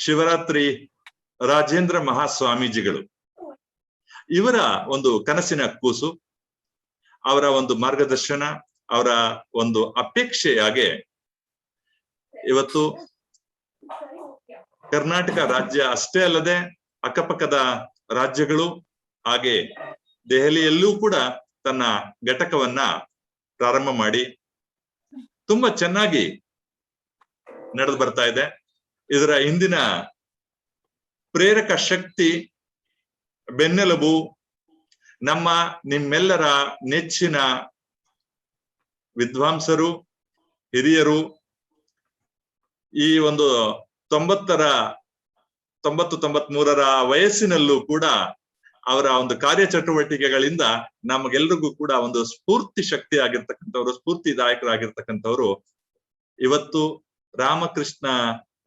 ಶಿವರಾತ್ರಿ ರಾಜೇಂದ್ರ ಮಹಾಸ್ವಾಮೀಜಿಗಳು. ಇವರ ಒಂದು ಕನಸಿನ ಕೂಸು, ಅವರ ಒಂದು ಮಾರ್ಗದರ್ಶನ, ಅವರ ಒಂದು ಅಪೇಕ್ಷೆಯಾಗೆ ಇವತ್ತು ಕರ್ನಾಟಕ ರಾಜ್ಯ ಅಷ್ಟೇ ಅಲ್ಲದೆ ಅಕ್ಕಪಕ್ಕದ ರಾಜ್ಯಗಳು ಹಾಗೆ ದೆಹಲಿಯಲ್ಲೂ ಕೂಡ ತನ್ನ ಘಟಕವನ್ನ ಪ್ರಾರಂಭ ಮಾಡಿ ತುಂಬಾ ಚೆನ್ನಾಗಿ ನಡೆದು ಬರ್ತಾ ಇದೆ. ಇದರ ಹಿಂದಿನ ಪ್ರೇರಕ ಶಕ್ತಿ, ಬೆನ್ನೆಲುಬು ನಿಮ್ಮೆಲ್ಲರ ನೆಚ್ಚಿನ ವಿದ್ವಾಂಸರು, ಹಿರಿಯರು. ಈ ಒಂದು 93ರ ವಯಸ್ಸಿನಲ್ಲೂ ಕೂಡ ಅವರ ಒಂದು ಕಾರ್ಯಚಟುವಟಿಕೆಗಳಿಂದ ನಮಗೆಲ್ರಿಗೂ ಕೂಡ ಒಂದು ಸ್ಫೂರ್ತಿ ಶಕ್ತಿ ಆಗಿರ್ತಕ್ಕಂಥವ್ರು, ಸ್ಫೂರ್ತಿದಾಯಕರಾಗಿರ್ತಕ್ಕಂಥವ್ರು. ಇವತ್ತು ರಾಮಕೃಷ್ಣ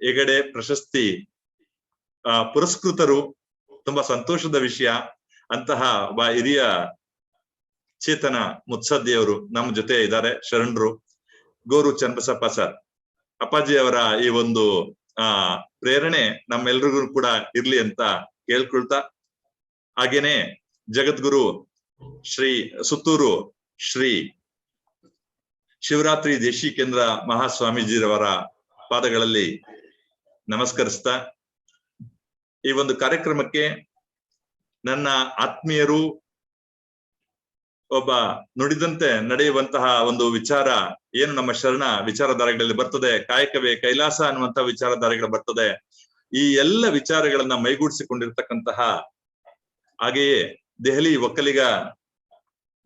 ಹೆಗಡೆ ಪ್ರಶಸ್ತಿ ಪುರಸ್ಕೃತರು. ತುಂಬಾ ಸಂತೋಷದ ವಿಷಯ. ಅಂತಹ ಒಬ್ಬ ಹಿರಿಯ ಚೇತನ ಮುತ್ಸದ್ದಿಯವರು ನಮ್ಮ ಜೊತೆ ಇದ್ದಾರೆ, ಶರಣರು. ಗೋರು ಚನ್ನಬಸಪ್ಪ ಸರ್, ಅಪ್ಪಾಜಿ ಅವರ ಈ ಒಂದು ಪ್ರೇರಣೆ ನಮ್ಮೆಲ್ರಿಗೂ ಕೂಡ ಇರ್ಲಿ ಅಂತ ಕೇಳ್ಕೊಳ್ತಾ, ಹಾಗೇನೆ ಜಗದ್ಗುರು ಶ್ರೀ ಸುತ್ತೂರು ಶ್ರೀ ಶಿವರಾತ್ರಿ ದೇಶಿಕೇಂದ್ರ ಮಹಾಸ್ವಾಮೀಜಿರವರ ಪಾದಗಳಲ್ಲಿ ನಮಸ್ಕರಿಸ್ತಾ, ಈ ಒಂದು ಕಾರ್ಯಕ್ರಮಕ್ಕೆ ನನ್ನ ಆತ್ಮೀಯರು, ಒಬ್ಬ ನುಡಿದಂತೆ ನಡೆಯುವಂತಹ ಒಂದು ವಿಚಾರ ಏನು ನಮ್ಮ ಶರಣ ವಿಚಾರಧಾರೆಗಳಲ್ಲಿ ಬರ್ತದೆ, ಕಾಯಕವೇ ಕೈಲಾಸ ಅನ್ನುವಂತ ವಿಚಾರಧಾರೆಗಳು ಬರ್ತದೆ. ಈ ಎಲ್ಲ ವಿಚಾರಗಳನ್ನ ಮೈಗೂಡಿಸಿಕೊಂಡಿರ್ತಕ್ಕಂತಹ, ಹಾಗೆಯೇ ದೆಹಲಿ ಒಕ್ಕಲಿಗ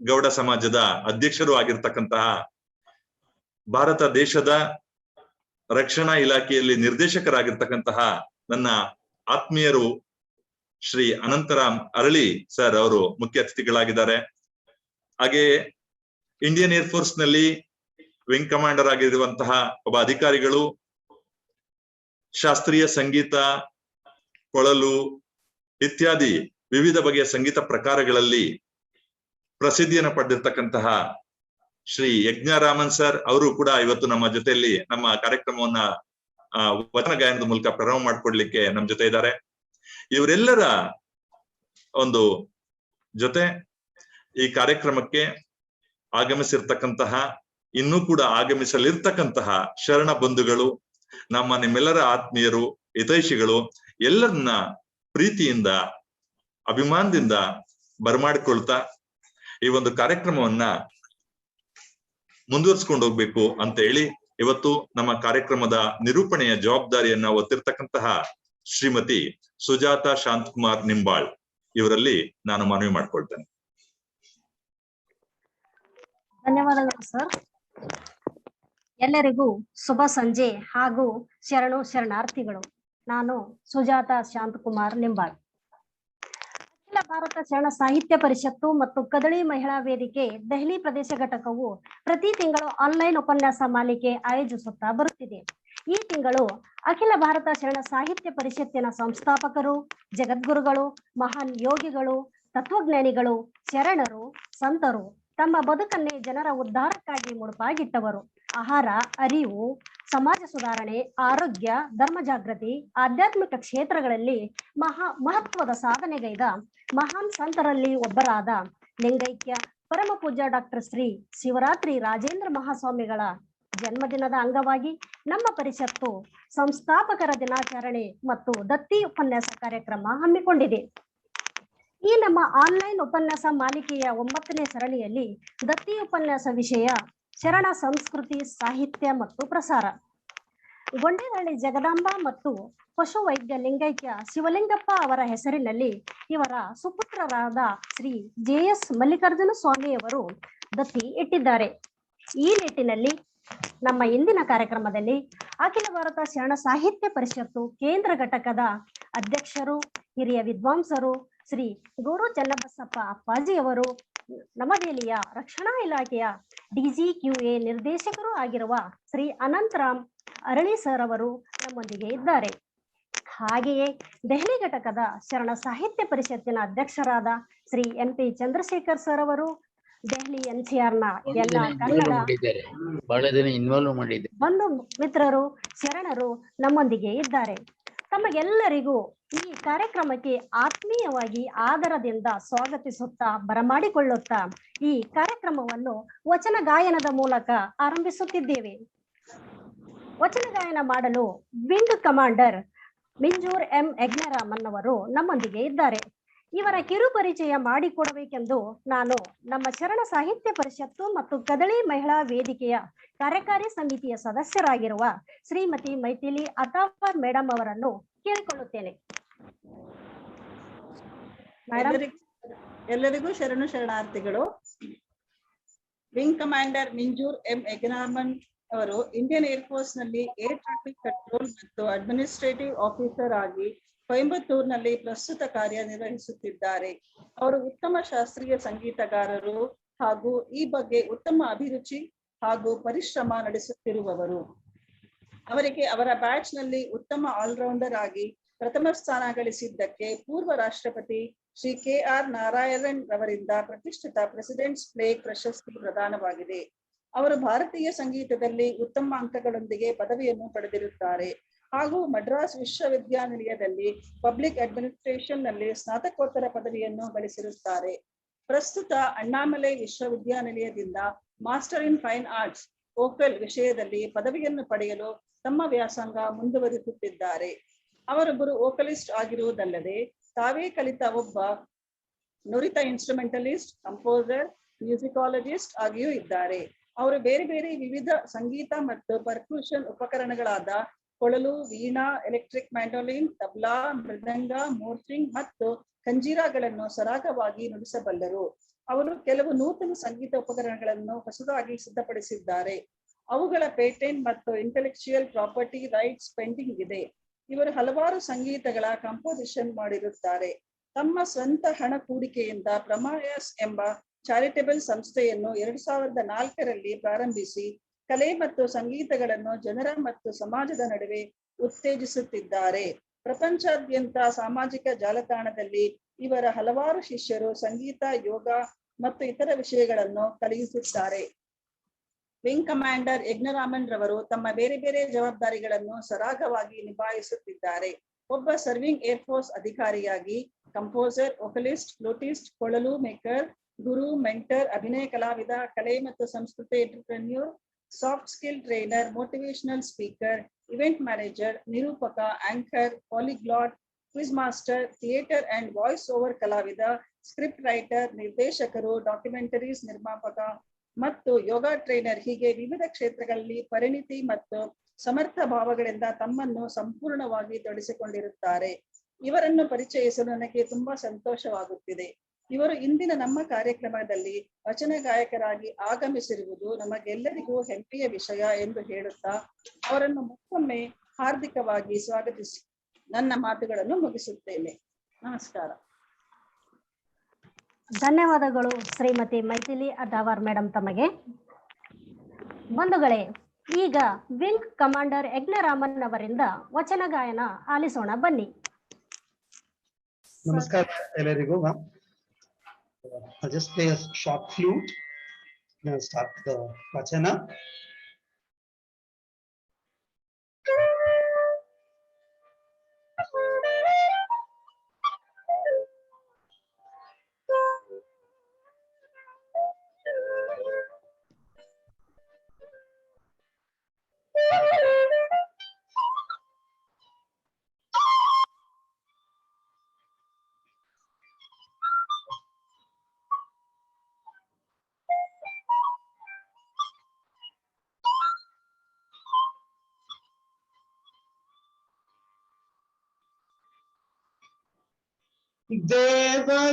ಗೌಡ ಸಮಾಜದ ಅಧ್ಯಕ್ಷರು ಆಗಿರ್ತಕ್ಕಂತಹ, ಭಾರತ ದೇಶದ ರಕ್ಷಣಾ ಇಲಾಖೆಯಲ್ಲಿ ನಿರ್ದೇಶಕರಾಗಿರ್ತಕ್ಕಂತಹ ನನ್ನ ಆತ್ಮೀಯರು ಶ್ರೀ ಅನಂತರಾಮ್ ಅರಳಿ ಸರ್ ಅವರು ಮುಖ್ಯ ಅತಿಥಿಗಳಾಗಿದ್ದಾರೆ. ಹಾಗೆಯೇ ಇಂಡಿಯನ್ ಏರ್ಫೋರ್ಸ್ ನಲ್ಲಿ ವಿಂಗ್ ಕಮಾಂಡರ್ ಆಗಿರುವಂತಹ ಒಬ್ಬ ಅಧಿಕಾರಿಗಳು, ಶಾಸ್ತ್ರೀಯ ಸಂಗೀತ, ಕೊಳಲು ಇತ್ಯಾದಿ ವಿವಿಧ ಬಗೆಯ ಸಂಗೀತ ಪ್ರಕಾರಗಳಲ್ಲಿ ಪ್ರಸಿದ್ಧಿಯನ್ನು ಪಡೆದಿರ್ತಕ್ಕಂತಹ ಶ್ರೀ ಯಜ್ಞರಾಮನ್ ಸರ್ ಅವರು ಕೂಡ ಇವತ್ತು ನಮ್ಮ ಜೊತೆಯಲ್ಲಿ ನಮ್ಮ ಕಾರ್ಯಕ್ರಮವನ್ನ ವಚನ ಗಾಯನದ ಮೂಲಕ ಪ್ರಾರಂಭ ಮಾಡ್ಕೊಡ್ಲಿಕ್ಕೆ ನಮ್ಮ ಜೊತೆ ಇದ್ದಾರೆ. ಇವರೆಲ್ಲರ ಒಂದು ಜೊತೆ ಈ ಕಾರ್ಯಕ್ರಮಕ್ಕೆ ಆಗಮಿಸಿರ್ತಕ್ಕಂತಹ, ಇನ್ನೂ ಕೂಡ ಆಗಮಿಸಲಿರ್ತಕ್ಕಂತಹ ಶರಣ ಬಂಧುಗಳು, ನಿಮ್ಮೆಲ್ಲರ ಆತ್ಮೀಯರು, ಹಿತೈಷಿಗಳು, ಎಲ್ಲರನ್ನ ಪ್ರೀತಿಯಿಂದ ಅಭಿಮಾನದಿಂದ ಬರಮಾಡಿಕೊಳ್ತಾ ಈ ಒಂದು ಕಾರ್ಯಕ್ರಮವನ್ನ ಮುಂದುವರ್ಸ್ಕೊಂಡು ಹೋಗ್ಬೇಕು ಅಂತ ಹೇಳಿ, ಇವತ್ತು ನಮ್ಮ ಕಾರ್ಯಕ್ರಮದ ನಿರೂಪಣೆಯ ಜವಾಬ್ದಾರಿಯನ್ನ ಹೊತ್ತಿರ್ತಕ್ಕಂತಹ ಶ್ರೀಮತಿ ಸುಜಾತಾ ಶಾಂತಕುಮಾರ್ ನಿಂಬಾಳ್ ಇವರಲ್ಲಿ ನಾನು ಮನವಿ ಮಾಡ್ಕೊಳ್ತೇನೆ. ಧನ್ಯವಾದಗಳು ಸರ್. ಎಲ್ಲರಿಗೂ ಶುಭ ಸಂಜೆ ಹಾಗೂ ಶರಣಾರ್ಥಿಗಳು. ನಾನು ಸುಜಾತಾ ಶಾಂತಕುಮಾರ್ ನಿಂಬಾಳ್. ಅಖಿಲ ಭಾರತ ಶರಣ ಸಾಹಿತ್ಯ ಪರಿಷತ್ತು ಮತ್ತು ಕದಳಿ ಮಹಿಳಾ ವೇದಿಕೆ ದೆಹಲಿ ಪ್ರದೇಶ ಘಟಕವು ಪ್ರತಿ ತಿಂಗಳು ಆನ್ಲೈನ್ ಉಪನ್ಯಾಸ ಮಾಲಿಕೆ ಆಯೋಜಿಸುತ್ತಾ ಬರುತ್ತಿದೆ. ಈ ತಿಂಗಳು ಅಖಿಲ ಭಾರತ ಶರಣ ಸಾಹಿತ್ಯ ಪರಿಷತ್ತಿನ ಸಂಸ್ಥಾಪಕರು, ಜಗದ್ಗುರುಗಳು, ಮಹಾನ್ ಯೋಗಿಗಳು, ತತ್ವಜ್ಞಾನಿಗಳು, ಶರಣರು, ಸಂತರು ತಮ್ಮ ಬದುಕನ್ನೇ ಜನರ ಉದ್ಧಾರಕ್ಕಾಗಿ ಮುಡುಪಾಗಿಟ್ಟವರು. ಆಹಾರ, ಅರಿವು, ಸಮಾಜ ಸುಧಾರಣೆ, ಆರೋಗ್ಯ, ಧರ್ಮ ಜಾಗೃತಿ, ಆಧ್ಯಾತ್ಮಿಕ ಕ್ಷೇತ್ರಗಳಲ್ಲಿ ಮಹತ್ವದ ಸಾಧನೆಗೈದ ಮಹಾನ್ ಸಂತರಲ್ಲಿ ಒಬ್ಬರಾದ ಲಿಂಗೈಕ್ಯ ಪರಮ ಪೂಜ್ಯ ಡಾಕ್ಟರ್ ಶ್ರೀ ಶಿವರಾತ್ರಿ ರಾಜೇಂದ್ರ ಮಹಾಸ್ವಾಮಿಗಳ ಜನ್ಮದಿನದ ಅಂಗವಾಗಿ ನಮ್ಮ ಪರಿಷತ್ತು ಸಂಸ್ಥಾಪಕರ ದಿನಾಚರಣೆ ಮತ್ತು ದತ್ತಿ ಉಪನ್ಯಾಸ ಕಾರ್ಯಕ್ರಮ ಹಮ್ಮಿಕೊಂಡಿದೆ. ಈ ನಮ್ಮ ಆನ್ಲೈನ್ ಉಪನ್ಯಾಸ ಮಾಲಿಕೆಯ 9ನೇ ಸರಣಿಯಲ್ಲಿ ದತ್ತಿ ಉಪನ್ಯಾಸ ವಿಷಯ ಶರಣ ಸಂಸ್ಕೃತಿ, ಸಾಹಿತ್ಯ ಮತ್ತು ಪ್ರಸಾರ. ಗೊಂಡೇನಹಳ್ಳಿ ಜಗದಾಂಬ ಮತ್ತು ಪಶುವೈದ್ಯ ಲಿಂಗೈಕ್ಯ ಶಿವಲಿಂಗಪ್ಪ ಅವರ ಹೆಸರಿನಲ್ಲಿ ಇವರ ಸುಪುತ್ರರಾದ ಶ್ರೀ JS ಮಲ್ಲಿಕಾರ್ಜುನ ಸ್ವಾಮಿಯವರು ದತ್ತಿ ಇಟ್ಟಿದ್ದಾರೆ. ಈ ನಿಟ್ಟಿನಲ್ಲಿ ನಮ್ಮ ಇಂದಿನ ಕಾರ್ಯಕ್ರಮದಲ್ಲಿ ಅಖಿಲ ಭಾರತ ಶರಣ ಸಾಹಿತ್ಯ ಪರಿಷತ್ತು ಕೇಂದ್ರ ಘಟಕದ ಅಧ್ಯಕ್ಷರು, ಹಿರಿಯ ವಿದ್ವಾಂಸರು ಶ್ರೀ ಗೋರು ಚನ್ನಬಸಪ್ಪ ಅಪ್ಪಾಜಿಯವರು, ನವದೆಹಲಿಯ ರಕ್ಷಣಾ ಇಲಾಖೆಯ DGQA ನಿರ್ದೇಶಕರು ಆಗಿರುವ ಶ್ರೀ ಅನಂತರಾಮ್ ಅರಳಿ ಸರ್ ಅವರು ನಮ್ಮೊಂದಿಗೆ ಇದ್ದಾರೆ. ಹಾಗೆಯೇ ದೆಹಲಿ ಘಟಕದ ಶರಣ ಸಾಹಿತ್ಯ ಪರಿಷತ್ತಿನ ಅಧ್ಯಕ್ಷರಾದ ಶ್ರೀ MP ಚಂದ್ರಶೇಖರ್ ಸರ್ ಅವರು, ದೆಹಲಿ NCRನ ಎಲ್ಲ ಕನ್ನಡ ಬಂಧು ಮಿತ್ರರು, ಶರಣರು ನಮ್ಮೊಂದಿಗೆ ಇದ್ದಾರೆ. ತಮಗೆಲ್ಲರಿಗೂ ಈ ಕಾರ್ಯಕ್ರಮಕ್ಕೆ ಆತ್ಮೀಯವಾಗಿ ಆದರದಿಂದ ಸ್ವಾಗತಿಸುತ್ತಾ ಬರಮಾಡಿಕೊಳ್ಳುತ್ತಾ ಈ ಕಾರ್ಯಕ್ರಮವನ್ನು ವಚನ ಗಾಯನದ ಮೂಲಕ ಆರಂಭಿಸುತ್ತಿದ್ದೇವೆ. ವಚನ ಗಾಯನ ಮಾಡಲು ವಿಂಗ್ ಕಮಾಂಡರ್ ಮಿಂಜೂರ್ ಎಂ ಯಜ್ಞರಾಮನ್ ಅವರು ನಮ್ಮೊಂದಿಗೆ ಇದ್ದಾರೆ. ಇವರ ಕಿರು ಪರಿಚಯ ಮಾಡಿಕೊಡಬೇಕೆಂದು ನಾನು ನಮ್ಮ ಶರಣ ಸಾಹಿತ್ಯ ಪರಿಷತ್ತು ಮತ್ತು ಕದಳಿ ಮಹಿಳಾ ವೇದಿಕೆಯ ಕಾರ್ಯಕಾರಿ ಸಮಿತಿಯ ಸದಸ್ಯರಾಗಿರುವ ಶ್ರೀಮತಿ ಮೈಥಿಲಿ ಅತಾವರ್ ಮೇಡಮ್ ಅವರನ್ನು ಕೇಳಿಕೊಳ್ಳುತ್ತೇನೆ. ಎಲ್ಲರಿಗೂ ಶರಣಾರ್ಥಿಗಳು. ವಿಂಗ್ ಕಮಾಂಡರ್ ಮಿಂಜೂರ್ ಎಂ ಯಜ್ಞರಾಮನ್ ಅವರು ಇಂಡಿಯನ್ ಏರ್ಫೋರ್ಸ್ ನಲ್ಲಿ ಏರ್ ಟ್ರಾಫಿಕ್ ಕಂಟ್ರೋಲ್ ಮತ್ತು ಅಡ್ಮಿನಿಸ್ಟ್ರೇಟಿವ್ ಆಫೀಸರ್ ಆಗಿ ಕೊಯಂಬತ್ತೂರಿನಲ್ಲಿ ಪ್ರಸ್ತುತ ಕಾರ್ಯನಿರ್ವಹಿಸುತ್ತಿದ್ದಾರೆ. ಅವರು ಉತ್ತಮ ಶಾಸ್ತ್ರೀಯ ಸಂಗೀತಗಾರರು ಹಾಗೂ ಈ ಬಗ್ಗೆ ಉತ್ತಮ ಅಭಿರುಚಿ ಹಾಗೂ ಪರಿಶ್ರಮ ನಡೆಸುತ್ತಿರುವವರು. ಅವರಿಗೆ ಅವರ ಬ್ಯಾಚ್ ನಲ್ಲಿ ಉತ್ತಮ ಆಲ್ರೌಂಡರ್ ಆಗಿ ಪ್ರಥಮ ಸ್ಥಾನ ಗಳಿಸಿದ್ದಕ್ಕೆ ಪೂರ್ವ ರಾಷ್ಟ್ರಪತಿ ಶ್ರೀ KR ನಾರಾಯಣನ್ ರವರಿಂದ ಪ್ರತಿಷ್ಠಿತ ಪ್ರೆಸಿಡೆಂಟ್ಸ್ ಪ್ಲೇಗ್ ಪ್ರಶಸ್ತಿ ಪ್ರದಾನವಾಗಿದೆ. ಅವರು ಭಾರತೀಯ ಸಂಗೀತದಲ್ಲಿ ಉತ್ತಮ ಅಂಕಗಳೊಂದಿಗೆ ಪದವಿಯನ್ನು ಪಡೆದಿರುತ್ತಾರೆ ಹಾಗೂ ಮಡ್ರಾಸ್ ವಿಶ್ವವಿದ್ಯಾನಿಲಯದಲ್ಲಿ ಪಬ್ಲಿಕ್ ಅಡ್ಮಿನಿಸ್ಟ್ರೇಷನ್ ನಲ್ಲಿ ಸ್ನಾತಕೋತ್ತರ ಪದವಿಯನ್ನು ಗಳಿಸಿರುತ್ತಾರೆ. ಪ್ರಸ್ತುತ ಅಣ್ಣಾಮಲೈ ವಿಶ್ವವಿದ್ಯಾನಿಲಯದಿಂದ master in fine arts vocal ವಿಷಯದಲ್ಲಿ ಪದವಿಯನ್ನು ಪಡೆಯಲು ತಮ್ಮ ವ್ಯಾಸಂಗ ಮುಂದುವರಿಸುತ್ತಿದ್ದಾರೆ. ಅವರೊಬ್ಬರು ವೋಕಲಿಸ್ಟ್ ಆಗಿರುವುದಲ್ಲದೆ ತಾವೇ ಕಲಿತ ಒಬ್ಬ ನುರಿತ ಇನ್ಸ್ಟ್ರುಮೆಂಟಲಿಸ್ಟ್, ಕಂಪೋಸರ್, ಮ್ಯೂಸಿಕಾಲಜಿಸ್ಟ್ ಆಗಿಯೂ ಇದ್ದಾರೆ. ಅವರು ಬೇರೆ ಬೇರೆ ವಿವಿಧ ಸಂಗೀತ ಮತ್ತು ಪರ್ಕ್ಯೂಷನ್ ಉಪಕರಣಗಳಾದ ಕೊಳಲು, ವೀಣಾ, ಎಲೆಕ್ಟ್ರಿಕ್ ಮ್ಯಾಂಡೋಲಿನ್, ತಬ್ಲಾ, ಮೃದಂಗ, ಮೋರ್ಚಿಂಗ್ ಮತ್ತು ಕಂಜೀರಾಗಳನ್ನು ಸರಾಗವಾಗಿ ನುಡಿಸಬಲ್ಲರು. ಅವರು ಕೆಲವು ನೂತನ ಸಂಗೀತ ಉಪಕರಣಗಳನ್ನು ಹೊಸದಾಗಿ ಸಿದ್ಧಪಡಿಸಿದ್ದಾರೆ. ಅವುಗಳ ಪೇಟೆಂಟ್ ಮತ್ತು ಇಂಟೆಲೆಕ್ಚುಯಲ್ ಪ್ರಾಪರ್ಟಿ ರೈಟ್ಸ್ ಪೆಂಡಿಂಗ್ ಇದೆ. ಇವರು ಹಲವಾರು ಸಂಗೀತಗಳ ಕಂಪೋಸಿಷನ್ ಮಾಡಿರುತ್ತಾರೆ. ತಮ್ಮ ಸ್ವಂತ ಹಣ ಹೂಡಿಕೆಯಿಂದ ಪ್ರಮಾಯಸ್ ಎಂಬ ಚಾರಿಟೇಬಲ್ ಸಂಸ್ಥೆಯನ್ನು 2004ರಲ್ಲಿ ಪ್ರಾರಂಭಿಸಿ ಕಲೆ ಮತ್ತು ಸಂಗೀತಗಳನ್ನು ಜನರ ಮತ್ತು ಸಮಾಜದ ನಡುವೆ ಉತ್ತೇಜಿಸುತ್ತಿದ್ದಾರೆ. ಪ್ರಪಂಚಾದ್ಯಂತ ಸಾಮಾಜಿಕ ಜಾಲತಾಣದಲ್ಲಿ ಇವರ ಹಲವಾರು ಶಿಷ್ಯರು ಸಂಗೀತ, ಯೋಗ ಮತ್ತು ಇತರ ವಿಷಯಗಳನ್ನು ಕಲಿಸುತ್ತಾರೆ. ವಿಂಗ್ ಕಮಾಂಡರ್ ಯಜ್ಞರಾಮನ್ ರವರು ತಮ್ಮ ಬೇರೆ ಬೇರೆ ಜವಾಬ್ದಾರಿಗಳನ್ನು ಸರಾಗವಾಗಿ ನಿಭಾಯಿಸುತ್ತಿದ್ದಾರೆ. ಒಬ್ಬ ಸರ್ವಿಂಗ್ ಏರ್ಫೋರ್ಸ್ ಅಧಿಕಾರಿಯಾಗಿ ಕಂಪೋಸರ್, ವೋಕಲಿಸ್ಟ್, ಫ್ಲೂಟಿಸ್ಟ್, ಕೊಳಲು ಮೇಕರ್, ಗುರು, ಮೆಂಟರ್, ಅಭಿನಯ ಕಲಾವಿದ, ಕಲೆ ಮತ್ತು ಸಂಸ್ಕೃತಿ entrepreneur, soft skill trainer, motivational speaker, event manager, ನಿರೂಪಕ, anchor, polyglot, quiz master, theatre and voice over ಕಲಾವಿದ, ಸ್ಕ್ರಿಪ್ಟ್ ರೈಟರ್, ನಿರ್ದೇಶಕರು, ಡಾಕ್ಯುಮೆಂಟರೀಸ್ ನಿರ್ಮಾಪಕ ಮತ್ತು ಯೋಗ ಟ್ರೈನರ್ ಹೀಗೆ ವಿವಿಧ ಕ್ಷೇತ್ರಗಳಲ್ಲಿ ಪರಿಣಿತಿ ಮತ್ತು ಸಮರ್ಥ ಭಾವಗಳಿಂದ ತಮ್ಮನ್ನು ಸಂಪೂರ್ಣವಾಗಿ ತೊಡಗಿಸಿಕೊಂಡಿರುತ್ತಾರೆ. ಇವರನ್ನು ಪರಿಚಯಿಸಲು ನನಗೆ ತುಂಬಾ ಸಂತೋಷವಾಗುತ್ತಿದೆ. ಇವರು ಇಂದಿನ ನಮ್ಮ ಕಾರ್ಯಕ್ರಮದಲ್ಲಿ ವಚನ ಗಾಯಕರಾಗಿ ಆಗಮಿಸಿರುವುದು ನಮಗೆಲ್ಲರಿಗೂ ಹೆಮ್ಮೆಯ ವಿಷಯ ಎಂದು ಹೇಳುತ್ತಾ ಅವರನ್ನು ಮತ್ತೊಮ್ಮೆ ಹಾರ್ದಿಕವಾಗಿ ಸ್ವಾಗತಿಸಿ ನನ್ನ ಮಾತುಗಳನ್ನು ಮುಗಿಸುತ್ತೇನೆ. ನಮಸ್ಕಾರ. ಧನ್ಯವಾದಗಳು ಶ್ರೀಮತಿ ಮೈಥಿಲಿ ಅದಾವರ್ ಮೇಡಮ್ ತಮಗೆ. ಬಂಧುಗಳೇ, ಈಗ ವಿಂಗ್ ಕಮಾಂಡರ್ ಯಜ್ಞರಾಮನ್ ಅವರಿಂದ ವಚನ ಗಾಯನ ಆಲಿಸೋಣ ಬನ್ನಿ. ನಮಸ್ಕಾರ ಎಲ್ಲರಿಗೂ. I'll just play a short flute. I'm going to start the vachana.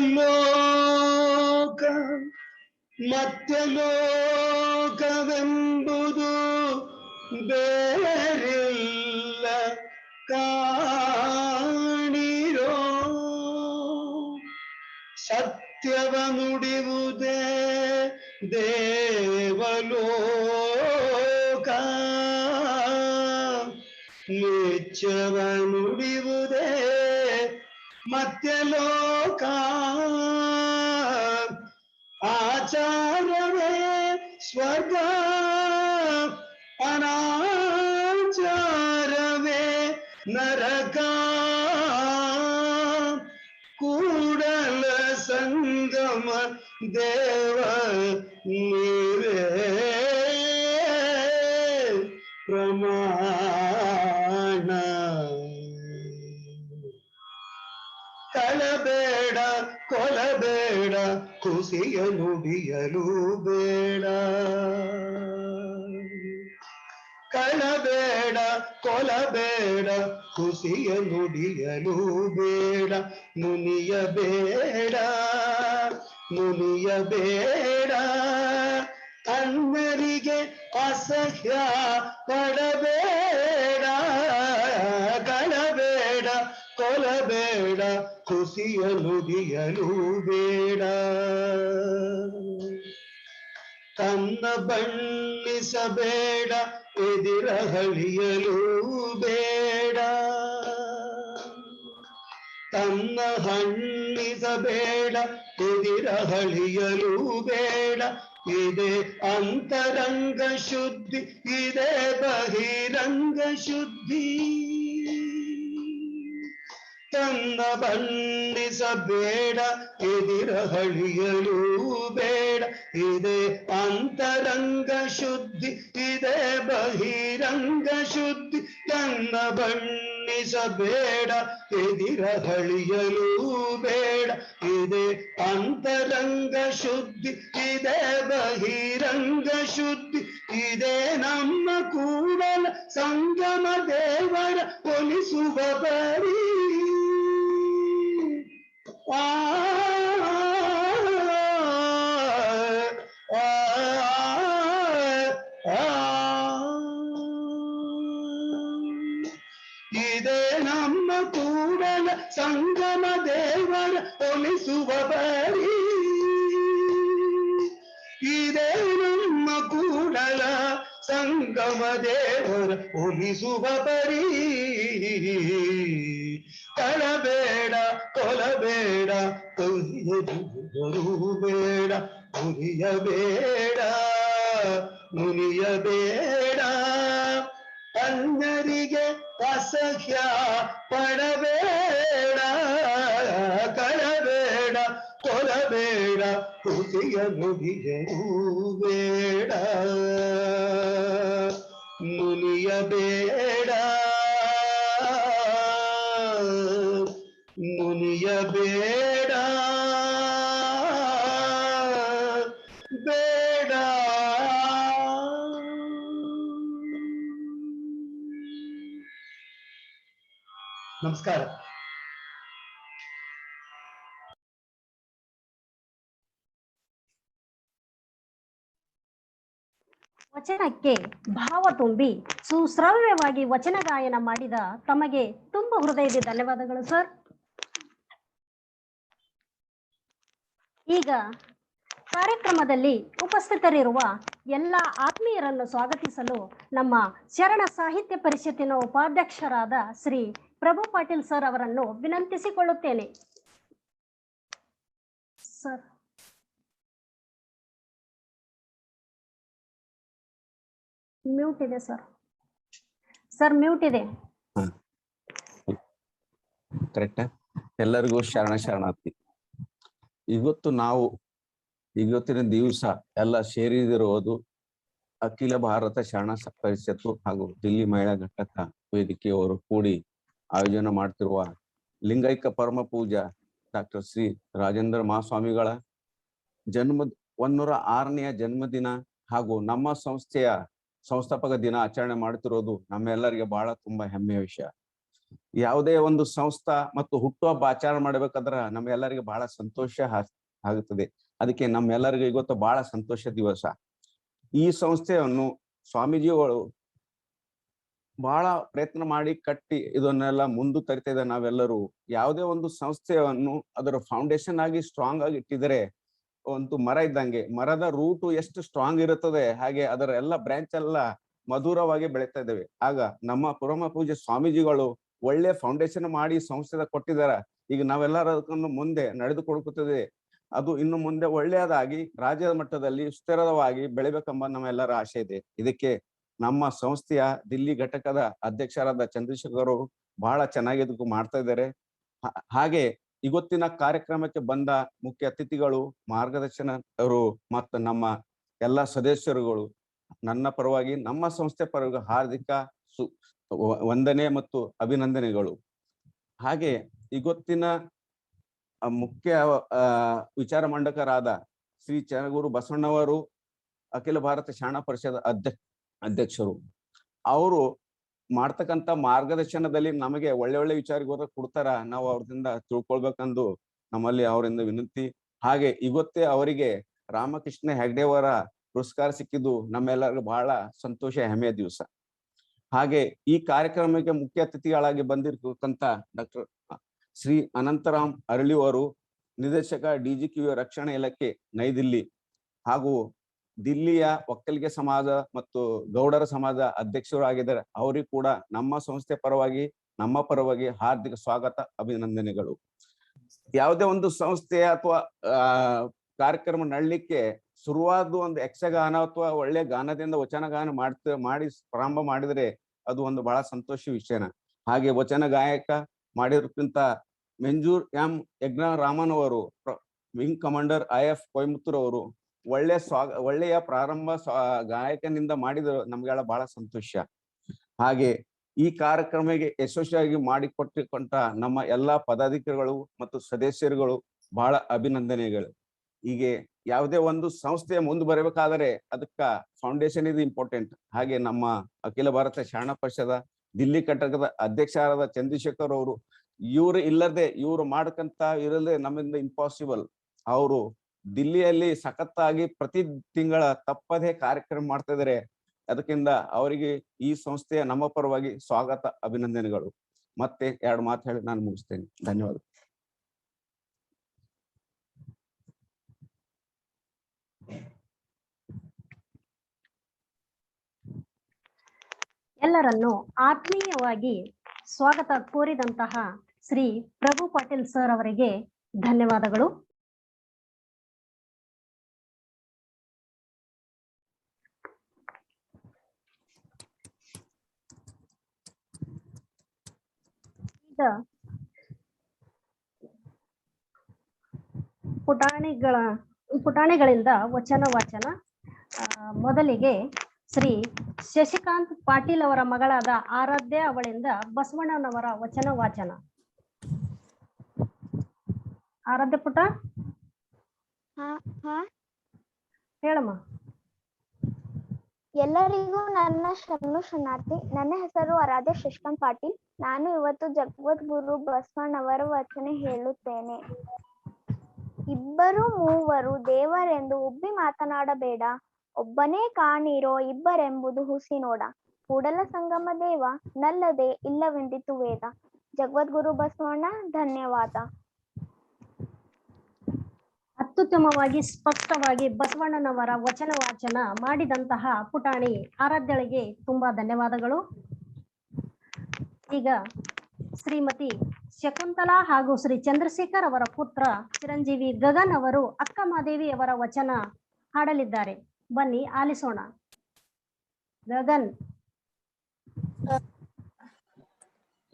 ದೇವಲೋಕ ಮತ್ಯಲೋಕವೆಂಬುದು ಬೇರಿಲ್ಲ ಕಾಣಿರೋ, ಸತ್ಯವ ನುಡಿಯುವುದೇ ದೇವಲೋಕ, ನಿತ್ಯವ ನುಡಿಯುವುದೇ ಮತ್ಯಲೋಕ. ಆಚಾರವೇ ಸ್ವರ್ಗ, ಅನಾಚಾರವೇ ನರಕ. ಸಂಗಮ ದೇವ ನೀವೇ ಪ್ರಮಾಣ. ಕಳಬೇಡ ಕೊಲಬೇಡ ಕುಸಿಯ ನುಡಿಯಲು ಬೇಡ. ಕಳಬೇಡ ಕೊಲಬೇಡ ಕುಸಿಯ ನುಡಿಯಲು ಬೇಡ. ಮುನಿಯಬೇಡ ಮುನಿಯಬೇಡ ಅನ್ಯರಿಗೆ ಅಸಹ್ಯ ಪಡಬೇಡ. ಕಳಬೇಡ ಕೊಲಬೇಡ ಕುಸಿಯ ನುಡಿಯಲು ಬೇಡ. ತನ್ನ ಬಣ್ಣಿಸಬೇಡ ಎದಿರ ಹಳಿಯಲು ಬೇಡ. ತನ್ನ ಹಣ್ಣಿಸಬೇಡ ಎದಿರ ಹಳಿಯಲು ಬೇಡ. ಇದೆ ಅಂತರಂಗ ಶುದ್ಧಿ ಇದೆ ಬಹಿರಂಗ ಶುದ್ಧಿ. ತನ್ನ ಬಣ್ಣಿಸಬೇಡ ಎದಿರ ಹಳಿಯಲು ಬೇಡ. ಇದೆ ಅಂತರಂಗ ಶುದ್ಧಿ ಇದೆ ಬಹಿರಂಗ ಶುದ್ಧಿ. ತನ್ನ ಬಣ್ಣಿಸಬೇಡ ಎದಿರ ಹಳಿಯಲು ಬೇಡ. ಇದೆ ಅಂತರಂಗ ಶುದ್ಧಿ ಇದೆ ಬಹಿರಂಗ ಶುದ್ಧಿ. ಇದೆ ನಮ್ಮ ಕೂಡಲ ಸಂಗಮ ದೇವರ ಒಲಿಸುವ ಬರೀ. ಇದೆ ನಮ್ಮ ಕೂಡಲ ಸಂಗಮ ದೇವರ ಒಲಿಸುವ ಬರೀ. ಇದೆ ನಮ್ಮ ಕೂಡಲ ಸಂಗಮ ದೇವರ ಒಲಿಸುವ ಬರೀ. ಕಳಬೇಡ ಕೊಲಬೇಡ ಕೈಯರು ಬೇಡ. ಮುನಿಯಬೇಡ ಮುನಿಯಬೇಡ ಅನ್ಯರಿಗೆ ಅಸಹ್ಯ ಪಡಬೇಡ. ಕಳಬೇಡ ಕೊಲಬೇಡ ಕುಸಿಯ ನುಡಿಯರು ಬೇಡ. ಮುನಿಯಬೇಡ ಮುನಿಯಬೇಡ ಬೇಡ. ನಮಸ್ಕಾರ. ವಚನಕ್ಕೆ ಭಾವ ತುಂಬಿ ಸುಶ್ರಾವ್ಯವಾಗಿ ವಚನ ಗಾಯನ ಮಾಡಿದ ತಮಗೆ ತುಂಬ ಹೃದಯದ ಧನ್ಯವಾದಗಳು ಸರ್. ಈಗ ಕಾರ್ಯಕ್ರಮದಲ್ಲಿ ಉಪಸ್ಥಿತರಿರುವ ಎಲ್ಲ ಆತ್ಮೀಯರನ್ನು ಸ್ವಾಗತಿಸಲು ನಮ್ಮ ಶರಣ ಸಾಹಿತ್ಯ ಪರಿಷತ್ತಿನ ಉಪಾಧ್ಯಕ್ಷರಾದ ಶ್ರೀ ಪ್ರಭು ಪಾಟೀಲ್ ಸರ್ ಅವರನ್ನು ವಿನಂತಿಸಿಕೊಳ್ಳುತ್ತೇನೆ. ಸರ್ ಮ್ಯೂಟ್ ಇದೆ ಸರ್. ಸರ್ ಮ್ಯೂಟ್ ಇದೆ. ಕರೆಕ್ಟ್. ಎಲ್ಲರಿಗೂ ಶರಣಾರ್ಥಿ. ಇವತ್ತಿನ ದಿವಸ ಎಲ್ಲ ಸೇರಿದಿರುವುದು ಅಖಿಲ ಭಾರತ ಶರಣ ಪರಿಷತ್ತು ಹಾಗೂ ದಿಲ್ಲಿ ಮಹಿಳಾ ಘಟಕ ವೇದಿಕೆಯವರು ಕೂಡಿ ಆಯೋಜನೆ ಮಾಡ್ತಿರುವ ಲಿಂಗೈಕ್ಯ ಪರಮ ಪೂಜಾ ಡಾಕ್ಟರ್ ಶ್ರೀ ರಾಜೇಂದ್ರ ಮಹಾಸ್ವಾಮಿಗಳ 106ನೇ ಜನ್ಮದಿನ ಹಾಗೂ ನಮ್ಮ ಸಂಸ್ಥೆಯ ಸಂಸ್ಥಾಪಕ ದಿನ ಆಚರಣೆ ಮಾಡ್ತಿರೋದು ನಮ್ಮೆಲ್ಲರಿಗೆ ಬಹಳ ತುಂಬಾ ಹೆಮ್ಮೆಯ ವಿಷಯ. ಯಾವುದೇ ಒಂದು ಸಂಸ್ಥಾ ಮತ್ತು ಹುಟ್ಟುಹಬ್ಬ ಆಚರಣೆ ಮಾಡ್ಬೇಕಾದ್ರ ನಮ್ಮೆಲ್ಲರಿಗೆ ಬಹಳ ಸಂತೋಷ ಆಗುತ್ತದೆ. ಅದಕ್ಕೆ ನಮ್ಮೆಲ್ಲರಿಗೂ ಇವತ್ತು ಬಹಳ ಸಂತೋಷ ದಿವಸ. ಈ ಸಂಸ್ಥೆಯನ್ನು ಸ್ವಾಮೀಜಿಗಳು ಬಹಳ ಪ್ರಯತ್ನ ಮಾಡಿ ಕಟ್ಟಿ ಇದನ್ನೆಲ್ಲ ಮುಂದೆ ತರಿತಾ ಇದ್ದ. ನಾವೆಲ್ಲರೂ ಯಾವುದೇ ಒಂದು ಸಂಸ್ಥೆಯನ್ನು ಅದರ ಫೌಂಡೇಶನ್ ಆಗಿ ಸ್ಟ್ರಾಂಗ್ ಆಗಿ ಇಟ್ಟಿದರೆ ಒಂದು ಮರ ಇದ್ದಂಗೆ, ಮರದ ರೂಟು ಎಷ್ಟು ಸ್ಟ್ರಾಂಗ್ ಇರುತ್ತದೆ ಹಾಗೆ ಅದರ ಎಲ್ಲ ಬ್ರಾಂಚ್ ಎಲ್ಲ ಮಧುರವಾಗಿ ಬೆಳೀತಾ ಇದ್ದೇವೆ. ಆಗ ನಮ್ಮ ಪರಮ ಪೂಜ್ಯ ಸ್ವಾಮೀಜಿಗಳು ಒಳ್ಳೆ ಫೌಂಡೇಶನ್ ಮಾಡಿ ಸಂಸ್ಥೆ ಕೊಟ್ಟಿದ್ದಾರೆ. ಈಗ ನಾವೆಲ್ಲರೂ ಅದನ್ನು ಮುಂದೆ ನಡೆದುಕೊಡುತ್ತದೆ. ಅದು ಇನ್ನು ಮುಂದೆ ಒಳ್ಳೆಯದಾಗಿ ರಾಜ್ಯದ ಮಟ್ಟದಲ್ಲಿ ಸ್ಥಿರವಾಗಿ ಬೆಳಿಬೇಕೆಂಬ ನಮ್ಮೆಲ್ಲರ ಆಶೆ ಇದೆ. ಇದಕ್ಕೆ ನಮ್ಮ ಸಂಸ್ಥೆಯ ದಿಲ್ಲಿ ಘಟಕದ ಅಧ್ಯಕ್ಷರಾದ ಚಂದ್ರಶೇಖರ್ ಅವರು ಬಹಳ ಚೆನ್ನಾಗಿ ಇದಕ್ಕೂ ಮಾಡ್ತಾ ಇದ್ದಾರೆ. ಹಾಗೆ ಇವತ್ತಿನ ಕಾರ್ಯಕ್ರಮಕ್ಕೆ ಬಂದ ಮುಖ್ಯ ಅತಿಥಿಗಳು, ಮಾರ್ಗದರ್ಶನರು ಮತ್ತು ನಮ್ಮ ಎಲ್ಲ ಸದಸ್ಯರುಗಳು, ನನ್ನ ಪರವಾಗಿ ನಮ್ಮ ಸಂಸ್ಥೆ ಪರವಾಗಿ ಹಾರ್ದಿಕ ವಂದನೆ ಮತ್ತು ಅಭಿನಂದನೆಗಳು. ಹಾಗೆ ಇವತ್ತಿನ ಮುಖ್ಯ ವಿಚಾರ ಮಂಡಕರಾದ ಶ್ರೀ ಚನ್ನಗುರು ಬಸವಣ್ಣವರು ಅಖಿಲ ಭಾರತ ಶರಣ ಪರಿಷತ್ ಅಧ್ಯಕ್ಷರು, ಅವರು ಮಾಡ್ತಕ್ಕಂಥ ಮಾರ್ಗದರ್ಶನದಲ್ಲಿ ನಮಗೆ ಒಳ್ಳೆ ವಿಚಾರಗಳು ಕೊಡ್ತಾರ. ನಾವು ಅವ್ರದಿಂದ ತಿಳ್ಕೊಳ್ಬೇಕಂದು ನಮ್ಮಲ್ಲಿ ಅವರಿಂದ ವಿನಂತಿ. ಹಾಗೆ ಇವತ್ತೇ ಅವರಿಗೆ ರಾಮಕೃಷ್ಣ ಹೆಗ್ಡೆಯವರ ಪುರಸ್ಕಾರ ಸಿಕ್ಕಿದ್ದು ನಮ್ಮೆಲ್ಲರಿಗೂ ಬಹಳ ಸಂತೋಷ, ಹೆಮ್ಮೆಯ ದಿವಸ. ಹಾಗೆ ಈ ಕಾರ್ಯಕ್ರಮಕ್ಕೆ ಮುಖ್ಯ ಅತಿಥಿಗಳಾಗಿ ಬಂದಿರತಕ್ಕಂಥ ಡಾಕ್ಟರ್ ಶ್ರೀ ಅನಂತರಾಮ್ ಅರಳಿ ಅವರು, ನಿರ್ದೇಶಕ DGQ ರಕ್ಷಣಾ ಇಲಾಖೆ ನೈದಿಲ್ಲಿ, ಹಾಗೂ ದಿಲ್ಲಿಯ ಒಕ್ಕಲಿಗ ಸಮಾಜ ಮತ್ತು ಗೌಡರ ಸಮಾಜ ಅಧ್ಯಕ್ಷರು ಆಗಿದ್ದಾರೆ. ಅವರಿಗೂ ಕೂಡ ನಮ್ಮ ಸಂಸ್ಥೆ ಪರವಾಗಿ, ನಮ್ಮ ಪರವಾಗಿ ಹಾರ್ದಿಕ ಸ್ವಾಗತ, ಅಭಿನಂದನೆಗಳು. ಯಾವುದೇ ಒಂದು ಸಂಸ್ಥೆ ಅಥವಾ ಕಾರ್ಯಕ್ರಮ ನಡಲಿಕ್ಕೆ ಶುರುವಾದ ಒಂದು ಯಕ್ಷಗಾನ ಅಥವಾ ಒಳ್ಳೆ ಗಾನದಿಂದ ವಚನ ಗಾನ ಮಾಡಿ ಪ್ರಾರಂಭ ಮಾಡಿದ್ರೆ ಅದು ಒಂದು ಬಹಳ ಸಂತೋಷ ವಿಷಯನ. ಹಾಗೆ ವಚನ ಗಾಯಕ ಮಾಡಿರಕ್ಕಿಂತ ಮಂಜೂರ್ ಎಂ ಯಜ್ಞರಾಮನ್ ಅವರು, ವಿಂಗ್ ಕಮಾಂಡರ್ IF ಕೊಯಮತ್ತೂರ್ ಅವರು ಒಳ್ಳೆಯ ಪ್ರಾರಂಭ ಗಾಯಕನಿಂದ ಮಾಡಿದ್ರು, ನಮ್ಗೆಲ್ಲ ಬಹಳ ಸಂತೋಷ. ಹಾಗೆ ಈ ಕಾರ್ಯಕ್ರಮಕ್ಕೆ ಯಶಸ್ವಿಯಾಗಿ ಮಾಡಿಕೊಟ್ಟಿಕೊಂಡ ನಮ್ಮ ಎಲ್ಲಾ ಪದಾಧಿಕಾರಿಗಳು ಮತ್ತು ಸದಸ್ಯರುಗಳು ಬಹಳ ಅಭಿನಂದನೆಗಳು. ಹೀಗೆ ಯಾವುದೇ ಒಂದು ಸಂಸ್ಥೆ ಮುಂದೆ ಬರಬೇಕಾದರೆ ಅದಕ್ಕ ಫೌಂಡೇಶನ್ ಇದು ಇಂಪಾರ್ಟೆಂಟ್. ಹಾಗೆ ನಮ್ಮ ಅಖಿಲ ಭಾರತ ಶರಣ ಪರಿಷದ ದಿಲ್ಲಿ ಘಟಕದ ಅಧ್ಯಕ್ಷರಾದ ಚಂದ್ರಶೇಖರ್ ಅವರು, ಇವ್ರು ಇರದೆ ನಮ್ಮಿಂದ ಇಂಪಾಸಿಬಲ್. ಅವರು ದಿಲ್ಲಿಯಲ್ಲಿ ಸಖತ್ತಾಗಿ ಪ್ರತಿ ತಿಂಗಳ ತಪ್ಪದೇ ಕಾರ್ಯಕ್ರಮ ಮಾಡ್ತಾ ಇದ್ದಾರೆ. ಅದಕ್ಕಿಂತ ಅವರಿಗೆ ಈ ಸಂಸ್ಥೆಯ ನಮ್ಮ ಪರವಾಗಿ ಸ್ವಾಗತ, ಅಭಿನಂದನೆಗಳು. ಮತ್ತೆ 2 ಮಾತು ಹೇಳಿ ನಾನು ಮುಗಿಸ್ತೇನೆ. ಧನ್ಯವಾದ. ಎಲ್ಲರನ್ನು ಆತ್ಮೀಯವಾಗಿ ಸ್ವಾಗತ ಕೋರಿದಂತಹ ಶ್ರೀ ಪ್ರಭು ಪಾಟೀಲ್ ಸರ್ ಅವರಿಗೆ ಧನ್ಯವಾದಗಳು. ಈಗ ಪುಟಾಣಿಗಳಿಂದ ವಚನ ವಾಚನ. ಮೊದಲಿಗೆ ಶ್ರೀ ಶಶಿಕಾಂತ್ ಪಾಟೀಲ್ ಅವರ ಮಗಳಾದ ಆರಾಧ್ಯ ಅವಳಿಂದ ಬಸವಣ್ಣನವರ ವಚನ ವಾಚನ. ಆರಾಧ್ಯ ಪುಟ ಹೇಳಮ್ಮ. ಎಲ್ಲರಿಗೂ ನನ್ನ ಶರಣಾರ್ಥಿ. ನನ್ನ ಹೆಸರು ಆರಾಧ್ಯ ಶಶಿಕಾಂತ್ ಪಾಟೀಲ್. ನಾನು ಇವತ್ತು ಜಗದ್ಗುರು ಬಸವಣ್ಣವರ ವಚನ ಹೇಳುತ್ತೇನೆ. ಇಬ್ಬರು ಮೂವರು ದೇವರೆಂದು ಉಬ್ಬಿ ಮಾತನಾಡಬೇಡ, ಒಬ್ಬನೇ ಕಾಣಿರೋ ಇಬ್ಬರೆಂಬುದು ಹುಸಿ ನೋಡ. ಕೂಡಲ ಸಂಗಮ ದೇವ ನಲ್ಲದೆ ಇಲ್ಲವೆಂದಿತು ವೇದ. ಜಗದ್ಗುರು ಬಸವಣ್ಣ. ಧನ್ಯವಾದ. ಅತ್ಯುತ್ತಮವಾಗಿ ಸ್ಪಷ್ಟವಾಗಿ ಬಸವಣ್ಣನವರ ವಚನ ವಾಚನ ಮಾಡಿದಂತಹ ಪುಟಾಣಿ ಆರಾಧ್ಯಳಿಗೆ ತುಂಬಾ ಧನ್ಯವಾದಗಳು. ಈಗ ಶ್ರೀಮತಿ ಶಕುಂತಲಾ ಹಾಗೂ ಶ್ರೀ ಚಂದ್ರಶೇಖರ್ ಅವರ ಪುತ್ರ ಚಿರಂಜೀವಿ ಗಗನ್ ಅವರು ಅಕ್ಕ ಮಾದೇವಿ ಅವರ ವಚನ ಹಾಡಲಿದ್ದಾರೆ. ಬನ್ನಿ ಆಲಿಸೋಣ. ಗಗನ್.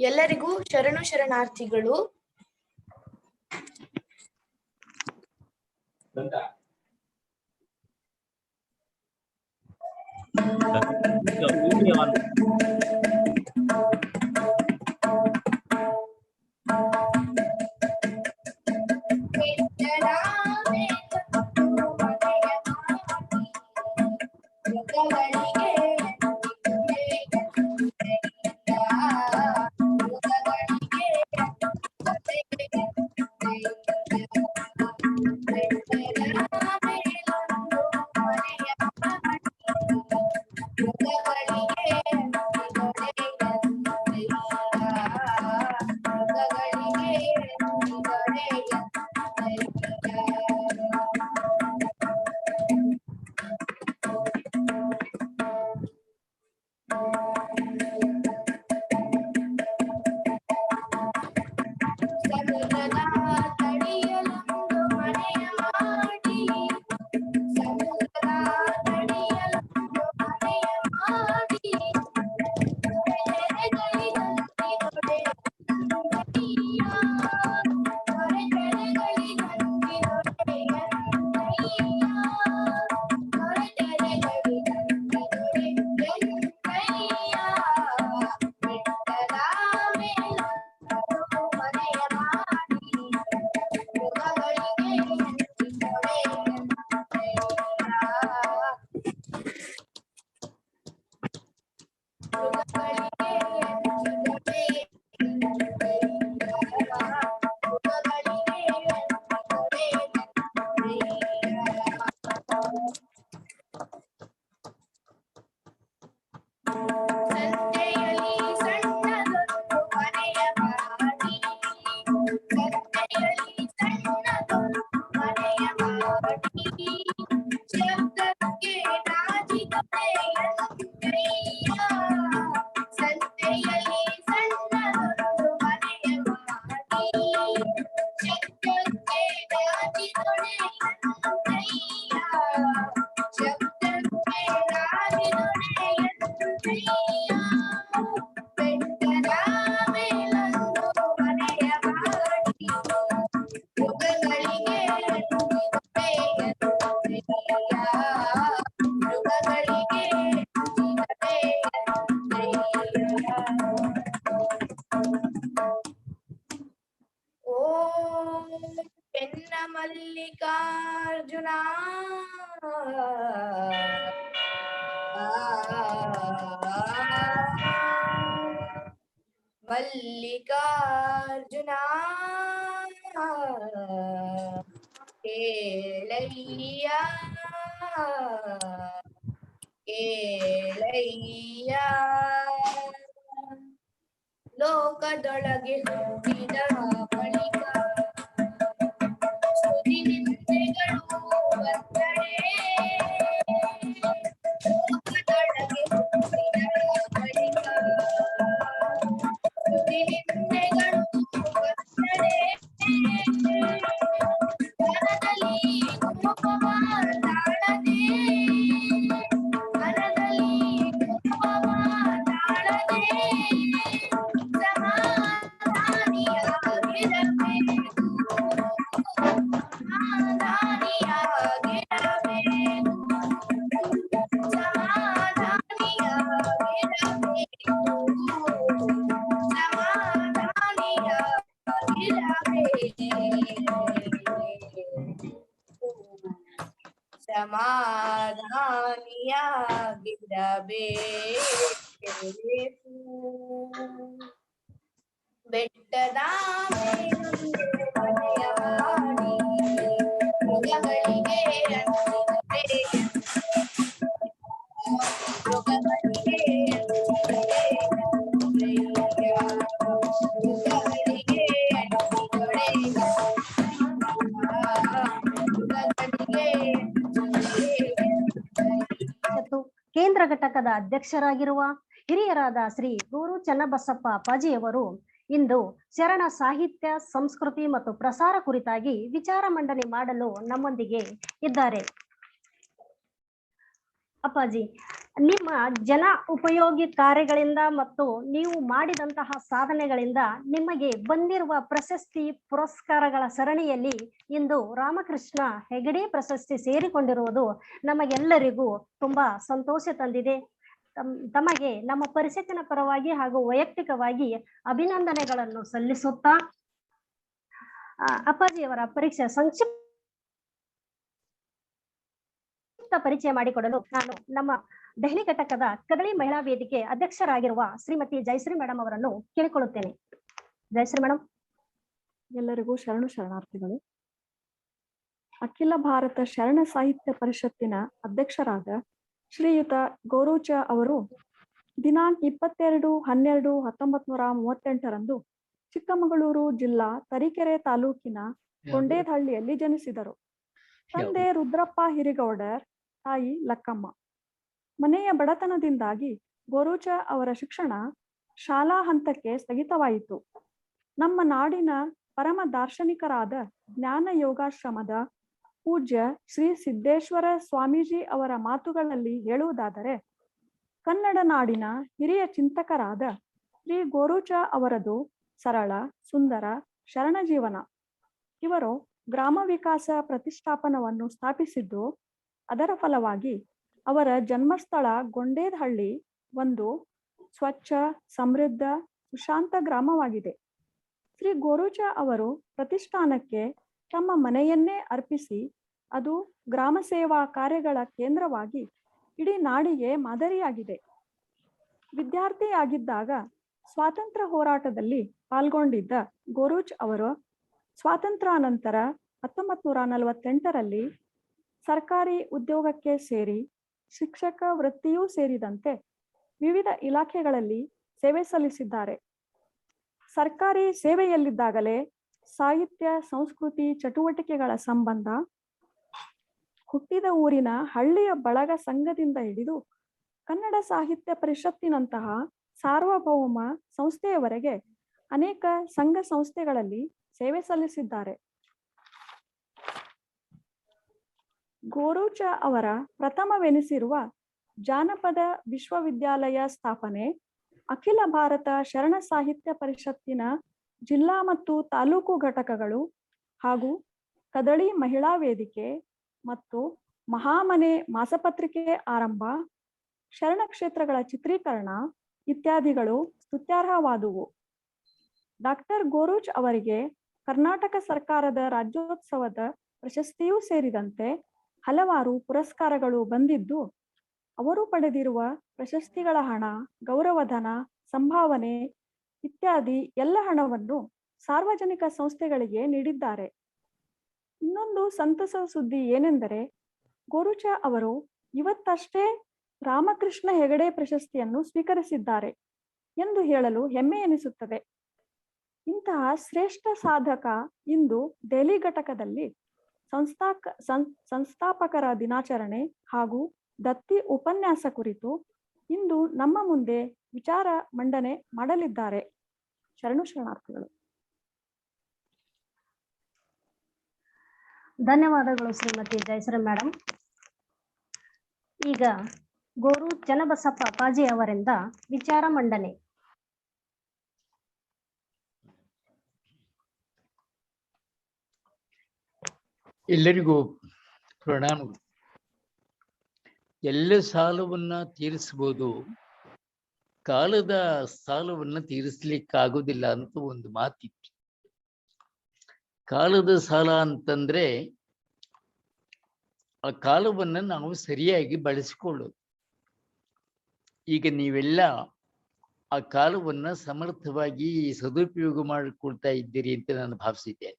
ಎಲ್ಲರಿಗೂ ಶರಣಾರ್ಥಿಗಳು. ಶಬ್ದಕ್ಕೆ ನಾಚಿದೊಡೆಯಯ್ಯ ಸಂತೆಯಲ್ಲಿ ಸಣ್ಣದೊಂದು ಮನೆಯ ಮಾಡಿ ಶಬ್ದಕ್ಕೆ ನಾಚಿದೊಡೆಯಯ್ಯ ಶಬ್ದಕ್ಕೆ ನಾಚಿದೊಡೆಯಯ್ಯ ಬೆಟ್ಟದ ಮೇಲೊಂದು ಮನೆಯ ಮಾಡಿ ಮೃಗಗಳಿಗೆ ಓಂ ಚೆನ್ನ ಮಲ್ಲಿಕಾರ್ಜುನ ಮಲ್ಲಿಕಾರ್ಜುನ ಕೇಳಯ್ಯ ಕೇಳಯ್ಯ ಲೋಕದೊಳಗೆ ಹುಟ್ಟಿದ ಬಳಿಕ ಸ್ತುತಿ ನಿಂದೆಗಳು ಬಂದರೆ ಲೋಕದೊಳಗೆ ಹುಟ್ಟಿದ ಬಳಿಕ ಸ್ತುತಿ ನಿಂದೆಗಳು ಬಂದರೆ ಮನದಲ್ಲಿ ಕೋಪವ ತಾಳದೆ ಮನದಲ್ಲಿ ಕೋಪವ ತಾಳದೆ ಸಮಾಧಾನಿಯಾಗಿರಬೇಕು ಸಮಾಧಾನಿಯಾಗಿರಬೇಕು. ಬೆಟ್ಟದ ಮೇಲೊಂದು ಮನೆಯ ಮಾಡಿ ಮೃಗಗಳಿಗೆ ಕೇಂದ್ರ ಘಟಕದ ಅಧ್ಯಕ್ಷರಾಗಿರುವ ಹಿರಿಯರಾದ ಶ್ರೀ ಗೂರು ಚನ್ನಬಸಪ್ಪ ಅಪ್ಪಾಜಿಯವರು ಇಂದು ಶರಣ ಸಾಹಿತ್ಯ, ಸಂಸ್ಕೃತಿ ಮತ್ತು ಪ್ರಸಾರ ಕುರಿತಾಗಿ ವಿಚಾರ ಮಂಡನೆ ಮಾಡಲು ನಮ್ಮೊಂದಿಗೆ ಇದ್ದಾರೆ. ಅಪ್ಪಾಜಿ, ನಿಮ್ಮ ಜನ ಉಪಯೋಗಿ ಕಾರ್ಯಗಳಿಂದ ಮತ್ತು ನೀವು ಮಾಡಿದಂತಹ ಸಾಧನೆಗಳಿಂದ ನಿಮಗೆ ಬಂದಿರುವ ಪ್ರಶಸ್ತಿ ಪುರಸ್ಕಾರಗಳ ಸರಣಿಯಲ್ಲಿ ಇಂದು ರಾಮಕೃಷ್ಣ ಹೆಗಡೆ ಪ್ರಶಸ್ತಿ ಸೇರಿಕೊಂಡಿರುವುದು ನಮಗೆಲ್ಲರಿಗೂ ತುಂಬಾ ಸಂತೋಷ ತಂದಿದೆ. ತಮಗೆ ನಮ್ಮ ಪರಿಷತ್ತಿನ ಪರವಾಗಿ ಹಾಗೂ ವೈಯಕ್ತಿಕವಾಗಿ ಅಭಿನಂದನೆಗಳನ್ನು ಸಲ್ಲಿಸುತ್ತಾ ಅಪ್ಪಾಜಿಯವರ ಪರೀಕ್ಷೆ ಸಂಕ್ಷಿಪ್ತ ಪರಿಚಯ ಮಾಡಿಕೊಡಲು ನಾನು ನಮ್ಮ ದೆಹಲಿ ಘಟಕದ ಕದಳಿ ಮಹಿಳಾ ವೇದಿಕೆ ಅಧ್ಯಕ್ಷರಾಗಿರುವ ಶ್ರೀಮತಿ ಜಯಶ್ರೀ ಮೇಡಮ್ ಅವರನ್ನು ಕೇಳಿಕೊಳ್ಳುತ್ತೇನೆ. ಜಯಶ್ರೀ ಮೇಡಮ್. ಎಲ್ಲರಿಗೂ ಶರಣಾರ್ಥಿಗಳು. ಅಖಿಲ ಭಾರತ ಶರಣ ಸಾಹಿತ್ಯ ಪರಿಷತ್ತಿನ ಅಧ್ಯಕ್ಷರಾದ ಶ್ರೀಯುತ ಗೋರೂಚ ಅವರು ದಿನಾಂಕ 22/12/1938 ಚಿಕ್ಕಮಗಳೂರು ಜಿಲ್ಲಾ ತರೀಕೆರೆ ತಾಲೂಕಿನ ಕೊಂಡೇದಹಳ್ಳಿಯಲ್ಲಿ ಜನಿಸಿದರು. ತಂದೆ ರುದ್ರಪ್ಪ ಹಿರಿಗೌಡರ್, ತಾಯಿ ಲಕ್ಕಮ್ಮ. ಮನೆಯ ಬಡತನದಿಂದಾಗಿ ಗೋರೂಚ ಅವರ ಶಿಕ್ಷಣ ಶಾಲಾ ಹಂತಕ್ಕೆ ಸ್ಥಗಿತವಾಯಿತು. ನಮ್ಮ ನಾಡಿನ ಪರಮ ದಾರ್ಶನಿಕರಾದ ಜ್ಞಾನ ಯೋಗಾಶ್ರಮದ ಪೂಜ್ಯ ಶ್ರೀ ಸಿದ್ದೇಶ್ವರ ಸ್ವಾಮೀಜಿ ಅವರ ಮಾತುಗಳಲ್ಲಿ ಹೇಳುವುದಾದರೆ, ಕನ್ನಡ ನಾಡಿನ ಹಿರಿಯ ಚಿಂತಕರಾದ ಶ್ರೀ ಗೋರೂಚ ಅವರದು ಸರಳ ಸುಂದರ ಶರಣ ಜೀವನ. ಇವರು ಗ್ರಾಮ ವಿಕಾಸ ಪ್ರತಿಷ್ಠಾಪನವನ್ನು ಸ್ಥಾಪಿಸಿದ್ದು, ಅದರ ಫಲವಾಗಿ ಅವರ ಜನ್ಮಸ್ಥಳ ಗೊಂಡೇದಹಳ್ಳಿ ಒಂದು ಸ್ವಚ್ಛ, ಸಮೃದ್ಧ, ಸುಶಾಂತ ಗ್ರಾಮವಾಗಿದೆ. ಶ್ರೀ ಗೋರೂಚ ಅವರು ಪ್ರತಿಷ್ಠಾನಕ್ಕೆ ತಮ್ಮ ಮನೆಯನ್ನೇ ಅರ್ಪಿಸಿ ಅದು ಗ್ರಾಮ ಸೇವಾ ಕಾರ್ಯಗಳ ಕೇಂದ್ರವಾಗಿ ಇಡೀ ನಾಡಿಗೆ ಮಾದರಿಯಾಗಿದೆ. ವಿದ್ಯಾರ್ಥಿಯಾಗಿದ್ದಾಗ ಸ್ವಾತಂತ್ರ್ಯ ಹೋರಾಟದಲ್ಲಿ ಪಾಲ್ಗೊಂಡಿದ್ದ ಗೋರೂಚ್ ಅವರು ಸ್ವಾತಂತ್ರ್ಯಾನಂತರ 1948ರಲ್ಲಿ ಸರ್ಕಾರಿ ಉದ್ಯೋಗಕ್ಕೆ ಸೇರಿ ಶಿಕ್ಷಕ ವೃತ್ತಿಯೂ ಸೇರಿದಂತೆ ವಿವಿಧ ಇಲಾಖೆಗಳಲ್ಲಿ ಸೇವೆ ಸಲ್ಲಿಸಿದ್ದಾರೆ. ಸರ್ಕಾರಿ ಸೇವೆಯಲ್ಲಿದ್ದಾಗಲೇ ಸಾಹಿತ್ಯ ಸಂಸ್ಕೃತಿ ಚಟುವಟಿಕೆಗಳ ಸಂಬಂಧ ಹುಟ್ಟಿದ ಊರಿನ ಹಳ್ಳಿಯ ಬಳಗ ಸಂಘದಿಂದ ಹಿಡಿದು ಕನ್ನಡ ಸಾಹಿತ್ಯ ಪರಿಷತ್ತಿನಂತಹ ಸಾರ್ವಭೌಮ ಸಂಸ್ಥೆಯವರೆಗೆ ಅನೇಕ ಸಂಘ ಸಂಸ್ಥೆಗಳಲ್ಲಿ ಸೇವೆ ಸಲ್ಲಿಸಿದ್ದಾರೆ. ಗೋರೂಚ ಅವರ ಪ್ರಥಮವೆನಿಸಿರುವ ಜಾನಪದ ವಿಶ್ವವಿದ್ಯಾಲಯ ಸ್ಥಾಪನೆ, ಅಖಿಲ ಭಾರತ ಶರಣ ಸಾಹಿತ್ಯ ಪರಿಷತ್ತಿನ ಜಿಲ್ಲಾ ಮತ್ತು ತಾಲೂಕು ಘಟಕಗಳು ಹಾಗೂ ಕದಳಿ ಮಹಿಳಾ ವೇದಿಕೆ ಮತ್ತು ಮಹಾಮನೆ ಮಾಸಪತ್ರಿಕೆ ಆರಂಭ, ಶರಣ ಕ್ಷೇತ್ರಗಳ ಚಿತ್ರೀಕರಣ ಇತ್ಯಾದಿಗಳು ಸ್ತುತ್ಯಾರ್ಹವಾದುವು. ಡಾಕ್ಟರ್ ಗೋರೂಚ್ ಅವರಿಗೆ ಕರ್ನಾಟಕ ಸರ್ಕಾರದ ರಾಜ್ಯೋತ್ಸವದ ಪ್ರಶಸ್ತಿಯೂ ಸೇರಿದಂತೆ ಹಲವಾರು ಪುರಸ್ಕಾರಗಳು ಬಂದಿದ್ದು, ಅವರು ಪಡೆದಿರುವ ಪ್ರಶಸ್ತಿಗಳ ಹಣ, ಗೌರವಧನ, ಸಂಭಾವನೆ ಇತ್ಯಾದಿ ಎಲ್ಲ ಹಣವನ್ನು ಸಾರ್ವಜನಿಕ ಸಂಸ್ಥೆಗಳಿಗೆ ನೀಡಿದ್ದಾರೆ. ಇನ್ನೊಂದು ಸಂತಸ ಸುದ್ದಿ ಏನೆಂದರೆ, ಗೋರೂಚ ಅವರು ಇವತ್ತಷ್ಟೇ ರಾಮಕೃಷ್ಣ ಹೆಗಡೆ ಪ್ರಶಸ್ತಿಯನ್ನು ಸ್ವೀಕರಿಸಿದ್ದಾರೆ ಎಂದು ಹೇಳಲು ಹೆಮ್ಮೆ ಎನಿಸುತ್ತದೆ. ಇಂತಹ ಶ್ರೇಷ್ಠ ಸಾಧಕ ಇಂದು ದೆಹಲಿ ಘಟಕದಲ್ಲಿ ಸಂಸ್ಥಾಪಕರ ದಿನಾಚರಣೆ ಹಾಗೂ ದತ್ತಿ ಉಪನ್ಯಾಸ ಕುರಿತು ಇಂದು ನಮ್ಮ ಮುಂದೆ ವಿಚಾರ ಮಂಡನೆ ಮಾಡಲಿದ್ದಾರೆ. ಶರಣು ಶರಣಾರ್ಥಿಗಳು. ಧನ್ಯವಾದಗಳು ಶ್ರೀಮತಿ ಜಯಶ್ರೀ ಮೇಡಮ್. ಈಗ ಗೋರು ಚನ್ನಬಸಪ್ಪ ಅಪ್ಪಾಜಿ ಅವರಿಂದ ವಿಚಾರ ಮಂಡನೆ. ಎಲ್ಲರಿಗೂ ಪ್ರಣಾಮಗಳು. ಎಲ್ಲ ಸಾಲವನ್ನ ತೀರಿಸಬಹುದು, ಕಾಲದ ಸಾಲವನ್ನ ತೀರಿಸ್ಲಿಕ್ಕಾಗೋದಿಲ್ಲ ಅಂತ ಒಂದು ಮಾತಿತ್ತು. ಕಾಲದ ಸಾಲ ಅಂತಂದ್ರೆ ಆ ಕಾಲವನ್ನ ನಾವು ಸರಿಯಾಗಿ ಬಳಸಿಕೊಳ್ಳೋದು. ಈಗ ನೀವೆಲ್ಲ ಆ ಕಾಲವನ್ನ ಸಮರ್ಥವಾಗಿ ಸದುಪಯೋಗ ಮಾಡಿಕೊಳ್ತಾ ಇದ್ದೀರಿ ಅಂತ ನಾನು ಭಾವಿಸಿದ್ದೇನೆ.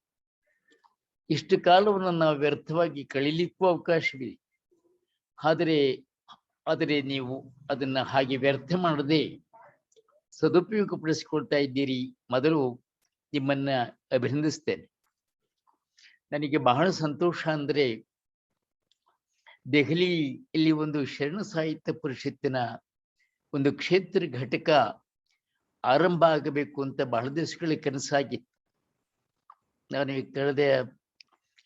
ಇಷ್ಟು ಕಾಲವನ್ನು ನಾವು ವ್ಯರ್ಥವಾಗಿ ಕಳೀಲಿಕ್ಕೂ ಅವಕಾಶವಿದೆ. ಆದರೆ ನೀವು ಅದನ್ನ ಹಾಗೆ ವ್ಯರ್ಥ ಮಾಡದೆ ಸದುಪಯೋಗ ಪಡಿಸಿಕೊಳ್ತಾ ಇದ್ದೀರಿ. ಮೊದಲು ನಿಮ್ಮನ್ನ ಅಭಿನಂದಿಸ್ತೇನೆ. ನನಗೆ ಬಹಳ ಸಂತೋಷ ಅಂದ್ರೆ, ದೆಹಲಿಯಲ್ಲಿ ಒಂದು ಶರಣ ಸಾಹಿತ್ಯ ಪರಿಷತ್ತಿನ ಒಂದು ಕ್ಷೇತ್ರ ಘಟಕ ಆರಂಭ ಆಗಬೇಕು ಅಂತ ಬಹಳ ದಿವಸಗಳ ಕನಸಾಗಿತ್ತು. ನಾನು ಕಳೆದ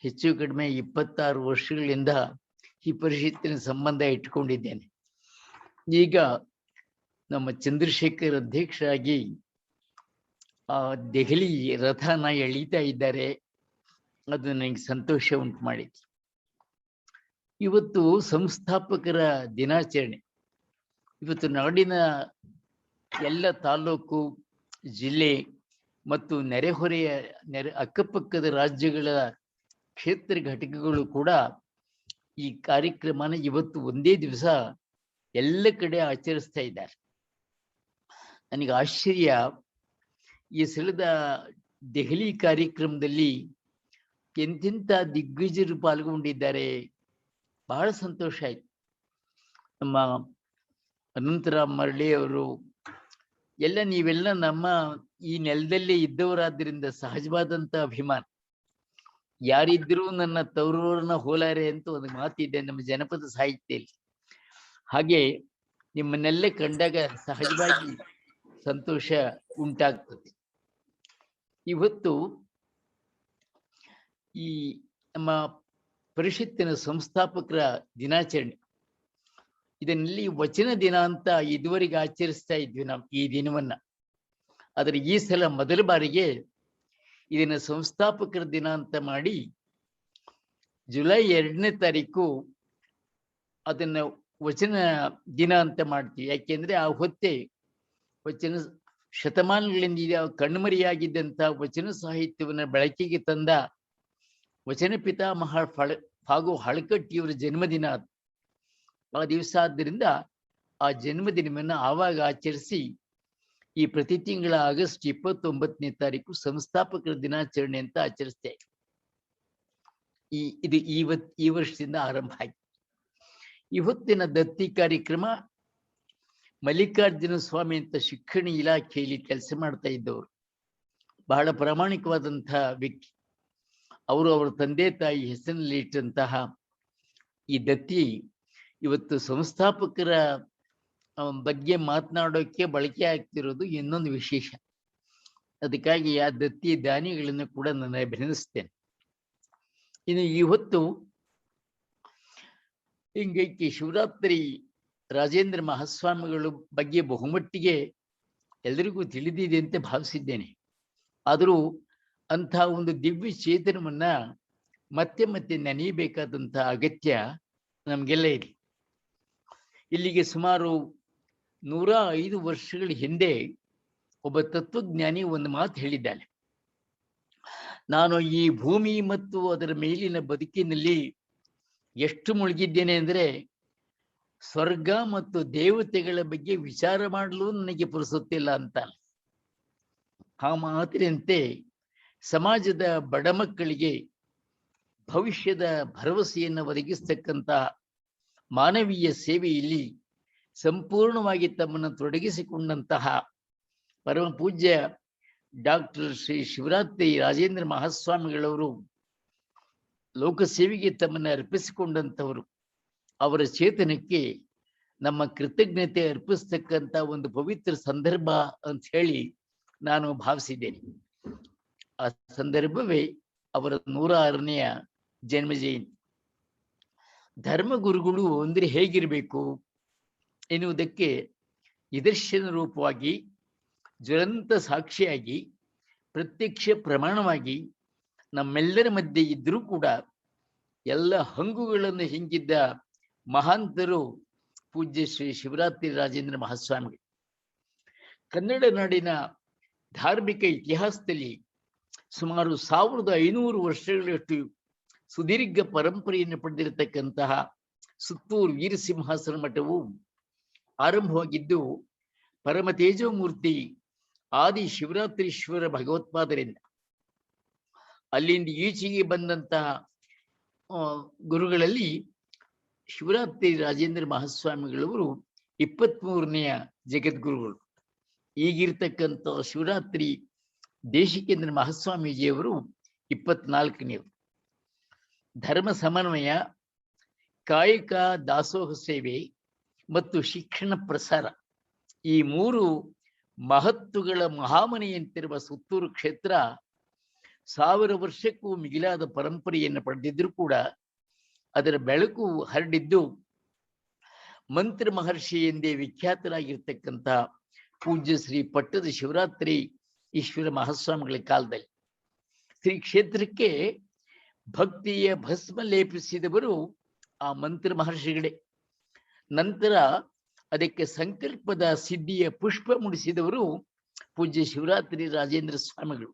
ಹೆಚ್ಚು ಕಡಿಮೆ 26 ವರ್ಷಗಳಿಂದ ಈ ಪರಿಷತ್ತಿನ ಸಂಬಂಧ ಇಟ್ಕೊಂಡಿದ್ದೇನೆ. ಈಗ ನಮ್ಮ ಚಂದ್ರಶೇಖರ್ ಅಧ್ಯಕ್ಷರಾಗಿ ಆ ದೆಹಲಿ ರಥನ ಎಳೀತಾ ಇದ್ದಾರೆ. ಅದು ನನಗೆ ಸಂತೋಷ ಉಂಟು ಮಾಡಿದೆ. ಇವತ್ತು ಸಂಸ್ಥಾಪಕರ ದಿನಾಚರಣೆ. ಇವತ್ತು ನಾಡಿನ ಎಲ್ಲ ತಾಲೂಕು, ಜಿಲ್ಲೆ ಮತ್ತು ನೆರೆಹೊರೆಯ ಅಕ್ಕಪಕ್ಕದ ರಾಜ್ಯಗಳ ಕ್ಷೇತ್ರ ಘಟಕಗಳು ಕೂಡ ಈ ಕಾರ್ಯಕ್ರಮನ ಇವತ್ತು ಒಂದೇ ದಿವಸ ಎಲ್ಲ ಕಡೆ ಆಚರಿಸ್ತಾ ಇದ್ದಾರೆ. ನನಗೆ ಆಶ್ಚರ್ಯ, ಈ ಸಲದ ದೆಹಲಿ ಕಾರ್ಯಕ್ರಮದಲ್ಲಿ ಎಂತೆಂಥ ದಿಗ್ಗಜರು ಪಾಲ್ಗೊಂಡಿದ್ದಾರೆ. ಬಹಳ ಸಂತೋಷ ಆಯ್ತು. ನಮ್ಮ ಅನಂತರಾಮ್ ಮರಳಿ ಅವರು ಎಲ್ಲ, ನೀವೆಲ್ಲ ನಮ್ಮ ಈ ನೆಲದಲ್ಲೇ ಇದ್ದವರಾದ್ರಿಂದ ಸಹಜವಾದಂತ ಅಭಿಮಾನ. ಯಾರಿದ್ರೂ ನನ್ನ ತವರೂರನ್ನ ಹೋಲಾರೆ ಅಂತ ಒಂದು ಮಾತಿದೆ ನಮ್ಮ ಜನಪದ ಸಾಹಿತ್ಯದಲ್ಲಿ. ಹಾಗೆ ನಿಮ್ಮನ್ನೆಲ್ಲ ಕಂಡಾಗ ಸಹಜವಾಗಿ ಸಂತೋಷ ಉಂಟಾಗ್ತದೆ. ಇವತ್ತು ಈ ನಮ್ಮ ಪರಿಷತ್ತಿನ ಸಂಸ್ಥಾಪಕರ ದಿನಾಚರಣೆ, ಇದನ್ನಲ್ಲಿ ವಚನ ದಿನ ಅಂತ ಇದುವರೆಗೆ ಆಚರಿಸ್ತಾ ಇದ್ವಿ ನಾವು ಈ ದಿನವನ್ನ. ಆದರೆ ಈ ಸಲ ಮೊದಲ ಬಾರಿಗೆ ಇದನ್ನ ಸಂಸ್ಥಾಪಕರ ದಿನ ಅಂತ ಮಾಡಿ ಜುಲೈ 2ನೇ ತಾರೀಕು ಅದನ್ನ ವಚನ ದಿನ ಅಂತ ಮಾಡ್ತೀವಿ. ಯಾಕೆಂದ್ರೆ ಆ ಹೊತ್ತೆ ವಚನ ಶತಮಾನಗಳಿಂದ ಕಣ್ಮರಿಯಾಗಿದ್ದಂತ ವಚನ ಸಾಹಿತ್ಯವನ್ನ ಬೆಳಕಿಗೆ ತಂದ ವಚನ ಪಿತಾಮಹ ಫಾಗು ಹಳಕಟ್ಟಿಯವರ ಜನ್ಮದಿನ. ಆ ದಿವಸ ಆದ್ದರಿಂದ ಆ ಜನ್ಮದಿನವನ್ನ ಆವಾಗ ಆಚರಿಸಿ ಈ ಪ್ರತಿ ತಿಂಗಳ ಆಗಸ್ಟ್ 29ನೇ ತಾರೀಕು ಸಂಸ್ಥಾಪಕರ ದಿನಾಚರಣೆ ಅಂತ ಆಚರಿಸ್ತೇವೆ. ಇದು ಈ ವರ್ಷದಿಂದ ಆರಂಭ ಆಯ್ತು. ಇವತ್ತಿನ ದತ್ತಿ ಕಾರ್ಯಕ್ರಮ ಮಲ್ಲಿಕಾರ್ಜುನ ಸ್ವಾಮಿ ಅಂತ ಶಿಕ್ಷಣ ಇಲಾಖೆಯಲ್ಲಿ ಕೆಲಸ ಮಾಡ್ತಾ ಇದ್ದವರು, ಬಹಳ ಪ್ರಾಮಾಣಿಕವಾದಂತಹ ವ್ಯಕ್ತಿ. ಅವರು ಅವರ ತಂದೆ ತಾಯಿ ಹೆಸರಿನಲ್ಲಿ ಇಟ್ಟಂತಹ ಈ ದತ್ತಿ ಇವತ್ತು ಸಂಸ್ಥಾಪಕರ ಬಗ್ಗೆ ಮಾತನಾಡೋಕೆ ಬಳಕೆ ಆಗ್ತಿರೋದು ಇನ್ನೊಂದು ವಿಶೇಷ. ಅದಕ್ಕಾಗಿ ಆ ದತ್ತಿ ದಾನಿಗಳನ್ನು ಕೂಡ ನಾನು ಅಭಿನಂದಿಸ್ತೇನೆ. ಇನ್ನು ಇವತ್ತು ಹಿಂಗೈಕಿ ಶಿವರಾತ್ರಿ ರಾಜೇಂದ್ರ ಮಹಾಸ್ವಾಮಿಗಳ ಬಗ್ಗೆ ಬಹುಮಟ್ಟಿಗೆ ಎಲ್ಲರಿಗೂ ತಿಳಿದಿದೆ ಅಂತ ಭಾವಿಸಿದ್ದೇನೆ. ಆದರೂ ಅಂಥ ಒಂದು ದಿವ್ಯ ಚೇತನವನ್ನ ಮತ್ತೆ ಮತ್ತೆ ನೆನೆಯಬೇಕಾದಂಥ ಅಗತ್ಯ ನಮಗೆಲ್ಲ ಇದೆ. ಇಲ್ಲಿಗೆ ಸುಮಾರು 105 ವರ್ಷಗಳ ಹಿಂದೆ ಒಬ್ಬ ತತ್ವಜ್ಞಾನಿ ಒಂದು ಮಾತು ಹೇಳಿದ್ದಾನೆ. ನಾನು ಈ ಭೂಮಿ ಮತ್ತು ಅದರ ಮೇಲಿನ ಬದುಕಿನಲ್ಲಿ ಎಷ್ಟು ಮುಳುಗಿದ್ದೇನೆ ಅಂದರೆ ಸ್ವರ್ಗ ಮತ್ತು ದೇವತೆಗಳ ಬಗ್ಗೆ ವಿಚಾರ ಮಾಡಲು ನನಗೆ ಪುರುಸುತ್ತಿಲ್ಲ ಅಂತ. ಆ ಮಾತಿನಂತೆ ಸಮಾಜದ ಬಡ ಮಕ್ಕಳಿಗೆ ಭವಿಷ್ಯದ ಭರವಸೆಯನ್ನು ಒದಗಿಸ್ತಕ್ಕಂಥ ಮಾನವೀಯ ಸೇವೆಯಲ್ಲಿ ಸಂಪೂರ್ಣವಾಗಿ ತಮ್ಮನ್ನು ತೊಡಗಿಸಿಕೊಂಡಂತಹ ಪರಮ ಪೂಜ್ಯ ಡಾಕ್ಟರ್ ಶ್ರೀ ಶಿವರಾತ್ರಿ ರಾಜೇಂದ್ರ ಮಹಾಸ್ವಾಮಿಗಳವರು ಲೋಕಸೇವೆಗೆ ತಮ್ಮನ್ನು ಅರ್ಪಿಸಿಕೊಂಡಂಥವರು. ಅವರ ಚೇತನಕ್ಕೆ ನಮ್ಮ ಕೃತಜ್ಞತೆ ಅರ್ಪಿಸ್ತಕ್ಕಂಥ ಒಂದು ಪವಿತ್ರ ಸಂದರ್ಭ ಅಂತ ಹೇಳಿ ನಾನು ಭಾವಿಸಿದ್ದೇನೆ. ಆ ಸಂದರ್ಭವೇ ಅವರ 106ನೇ ಜನ್ಮ ಜಯಂತಿ. ಧರ್ಮಗುರುಗಳು ಅಂದ್ರೆ ಹೇಗಿರಬೇಕು ಎನ್ನುವುದಕ್ಕೆ ನಿದರ್ಶನ ರೂಪವಾಗಿ, ಜ್ವಲಂತ ಸಾಕ್ಷಿಯಾಗಿ, ಪ್ರತ್ಯಕ್ಷ ಪ್ರಮಾಣವಾಗಿ ನಮ್ಮೆಲ್ಲರ ಮಧ್ಯೆ ಇದ್ರೂ ಕೂಡ ಎಲ್ಲ ಹಂಗುಗಳನ್ನು ಹಿಂಗಿದ್ದ ಮಹಾಂತರು ಪೂಜ್ಯ ಶ್ರೀ ಶಿವರಾತ್ರಿ ರಾಜೇಂದ್ರ ಮಹಾಸ್ವಾಮಿಗಳು. ಕನ್ನಡ ನಾಡಿನ ಧಾರ್ಮಿಕ ಇತಿಹಾಸದಲ್ಲಿ ಸುಮಾರು 1500 ವರ್ಷಗಳಷ್ಟು ಸುದೀರ್ಘ ಪರಂಪರೆಯನ್ನು ಪಡೆದಿರತಕ್ಕಂತಹ ಸುತ್ತೂರು ವೀರಸಿಂಹಾಸನ ಮಠವು ಆರಂಭವಾಗಿದ್ದು ಪರಮ ತೇಜೋಮೂರ್ತಿ ಆದಿ ಶಿವರಾತ್ರೀಶ್ವರ ಭಗವತ್ಪಾದರಿಂದ. ಅಲ್ಲಿಂದ ಈಚೆಗೆ ಬಂದಂತಹ ಗುರುಗಳಲ್ಲಿ ಶಿವರಾತ್ರಿ ರಾಜೇಂದ್ರ ಮಹಾಸ್ವಾಮಿಗಳವರು 23ನೇ ಜಗದ್ಗುರುಗಳು. ಈಗಿರ್ತಕ್ಕಂಥ ಶಿವರಾತ್ರಿ ದೇಶಿಕೇಂದ್ರ ಮಹಾಸ್ವಾಮೀಜಿಯವರು 24ನೇವರು. ಧರ್ಮ ಸಮನ್ವಯ, ಕಾಯಕ ದಾಸೋಹ ಸೇವೆ ಮತ್ತು ಶಿಕ್ಷಣ ಪ್ರಸಾರ, ಈ 3 ಮಹತ್ವಗಳ ಮಹಾಮನೆಯಂತಿರುವ ಸುತ್ತೂರು ಕ್ಷೇತ್ರ 1000 ವರ್ಷಕ್ಕೂ ಮಿಗಿಲಾದ ಪರಂಪರೆಯನ್ನು ಪಡೆದಿದ್ರೂ ಕೂಡ ಅದರ ಬೆಳಕು ಹರಡಿದ್ದು ಮಂತ್ರ ಮಹರ್ಷಿ ಎಂದೇ ವಿಖ್ಯಾತರಾಗಿರ್ತಕ್ಕಂಥ ಪೂಜ್ಯ ಶ್ರೀ ಪಟ್ಟದ ಶಿವರಾತ್ರಿ ಈಶ್ವರ ಮಹಾಸ್ವಾಮಿಗಳ ಕಾಲದಲ್ಲಿ. ಶ್ರೀ ಕ್ಷೇತ್ರಕ್ಕೆ ಭಕ್ತಿಯ ಭಸ್ಮ ಲೇಪಿಸಿದವರು ಆ ಮಂತ್ರ ಮಹರ್ಷಿಗಳೇ. ನಂತರ ಅದಕ್ಕೆ ಸಂಕಲ್ಪದ ಸಿದ್ಧಿಯ ಪುಷ್ಪ ಮುಡಿಸಿದವರು ಪೂಜ್ಯ ಶಿವರಾತ್ರಿ ರಾಜೇಂದ್ರ ಸ್ವಾಮಿಗಳು.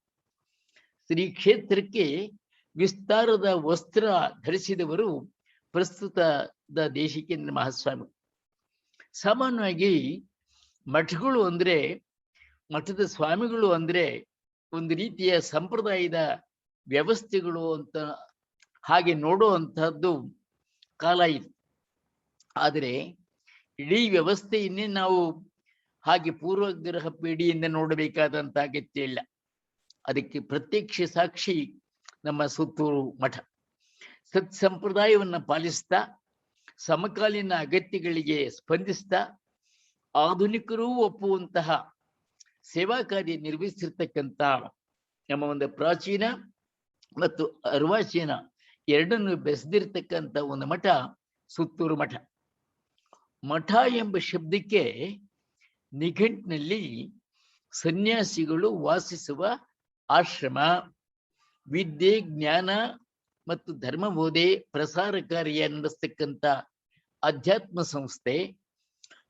ಶ್ರೀ ಕ್ಷೇತ್ರಕ್ಕೆ ವಿಸ್ತಾರದ ವಸ್ತ್ರ ಧರಿಸಿದವರು ಪ್ರಸ್ತುತದ ದೇಶಿಕೇಂದ್ರ ಮಹಾಸ್ವಾಮಿಗಳು. ಸಾಮಾನ್ಯವಾಗಿ ಮಠಗಳು ಅಂದ್ರೆ, ಮಠದ ಸ್ವಾಮಿಗಳು ಅಂದ್ರೆ ಒಂದು ರೀತಿಯ ಸಂಪ್ರದಾಯದ ವ್ಯವಸ್ಥೆಗಳು ಅಂತ ಹಾಗೆ ನೋಡುವಂತಹದ್ದು ಕಾಲ ಇದು. ಆದರೆ ಇಡೀ ವ್ಯವಸ್ಥೆಯನ್ನೇ ನಾವು ಹಾಗೆ ಪೂರ್ವಗ್ರಹ ಪೀಡಿಯಿಂದ ನೋಡಬೇಕಾದಂತ ಅಗತ್ಯ ಇಲ್ಲ. ಅದಕ್ಕೆ ಪ್ರತ್ಯಕ್ಷ ಸಾಕ್ಷಿ ನಮ್ಮ ಸುತ್ತೂರು ಮಠ. ಸತ್ ಸಂಪ್ರದಾಯವನ್ನ ಪಾಲಿಸ್ತಾ, ಸಮಕಾಲೀನ ಅಗತ್ಯಗಳಿಗೆ ಸ್ಪಂದಿಸ್ತಾ, ಆಧುನಿಕರೂ ಒಪ್ಪುವಂತಹ ಸೇವಾ ಕಾರ್ಯ ನಿರ್ವಹಿಸಿರ್ತಕ್ಕಂಥ ನಮ್ಮ ಒಂದು ಪ್ರಾಚೀನ ಮತ್ತು ಅರ್ವಾಚೀನ ಎರಡನ್ನು ಬೆಸೆದಿರ್ತಕ್ಕಂಥ ಒಂದು ಮಠ ಸುತ್ತೂರು ಮಠ. ಮಠ ಎಂಬ ಶಬ್ದಕ್ಕೆ ನಿಘಂಟಿನಲ್ಲಿ ಸನ್ಯಾಸಿಗಳು ವಾಸಿಸುವ ಆಶ್ರಮ, ವಿದ್ಯೆ, ಜ್ಞಾನ ಮತ್ತು ಧರ್ಮಬೋಧೆ ಪ್ರಸಾರ ಕಾರ್ಯ ನಡೆಸ್ತಕ್ಕಂಥ ಅಧ್ಯಾತ್ಮ ಸಂಸ್ಥೆ,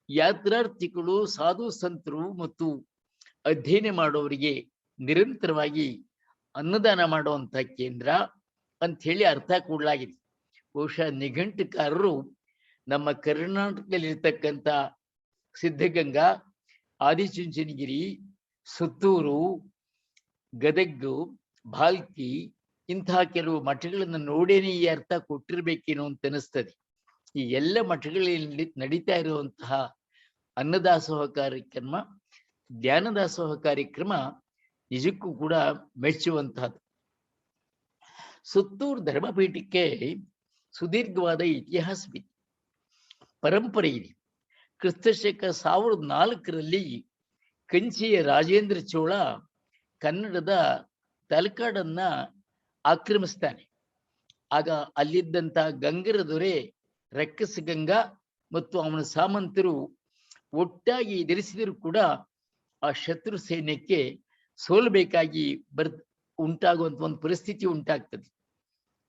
ಯಾತ್ರಾರ್ಥಿಗಳು, ಸಾಧು ಸಂತರು ಮತ್ತು ಅಧ್ಯಯನ ಮಾಡುವವರಿಗೆ ನಿರಂತರವಾಗಿ ಅನ್ನದಾನ ಮಾಡುವಂಥ ಕೇಂದ್ರ ಅಂತ ಹೇಳಿ ಅರ್ಥ ಕೊಡಲಾಗಿದೆ. ಬಹುಶಃ ನಿಘಂಟುಕಾರರು ನಮ್ಮ ಕರ್ನಾಟಕದಲ್ಲಿರ್ತಕ್ಕಂಥ ಸಿದ್ಧಗಂಗಾ, ಆದಿಚುಂಚನಗಿರಿ, ಸುತ್ತೂರು, ಗದಗ, ಭಾಲ್ಕಿ ಇಂತಹ ಕೆಲವು ಮಠಗಳನ್ನು ನೋಡೇನೆ ಈ ಅರ್ಥ ಕೊಟ್ಟಿರ್ಬೇಕೇನೋ ಅಂತ ಅನಿಸ್ತದೆ. ಈ ಎಲ್ಲ ಮಠಗಳಲ್ಲಿ ನಡೀತಾ ಇರುವಂತಹ ಅನ್ನದಾಸೋಹ ಕಾರ್ಯಕ್ರಮ, ಧ್ಯಾನದಾಸೋಹ ಕಾರ್ಯಕ್ರಮ ನಿಜಕ್ಕೂ ಕೂಡ ಮೆಚ್ಚುವಂತಹದ್ದು. ಸುತ್ತೂರು ಧರ್ಮಪೀಠಕ್ಕೆ ಸುದೀರ್ಘವಾದ ಇತಿಹಾಸವಿದೆ, ಪರಂಪರೆ ಇದೆ. ಕ್ರಿಸ್ತಶಕ 1004ರಲ್ಲಿ ಕಂಚಿಯ ರಾಜೇಂದ್ರ ಚೋಳ ಕನ್ನಡದ ತಲಕಾಡನ್ನ ಆಕ್ರಮಿಸ್ತಾನೆ. ಆಗ ಅಲ್ಲಿದ್ದಂತ ಗಂಗರ ದೊರೆ ರಕ್ಕಸ ಗಂಗಾ ಮತ್ತು ಅವನ ಸಾಮಂತರು ಒಟ್ಟಾಗಿ ಎದುರಿಸಿದರೂ ಕೂಡ ಆ ಶತ್ರು ಸೈನ್ಯಕ್ಕೆ ಸೋಲ್ಬೇಕಾಗಿ ಉಂಟಾಗುವಂತ ಒಂದು ಪರಿಸ್ಥಿತಿ ಉಂಟಾಗ್ತದೆ.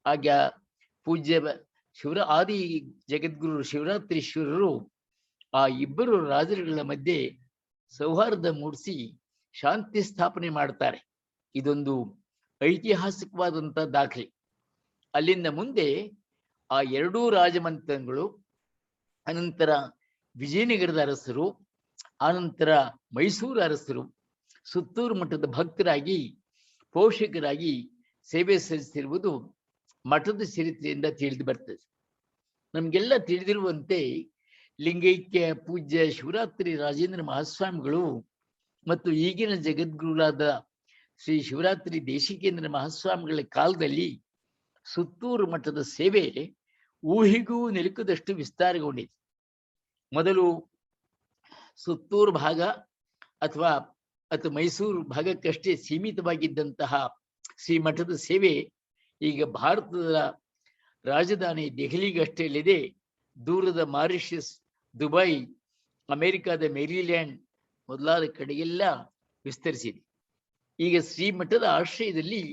ಆಗ ಪೂಜ್ಯ ಆದಿ ಜಗದ್ಗುರು ಶಿವರಾತ್ರೀಶ್ವರರು ಆ ಇಬ್ಬರು ರಾಜರುಗಳ ಮಧ್ಯೆ ಸೌಹಾರ್ದ ಮೂಡಿಸಿ ಶಾಂತಿ ಸ್ಥಾಪನೆ ಮಾಡ್ತಾರೆ. ಇದೊಂದು ಐತಿಹಾಸಿಕವಾದಂತ ದಾಖಲೆ. ಅಲ್ಲಿಂದ ಮುಂದೆ ಆ ಎರಡೂ ರಾಜಮಂತ್ರಿಗಳು, ಅನಂತರ ವಿಜಯನಗರದ ಅರಸರು, ಆನಂತರ ಮೈಸೂರು ಅರಸರು ಸುತ್ತೂರು ಮಠದ ಭಕ್ತರಾಗಿ ಪೋಷಕರಾಗಿ ಸೇವೆ ಸಲ್ಲಿಸಿರುವುದು ಮಠದ ಚರಿತ್ರೆಯಿಂದ ತಿಳಿದು ಬರ್ತದೆ. ನಮ್ಗೆಲ್ಲ ತಿಳಿದಿರುವಂತೆ ಲಿಂಗೈಕ್ಯ ಪೂಜ್ಯ ಶಿವರಾತ್ರಿ ರಾಜೇಂದ್ರ ಮಹಾಸ್ವಾಮಿಗಳು ಮತ್ತು ಈಗಿನ ಜಗದ್ಗುರುಗಳಾದ ಶ್ರೀ ಶಿವರಾತ್ರಿ ದೇಶಿಕೇಂದ್ರ ಮಹಾಸ್ವಾಮಿಗಳ ಕಾಲದಲ್ಲಿ ಸುತ್ತೂರು ಮಠದ ಸೇವೆ ಊಹಿಗೂ ನಿಲುಕದಷ್ಟು ವಿಸ್ತಾರಗೊಂಡಿದೆ. ಮೊದಲು ಸುತ್ತೂರು ಭಾಗ ಅಥವಾ ಮೈಸೂರು ಭಾಗಕ್ಕಷ್ಟೇ ಸೀಮಿತವಾಗಿದ್ದಂತಹ ಶ್ರೀ ಮಠದ ಸೇವೆ ಈಗ ಭಾರತದ ರಾಜಧಾನಿ ದೆಹಲಿಗಷ್ಟೇ ಇಲ್ಲದೆ ದೂರದ ಮಾರಿಷಸ್, ದುಬೈ, ಅಮೆರಿಕದ ಮೇರಿಲ್ಯಾಂಡ್ ಮೊದಲಾದ ಕಡೆಗೆಲ್ಲ ವಿಸ್ತರಿಸಿದೆ. ಈಗ ಶ್ರೀಮಠದ ಆಶ್ರಯದಲ್ಲಿ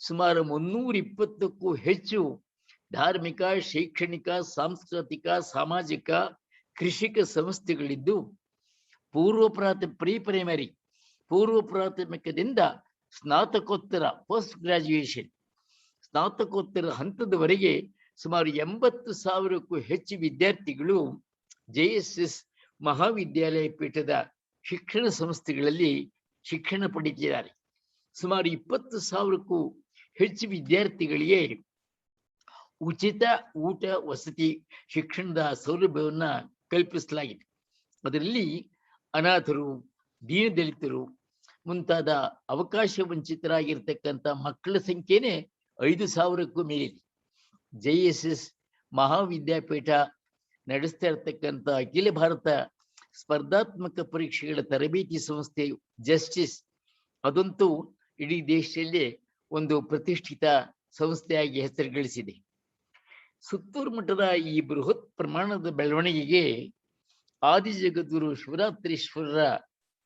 ಸುಮಾರು 320ಕ್ಕೂ ಹೆಚ್ಚು ಧಾರ್ಮಿಕ, ಶೈಕ್ಷಣಿಕ, ಸಾಂಸ್ಕೃತಿಕ, ಸಾಮಾಜಿಕ, ಕೃಷಿಕ ಸಂಸ್ಥೆಗಳಿದ್ದು ಪೂರ್ವ ಪ್ರಾಥಮಿಕದಿಂದ ಸ್ನಾತಕೋತ್ತರ ಪೋಸ್ಟ್ ಗ್ರಾಜ್ಯುಯೇಷನ್ ಸ್ನಾತಕೋತ್ತರ ಹಂತದವರೆಗೆ ಸುಮಾರು 80,000ಕ್ಕೂ ಹೆಚ್ಚು ವಿದ್ಯಾರ್ಥಿಗಳು JSS ಮಹಾವಿದ್ಯಾಲಯ ಪೀಠದ ಶಿಕ್ಷಣ ಸಂಸ್ಥೆಗಳಲ್ಲಿ ಶಿಕ್ಷಣ ಪಡೆದಿದ್ದಾರೆ. ಸುಮಾರು 20,000ಕ್ಕೂ ಹೆಚ್ಚು ವಿದ್ಯಾರ್ಥಿಗಳಿಗೆ ಉಚಿತ ಊಟ, ವಸತಿ, ಶಿಕ್ಷಣದ ಸೌಲಭ್ಯವನ್ನ ಕಲ್ಪಿಸಲಾಗಿದೆ. ಅದರಲ್ಲಿ ಅನಾಥರು, ದೀನದಲಿತರು ಮುಂತಾದ ಅವಕಾಶ ವಂಚಿತರಾಗಿರ್ತಕ್ಕಂಥ ಮಕ್ಕಳ ಸಂಖ್ಯೆನೇ 5,000ಕ್ಕೂ ಮೇಲಿದೆ. JSS ಮಹಾವಿದ್ಯಾಪೀಠ ನಡೆಸ್ತಾ ಇರ್ತಕ್ಕಂಥ ಅಖಿಲ ಭಾರತ ಸ್ಪರ್ಧಾತ್ಮಕ ಪರೀಕ್ಷೆಗಳ ತರಬೇತಿ ಸಂಸ್ಥೆ ಜಸ್ಟಿಸ್, ಅದಂತೂ ಇಡೀ ದೇಶದಲ್ಲೇ ಒಂದು ಪ್ರತಿಷ್ಠಿತ ಸಂಸ್ಥೆಯಾಗಿ ಹೆಸರು ಗಳಿಸಿದೆ. ಸುತ್ತೂರು ಮಠದ ಈ ಬೃಹತ್ ಪ್ರಮಾಣದ ಬೆಳವಣಿಗೆಗೆ ಆದಿ ಜಗದ್ಗುರು ಶಿವರಾತ್ರೀಶ್ವರರ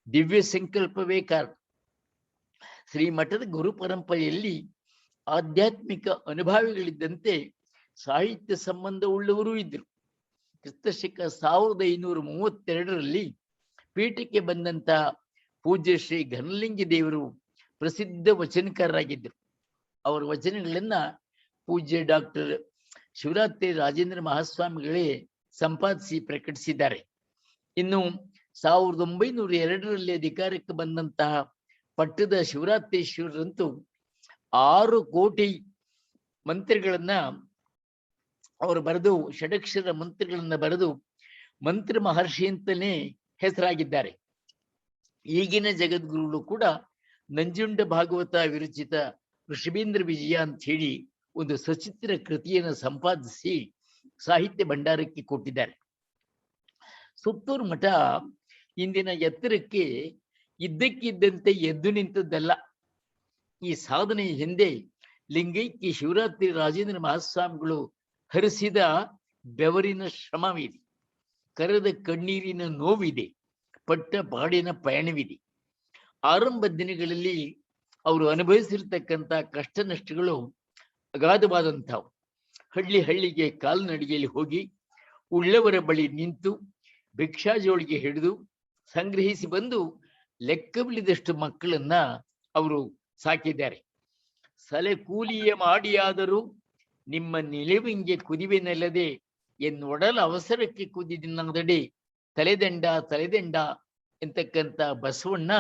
ದಿವ್ಯ ಸಂಕಲ್ಪವೇ ಕಾರಣ. ಶ್ರೀಮಠದ ಗುರು ಪರಂಪರೆಯಲ್ಲಿ ಆಧ್ಯಾತ್ಮಿಕ ಅನುಭಾವಿಗಳಿದ್ದಂತೆ ಸಾಹಿತ್ಯ ಸಂಬಂಧ ಉಳ್ಳವರೂ ಇದ್ದರು. ಕ್ರಿಸ್ತಶಕ 1532ರಲ್ಲಿ ಪೀಠಕ್ಕೆ ಬಂದಂತ ಪೂಜ್ಯ ಶ್ರೀ ಘನಲಿಂಗ ದೇವರು ಪ್ರಸಿದ್ಧ ವಚನಕಾರರಾಗಿದ್ದರು. ಅವರ ವಚನಗಳನ್ನ ಪೂಜ್ಯ ಡಾಕ್ಟರ್ ಶಿವರಾತ್ರಿ ರಾಜೇಂದ್ರ ಮಹಾಸ್ವಾಮಿಗಳೇ ಸಂಪಾದಿಸಿ ಪ್ರಕಟಿಸಿದ್ದಾರೆ. ಇನ್ನು 1902ರಲ್ಲಿ ಅಧಿಕಾರಕ್ಕೆ ಬಂದಂತಹ ಪಟ್ಟದ ಶಿವರಾತ್ರೀಶ್ವರರಂತೂ 6 ಕೋಟಿ ಮಂತ್ರಗಳನ್ನ ಅವರು ಬರೆದು, ಷಡಕ್ಷರ ಮಂತ್ರಗಳನ್ನ ಬರೆದು ಮಂತ್ರ ಮಹರ್ಷಿ ಅಂತಲೇ ಹೆಸರಾಗಿದ್ದಾರೆ. ಈಗಿನ ಜಗದ್ಗುರುಗಳು ಕೂಡ ನಂಜುಂಡ ಭಾಗವತ ವಿರಚಿತ ಋಷಭೇಂದ್ರ ವಿಜಯ ಅಂತ ಹೇಳಿ ಒಂದು ಸಚಿತ್ರ ಕೃತಿಯನ್ನು ಸಂಪಾದಿಸಿ ಸಾಹಿತ್ಯ ಭಂಡಾರಕ್ಕೆ ಕೊಟ್ಟಿದ್ದಾರೆ. ಸುತ್ತೂರು ಮಠ ಇಂದಿನ ಎತ್ತರಕ್ಕೆ ಇದ್ದಕ್ಕಿದ್ದಂತೆ ಎದ್ದು ನಿಂತದ್ದಲ್ಲ. ಈ ಸಾಧನೆಯ ಹಿಂದೆ ಲಿಂಗೈಕ್ಯ ಶಿವರಾತ್ರಿ ರಾಜೇಂದ್ರ ಮಹಾಸ್ವಾಮಿಗಳು ಹರಿಸಿದ ಬೆವರಿನ ಶ್ರಮವಿದೆ, ಕರೆದ ಕಣ್ಣೀರಿನ ನೋವಿದೆ, ಪಟ್ಟ ಬಾಡಿನ ಪಯಣವಿದೆ. ಆರಂಭ ದಿನಗಳಲ್ಲಿ ಅವರು ಅನುಭವಿಸಿರ್ತಕ್ಕಂಥ ಕಷ್ಟ ನಷ್ಟಗಳು ಅಗಾಧವಾದಂಥವು. ಹಳ್ಳಿಗೆ ಕಾಲ್ನಡಿಗೆಯಲ್ಲಿ ಹೋಗಿ ಉಳ್ಳವರ ಬಳಿ ನಿಂತು ಭಿಕ್ಷಾ ಜೋಳಿಗೆ ಹಿಡಿದು ಸಂಗ್ರಹಿಸಿ ಬಂದು ಲೆಕ್ಕವಿಲ್ಲದಷ್ಟು ಮಕ್ಕಳನ್ನ ಅವರು ಸಾಕಿದ್ದಾರೆ. ಸಲೆ ಕೂಲಿಯ ಮಾಡಿಯಾದರೂ ನಿಮ್ಮ ನಿಲುವಿಂಗೆ ಕುದಿವೆನಲ್ಲದೆ ಎನ್ನೊಡಲ ಅವಸರಕ್ಕೆ ಕುದಿದಿನದಡಿ ತಲೆದಂಡ ಎಂತಕ್ಕಂಥ ಬಸವಣ್ಣ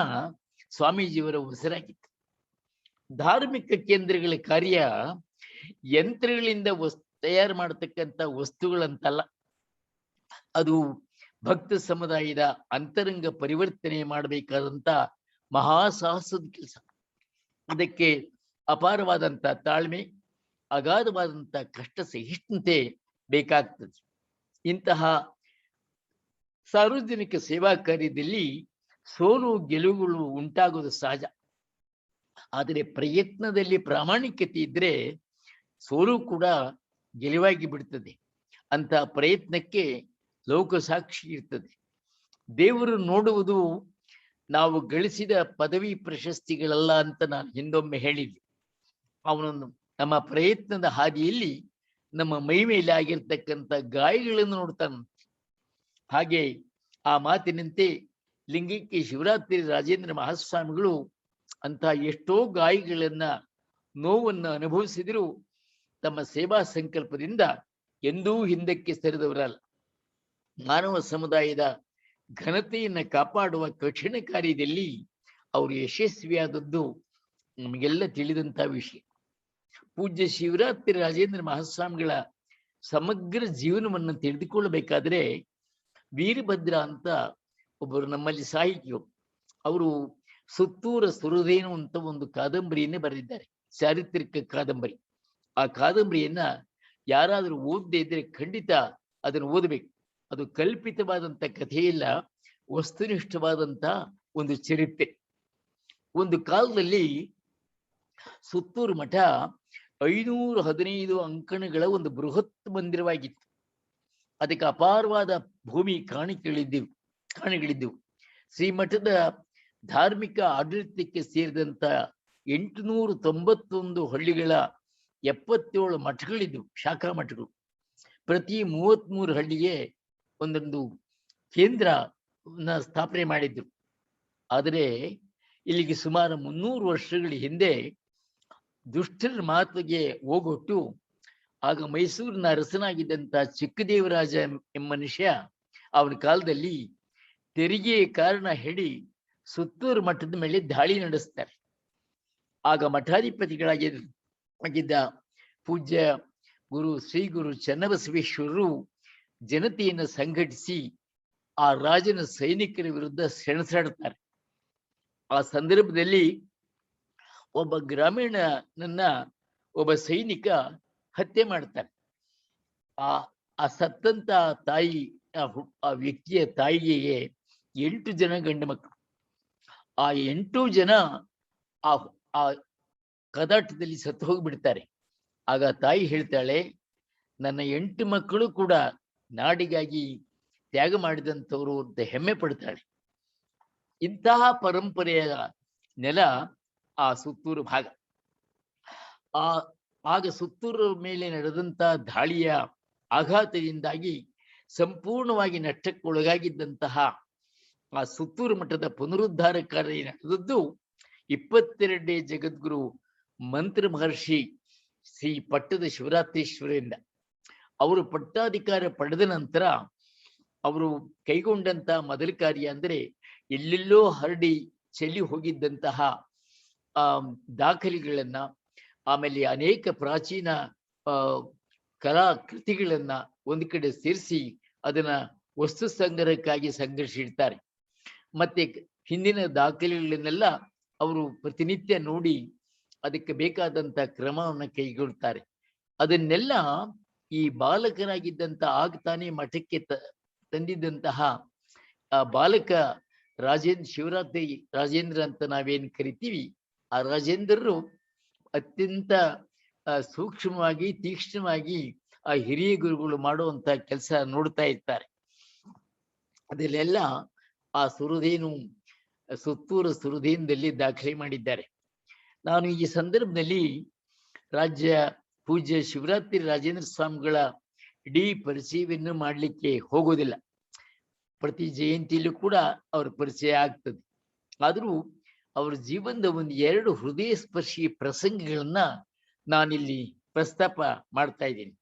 ಸ್ವಾಮೀಜಿಯವರ ಉಸಿರಾಗಿತ್ತು. ಧಾರ್ಮಿಕ ಕೇಂದ್ರಗಳ ಕಾರ್ಯ ಯಂತ್ರಗಳಿಂದ ತಯಾರು ಮಾಡತಕ್ಕಂಥ ವಸ್ತುಗಳಂತಲ್ಲ, ಅದು ಭಕ್ತ ಸಮುದಾಯದ ಅಂತರಂಗ ಪರಿವರ್ತನೆ ಮಾಡಬೇಕಾದಂತ ಮಹಾಸಾಹಸದ ಕೆಲಸ. ಅದಕ್ಕೆ ಅಪಾರವಾದಂತ ತಾಳ್ಮೆ, ಅಗಾಧವಾದಂಥ ಕಷ್ಟ ಸಹಿಷ್ಣುತೆ ಬೇಕಾಗ್ತದೆ. ಇಂತಹ ಸಾರ್ವಜನಿಕ ಸೇವಾ ಕಾರ್ಯದಲ್ಲಿ ಸೋಲು ಗೆಲುವುಗಳು ಉಂಟಾಗೋದು ಸಹಜ. ಆದರೆ ಪ್ರಯತ್ನದಲ್ಲಿ ಪ್ರಾಮಾಣಿಕತೆ ಇದ್ರೆ ಸೋಲು ಕೂಡ ಗೆಲುವಾಗಿ ಬಿಡ್ತದೆ. ಅಂತ ಪ್ರಯತ್ನಕ್ಕೆ ಲೋಕ ಸಾಕ್ಷಿ ಇರ್ತದೆ. ದೇವರು ನೋಡುವುದು ನಾವು ಗಳಿಸಿದ ಪದವಿ ಪ್ರಶಸ್ತಿಗಳಲ್ಲ ಅಂತ ನಾನು ಹಿಂದೊಮ್ಮೆ ಹೇಳಿದ್ದೆ. ಅವನನ್ನು ನಮ್ಮ ಪ್ರಯತ್ನದ ಹಾದಿಯಲ್ಲಿ ನಮ್ಮ ಮೈ ಮೇಲೆ ಆಗಿರ್ತಕ್ಕಂಥ ಗಾಯಗಳನ್ನು ನೋಡ್ತಾನಂತೆ. ಹಾಗೆ ಆ ಮಾತಿನಂತೆ ಲಿಂಗೈಕ್ಯ ಶಿವರಾತ್ರಿ ರಾಜೇಂದ್ರ ಮಹಾಸ್ವಾಮಿಗಳು ಅಂತ ಎಷ್ಟೋ ಗಾಯಗಳನ್ನ ನೋವನ್ನು ಅನುಭವಿಸಿದ್ರು ತಮ್ಮ ಸೇವಾ ಸಂಕಲ್ಪದಿಂದ ಎಂದೂ ಹಿಂದಕ್ಕೆ ಸರಿದವರಲ್ಲ. ಮಾನವ ಸಮುದಾಯದ ಘನತೆಯನ್ನು ಕಾಪಾಡುವ ಕಠಿಣ ಕಾರ್ಯದಲ್ಲಿ ಅವರು ಯಶಸ್ವಿಯಾದದ್ದು ನಮಗೆಲ್ಲ ತಿಳಿದಂತ ವಿಷಯ. ಪೂಜ್ಯ ಶಿವರಾತ್ರಿ ರಾಜೇಂದ್ರ ಮಹಾಸ್ವಾಮಿಗಳ ಸಮಗ್ರ ಜೀವನವನ್ನು ತಿಳಿದುಕೊಳ್ಳಬೇಕಾದ್ರೆ ವೀರಭದ್ರ ಅಂತ ಒಬ್ಬರು ನಮ್ಮಲ್ಲಿ ಸಾಹಿತಿಗಳು, ಅವರು ಸುತ್ತೂರ ಸುರದೇನು ಅಂತ ಒಂದು ಕಾದಂಬರಿಯನ್ನೇ ಬರೆದಿದ್ದಾರೆ, ಚಾರಿತ್ರಿಕ ಕಾದಂಬರಿ. ಆ ಕಾದಂಬರಿಯನ್ನ ಯಾರಾದರೂ ಓದದೇ ಇದ್ರೆ ಖಂಡಿತ ಅದನ್ನು ಓದಬೇಕು. ಅದು ಕಲ್ಪಿತವಾದಂಥ ಕಥೆಯಿಲ್ಲ, ವಸ್ತುನಿಷ್ಠವಾದಂಥ ಒಂದು ಚರಿತ್ರೆ. ಒಂದು ಕಾಲದಲ್ಲಿ ಸುತ್ತೂರು ಮಠ 515 ಅಂಕಣಗಳ ಒಂದು ಬೃಹತ್ ಮಂದಿರವಾಗಿತ್ತು. ಅದಕ್ಕೆ ಅಪಾರವಾದ ಭೂಮಿ ಕಾಣಿಗಳಿದ್ದವು. ಶ್ರೀಮಠದ ಧಾರ್ಮಿಕ ಆಡಳಿತಕ್ಕೆ ಸೇರಿದಂತ 891 ಹಳ್ಳಿಗಳ 77 ಮಠಗಳಿದ್ದವು, ಶಾಖಾ ಮಠಗಳು. ಪ್ರತಿ 33 ಹಳ್ಳಿಗೆ ಒಂದೊಂದು ಕೇಂದ್ರನ ಸ್ಥಾಪನೆ ಮಾಡಿದ್ರು. ಆದರೆ ಇಲ್ಲಿಗೆ ಸುಮಾರು 300 ವರ್ಷಗಳ ಹಿಂದೆ ದುಷ್ಟರ ಮಾತಿಗೆ ಹೋಗೊಟ್ಟು ಆಗ ಮೈಸೂರಿನ ಅರಸನಾಗಿದ್ದಂತ ಚಿಕ್ಕದೇವರಾಜ ಎಂಬ ಮನುಷ್ಯ ಅವನ ಕಾಲದಲ್ಲಿ ತೆರಿಗೆ ಕಾರಣ ಹೇಳಿ ಸುತ್ತೂರು ಮಠದ ಮೇಲೆ ದಾಳಿ ನಡೆಸ್ತಾರೆ. ಆಗ ಮಠಾಧಿಪತಿಗಳಾಗಿದ್ದ ಪೂಜ್ಯ ಶ್ರೀ ಗುರು ಚನ್ನಬಸವೇಶ್ವರರು ಜನತೆಯನ್ನು ಸಂಘಟಿಸಿ ಆ ರಾಜನ ಸೈನಿಕರ ವಿರುದ್ಧ ಸೆಣಸಾಡುತ್ತಾರೆ. ಆ ಸಂದರ್ಭದಲ್ಲಿ ಒಬ್ಬ ಗ್ರಾಮೀಣನನ್ನ ಒಬ್ಬ ಸೈನಿಕ ಹತ್ಯೆ ಮಾಡ್ತಾರೆ. ಆ ಸತ್ತಂತ ತಾಯಿ, ಆ ವ್ಯಕ್ತಿಯ ತಾಯಿಗೆ 8 ಜನ ಗಂಡು ಮಕ್ಕಳು. ಆ 8 ಜನ ಆ ಕದಾಟದಲ್ಲಿ ಸತ್ತು ಹೋಗ್ಬಿಡ್ತಾರೆ. ಆಗ ತಾಯಿ ಹೇಳ್ತಾಳೆ, ನನ್ನ 8 ಮಕ್ಕಳು ಕೂಡ ನಾಡಿಗಾಗಿ ತ್ಯಾಗ ಮಾಡಿದಂಥವ್ರು ಅಂತ ಹೆಮ್ಮೆ ಪಡ್ತಾಳೆ. ಇಂತಹ ಪರಂಪರೆಯ ನೆಲ ಆ ಸುತ್ತೂರು ಭಾಗ. ಆಗ ಸುತ್ತೂರು ಮೇಲೆ ನಡೆದಂತ ದಾಳಿಯ ಆಘಾತದಿಂದಾಗಿ ಸಂಪೂರ್ಣವಾಗಿ ನಷ್ಟಕ್ಕೊಳಗಾಗಿದ್ದಂತಹ ಆ ಸುತ್ತೂರು ಮಠದ ಪುನರುದ್ಧಾರ ಕಾರ್ಯ ನಡೆದದ್ದು 22ನೇ ಜಗದ್ಗುರು ಮಂತ್ರ ಮಹರ್ಷಿ ಶ್ರೀ ಪಟ್ಟದ ಶಿವರಾತ್ರೀಶ್ವರರಿಂದ. ಅವರು ಪಟ್ಟಾಧಿಕಾರ ಪಡೆದ ನಂತರ ಅವರು ಕೈಗೊಂಡಂತ ಮೊದಲ ಕಾರ್ಯ ಅಂದ್ರೆ ಎಲ್ಲೆಲ್ಲೋ ಹರಡಿ ಚೆಲ್ಲಿ ಹೋಗಿದ್ದಂತಹ ದಾಖಲೆಗಳನ್ನ, ಆಮೇಲೆ ಅನೇಕ ಪ್ರಾಚೀನ ಕಲಾಕೃತಿಗಳನ್ನ ಒಂದು ಕಡೆ ಸೇರಿಸಿ ಅದನ್ನ ವಸ್ತು ಸಂಗ್ರಹಕ್ಕಾಗಿ ಸಂಗ್ರಹಿಸಿಡ್ತಾರೆ. ಮತ್ತೆ ಹಿಂದಿನ ದಾಖಲೆಗಳನ್ನೆಲ್ಲ ಅವರು ಪ್ರತಿನಿತ್ಯ ನೋಡಿ ಅದಕ್ಕೆ ಬೇಕಾದಂತ ಕ್ರಮವನ್ನು ಕೈಗೊಳ್ತಾರೆ. ಅದನ್ನೆಲ್ಲ ಈ ಬಾಲಕರಾಗಿದ್ದಂತ ತಾನೇ ಮಠಕ್ಕೆ ತಂದಿದ್ದಂತಹ ಬಾಲಕ ಶಿವರಾತ್ರಿ ರಾಜೇಂದ್ರ ಅಂತ ನಾವೇನ್ ಕರಿತೀವಿ, ಆ ರಾಜೇಂದ್ರರು ಅತ್ಯಂತ ಸೂಕ್ಷ್ಮವಾಗಿ ತೀಕ್ಷ್ಣವಾಗಿ ಆ ಹಿರಿಯ ಗುರುಗಳು ಮಾಡುವಂತ ಕೆಲಸ ನೋಡ್ತಾ ಇರ್ತಾರೆ. ಅದನ್ನೆಲ್ಲ ಆ ಸುತ್ತೂರು ಸುರದೇನದಲ್ಲಿ ದಾಖಲೆ ಮಾಡಿದ್ದಾರೆ. ನಾನು ಈ ಸಂದರ್ಭದಲ್ಲಿ ಪೂಜ್ಯ ಶಿವರಾತ್ರಿ ರಾಜೇಂದ್ರ ಸ್ವಾಮಿಗಳ ಇಡೀ ಪರಿಚಯವನ್ನು ಮಾಡಲಿಕ್ಕೆ ಹೋಗೋದಿಲ್ಲ. ಪ್ರತಿ ಜಯಂತಿಯಲ್ಲೂ ಕೂಡ ಅವ್ರ ಪರಿಚಯ ಆಗ್ತದೆ. ಆದರೂ ಅವ್ರ ಜೀವನದ 2 ಹೃದಯ ಸ್ಪರ್ಶಿ ಪ್ರಸಂಗಗಳನ್ನ ನಾನಿಲ್ಲಿ ಪ್ರಸ್ತಾಪ ಮಾಡ್ತಾ ಇದ್ದೀನಿ.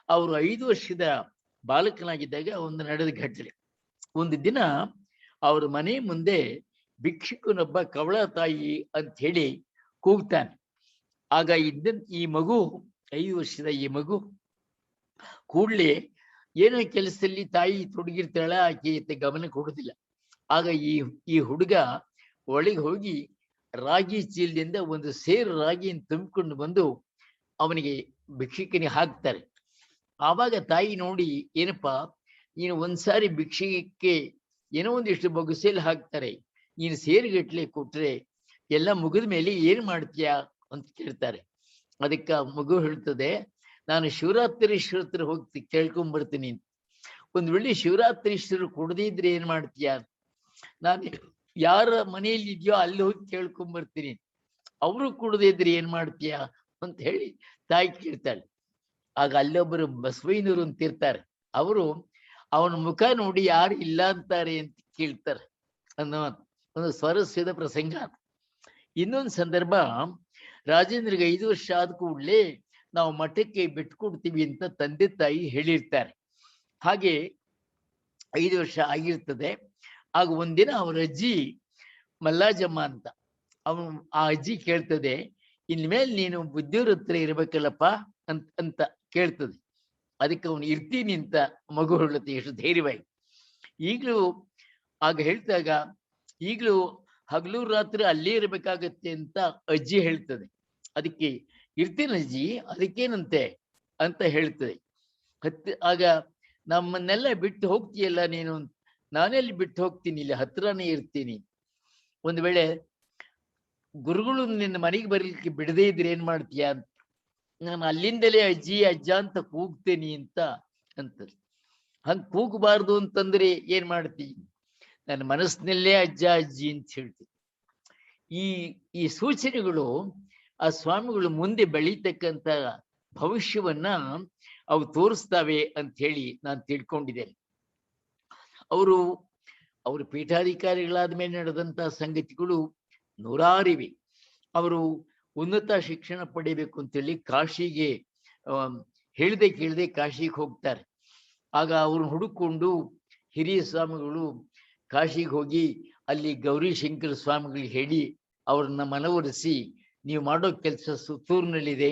ಅವರು 5 ವರ್ಷದ ಬಾಲಕನಾಗಿದ್ದಾಗ ಒಂದು ನಡೆದ ಘಟನೆ. ಒಂದು ದಿನ ಅವ್ರ ಮನೆ ಮುಂದೆ ಭಿಕ್ಷುಕನೊಬ್ಬ ಕವಳ ತಾಯಿ ಅಂತ ಹೇಳಿ ಕೂಗ್ತಾನೆ. ಆಗ ಈ ಮಗು 5 ವರ್ಷದ ಈ ಮಗು ಕೂಡ್ಲೆ ಏನೋ ಕೆಲಸದಲ್ಲಿ ತಾಯಿ ತೊಡಗಿರ್ತಾಳ, ಆಕೆ ಗಮನ ಕೊಡುದಿಲ್ಲ. ಆಗ ಈ ಹುಡುಗ ಒಳಗೆ ಹೋಗಿ ರಾಗಿ ಚೀಲದಿಂದ ಒಂದು ಸೇರು ರಾಗಿಯನ್ನು ತುಂಬಿಕೊಂಡು ಬಂದು ಅವನಿಗೆ ಭಿಕ್ಷುಕನಿಗೆ ಹಾಕ್ತಾರೆ. ಆವಾಗ ತಾಯಿ ನೋಡಿ, ಏನಪ್ಪಾ ನೀನು ಒಂದ್ಸಾರಿ ಭಿಕ್ಷೆಗೆ ಏನೋ ಒಂದಿಷ್ಟು ಬೊಗಸೆಯಲ್ಲಿ ಹಾಕ್ತಾರೆ, ನೀನು ಸೇರುಗಟ್ಲೆ ಕೊಟ್ರೆ ಎಲ್ಲ ಮುಗಿದ ಮೇಲೆ ಏನ್ ಮಾಡ್ತೀಯಾ ಅಂತ ಕೇಳ್ತಾರೆ. ಅದಕ್ಕ ಮಗು ಹೇಳ್ತದೆ, ನಾನು ಶಿವರಾತ್ರೀಶ್ವರ ಹತ್ರ ಹೋಗಿ ಕೇಳ್ಕೊಂಡ್ಬರ್ತೀನಿ. ಒಂದ್ ವೇಳೆ ಶಿವರಾತ್ರೀಶ್ವರರು ಕೊಡದೇ ಇದ್ರೆ ಏನ್ ಮಾಡ್ತೀಯ? ನಾನು ಯಾರ ಮನೆಯಲ್ಲಿ ಇದೆಯೋ ಅಲ್ಲಿ ಹೋಗಿ ಕೇಳ್ಕೊಂಡ್ಬರ್ತೀನಿ, ಅವರು ಕೊಡದೇ ಇದ್ರೆ ಏನ್ ಮಾಡ್ತೀಯ ಅಂತ ಹೇಳಿ ತಾಯಿ ಕೇಳ್ತಾಳೆ. ಆಗ ಅಲ್ಲೊಬ್ಬರು ಬಸವಯ್ಯನವರು ಅಂತ ಇರ್ತಾರೆ, ಅವರು ಅವನ ಮುಖ ನೋಡಿ ಯಾರು ಇಲ್ಲ ಅಂತಾರೆ ಅಂತ ಕೇಳ್ತಾರೆ ಅನ್ನೋ ಒಂದು ಸ್ವಾರಸ್ಯದ ಪ್ರಸಂಗ. ಇನ್ನೊಂದು ಸಂದರ್ಭ, ರಾಜೇಂದ್ರಿಗೆ 5 ವರ್ಷ ಆದ ಕೂಡಲೇ ನಾವು ಮಠಕ್ಕೆ ಬಿಟ್ಕೊಡ್ತೀವಿ ಅಂತ ತಂದೆ ತಾಯಿ ಹೇಳಿರ್ತಾರೆ. ಹಾಗೆ 5 ವರ್ಷ ಆಗಿರ್ತದೆ. ಆಗ ಒಂದಿನ ಅವರ ಅಜ್ಜಿ ಮಲ್ಲಾಜಮ್ಮ ಅಂತ, ಆ ಅಜ್ಜಿ ಕೇಳ್ತದೆ, ಇನ್ಮೇಲೆ ನೀನು ಬುದ್ಧಿಯವ್ರ ಹತ್ರ ಇರ್ಬೇಕಲ್ಲಪ್ಪ ಅಂತ ಕೇಳ್ತದೆ. ಅದಕ್ಕೆ ಅವನು ಇರ್ತೀನಿ ಅಂತ ಮಗು ಹೇಳುತ್ತೆ, ಎಷ್ಟು ಧೈರ್ಯವಾಗಿ. ಈಗಲೂ ಆಗ ಹೇಳ್ತಾಗ, ಈಗಲೂ ಹಗಲು ರಾತ್ರಿ ಅಲ್ಲೇ ಇರ್ಬೇಕಾಗತ್ತೆ ಅಂತ ಅಜ್ಜಿ ಹೇಳ್ತದೆ. ಅದಕ್ಕೆ ಇರ್ತೀನಿ ಅಜ್ಜಿ, ಅದಕ್ಕೇನಂತೆ ಅಂತ ಹೇಳ್ತದೆ. ಆಗ ನಮ್ಮನ್ನೆಲ್ಲ ಬಿಟ್ಟು ಹೋಗ್ತೀಯಲ್ಲ ನೀನು, ನಾನೆಲ್ಲಿ ಬಿಟ್ಟು ಹೋಗ್ತೀನಿ, ಇಲ್ಲಿ ಹತ್ರನೇ ಇರ್ತೀನಿ. ಒಂದ್ ವೇಳೆ ಗುರುಗಳು ನಿನ್ನ ಮನೆಗೆ ಬರ್ಲಿಕ್ಕೆ ಬಿಡದೇ ಇದ್ರೆ ಏನ್ ಮಾಡ್ತೀಯ ಅಂತ, ನಾನು ಅಲ್ಲಿಂದಲೇ ಅಜ್ಜಿ ಅಜ್ಜ ಅಂತ ಕೂಗ್ತೇನಿ ಅಂತ ಹಂಗ್ ಕೂಗಬಾರ್ದು ಅಂತಂದ್ರೆ ಏನ್ ಮಾಡ್ತೀನಿ, ನನ್ನ ಮನಸ್ಸಿನಲ್ಲೇ ಅಜ್ಜ ಅಜ್ಜಿ ಅಂತ ಹೇಳ್ತೀನಿ. ಈ ಸೂಚನೆಗಳು ಆ ಸ್ವಾಮಿಗಳು ಮುಂದೆ ಬೆಳೀತಕ್ಕಂತ ಭವಿಷ್ಯವನ್ನ ಅವು ತೋರಿಸ್ತವೆ ಅಂತ ಹೇಳಿ ನಾನು ತಿಳ್ಕೊಂಡಿದ್ದೇನೆ. ಅವರು ಪೀಠಾಧಿಕಾರಿಗಳಾದ ಮೇಲೆ ನಡೆದಂತ ಸಂಗತಿಗಳು ನೂರಾರಿವೆ. ಅವರು ಉನ್ನತ ಶಿಕ್ಷಣ ಪಡಿಬೇಕು ಅಂತೇಳಿ ಕಾಶಿಗೆ ಹೇಳ್ದೆ ಕೇಳದೆ ಕಾಶಿಗೆ ಹೋಗ್ತಾರೆ. ಆಗ ಅವ್ರನ್ನ ಹುಡುಕೊಂಡು ಹಿರಿಯ ಸ್ವಾಮಿಗಳು ಕಾಶಿಗೆ ಹೋಗಿ ಅಲ್ಲಿ ಗೌರಿಶಂಕರ ಸ್ವಾಮಿಗಳಿಗೆ ಹೇಳಿ ಅವ್ರನ್ನ ಮನವೊಲಿಸಿ, ನೀವು ಮಾಡೋ ಕೆಲಸ ಸುತ್ತೂರಿನಲ್ಲಿದೆ,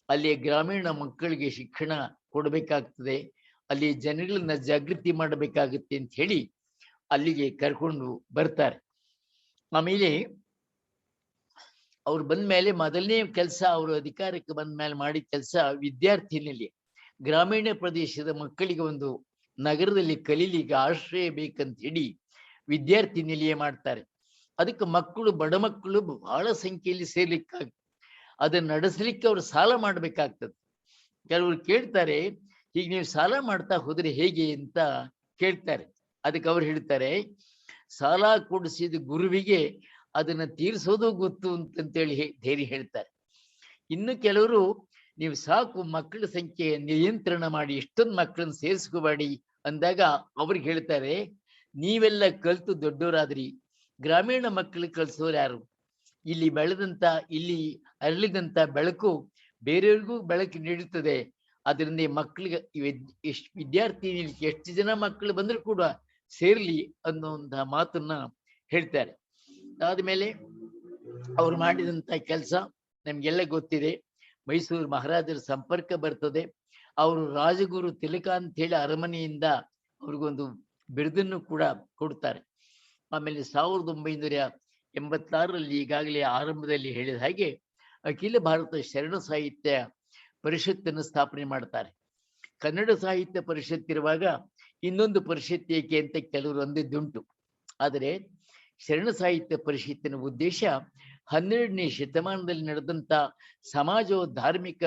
ಅಲ್ಲಿ ಗ್ರಾಮೀಣ ಮಕ್ಕಳಿಗೆ ಶಿಕ್ಷಣ ಕೊಡಬೇಕಾಗ್ತದೆ, ಅಲ್ಲಿ ಜನಗಳನ್ನ ಜಾಗೃತಿ ಮಾಡಬೇಕಾಗುತ್ತೆ ಅಂತ ಹೇಳಿ ಅಲ್ಲಿಗೆ ಕರ್ಕೊಂಡು ಬರ್ತಾರೆ. ಆಮೇಲೆ ಅವ್ರು ಬಂದ್ಮೇಲೆ ಮೊದಲನೇ ಕೆಲಸ, ಅವರು ಅಧಿಕಾರಕ್ಕೆ ಬಂದ ಮೇಲೆ ಮಾಡಿದ ಕೆಲಸ, ವಿದ್ಯಾರ್ಥಿನಲ್ಲಿ ಗ್ರಾಮೀಣ ಪ್ರದೇಶದ ಮಕ್ಕಳಿಗೆ ಒಂದು ನಗರದಲ್ಲಿ ಕಲೀಲಿಕ್ಕೆ ಆಶ್ರಯ ಬೇಕಂತ ಹೇಳಿ ವಿದ್ಯಾರ್ಥಿ ನಿಲಯ ಮಾಡ್ತಾರೆ. ಅದಕ್ಕೆ ಮಕ್ಕಳು, ಬಡ ಮಕ್ಕಳು ಬಹಳ ಸಂಖ್ಯೆಯಲ್ಲಿ ಸೇರ್ಲಿಕ್ಕಾಗ, ಅದನ್ನ ನಡೆಸಲಿಕ್ಕೆ ಅವ್ರು ಸಾಲ ಮಾಡ್ಬೇಕಾಗ್ತದೆ. ಕೆಲವರು ಕೇಳ್ತಾರೆ, ಈಗ ನೀವು ಸಾಲ ಮಾಡ್ತಾ ಹೋದ್ರೆ ಹೇಗೆ ಅಂತ ಕೇಳ್ತಾರೆ. ಅದಕ್ಕೆ ಅವ್ರು ಹೇಳ್ತಾರೆ, ಸಾಲ ಕೊಡಿಸಿದ ಗುರುವಿಗೆ ಅದನ್ನ ತೀರಿಸೋದು ಗೊತ್ತು ಅಂತೇಳಿ ಧೈರ್ಯ ಹೇಳ್ತಾರೆ. ಇನ್ನು ಕೆಲವರು, ನೀವು ಸಾಕು ಮಕ್ಕಳ ಸಂಖ್ಯೆ ನಿಯಂತ್ರಣ ಮಾಡಿ, ಇಷ್ಟೊಂದು ಮಕ್ಕಳನ್ನ ಸೇರಿಸ್ಕೋಬೇಡಿ ಅಂದಾಗ ಅವ್ರಿಗೆ ಹೇಳ್ತಾರೆ, ನೀವೆಲ್ಲ ಕಲ್ತು ದೊಡ್ಡವರಾದ್ರಿ, ಗ್ರಾಮೀಣ ಮಕ್ಕಳಿಗೆ ಕಲ್ಸೋರು ಯಾರು? ಇಲ್ಲಿ ಇಲ್ಲಿ ಅರಳಿದಂತ ಬೆಳಕು ಬೇರೆಯವ್ರಿಗೂ ಬೆಳಕು ನೀಡುತ್ತದೆ. ಅದರಿಂದ ಮಕ್ಕಳಿಗೆ ವಿದ್ಯಾರ್ಥಿ ಎಷ್ಟು ಜನ ಮಕ್ಕಳು ಬಂದ್ರು ಕೂಡ ಸೇರ್ಲಿ ಅನ್ನುವಂತಹ ಮಾತನ್ನ ಹೇಳ್ತಾರೆ. ಆದ್ಮೇಲೆ ಅವ್ರು ಮಾಡಿದಂತ ಕೆಲಸ ನಮ್ಗೆಲ್ಲ ಗೊತ್ತಿದೆ. ಮೈಸೂರು ಮಹಾರಾಜರ ಸಂಪರ್ಕ ಬರ್ತದೆ. ಅವರು ರಾಜಗುರು ತಿಲಕ ಅಂತ ಹೇಳಿ ಅರಮನೆಯಿಂದ ಅವ್ರಿಗೊಂದು ಬಿರುದನ್ನು ಕೂಡ ಕೊಡ್ತಾರೆ. ಆಮೇಲೆ 1986ರಲ್ಲಿ ಈಗಾಗಲೇ ಆರಂಭದಲ್ಲಿ ಹೇಳಿದ ಹಾಗೆ ಅಖಿಲ ಭಾರತ ಶರಣ ಸಾಹಿತ್ಯ ಪರಿಷತ್ತನ್ನು ಸ್ಥಾಪನೆ ಮಾಡ್ತಾರೆ. ಕನ್ನಡ ಸಾಹಿತ್ಯ ಪರಿಷತ್ ಇರುವಾಗ ಇನ್ನೊಂದು ಪರಿಷತ್ ಏಕೆ ಅಂತ ಕೆಲವರು ಅಂದಿದ್ದುಂಟು. ಆದರೆ ಶರಣ ಸಾಹಿತ್ಯ ಪರಿಷತ್ತಿನ ಉದ್ದೇಶ 12ನೇ ಶತಮಾನದಲ್ಲಿ ನಡೆದಂತ ಸಮಾಜ ಧಾರ್ಮಿಕ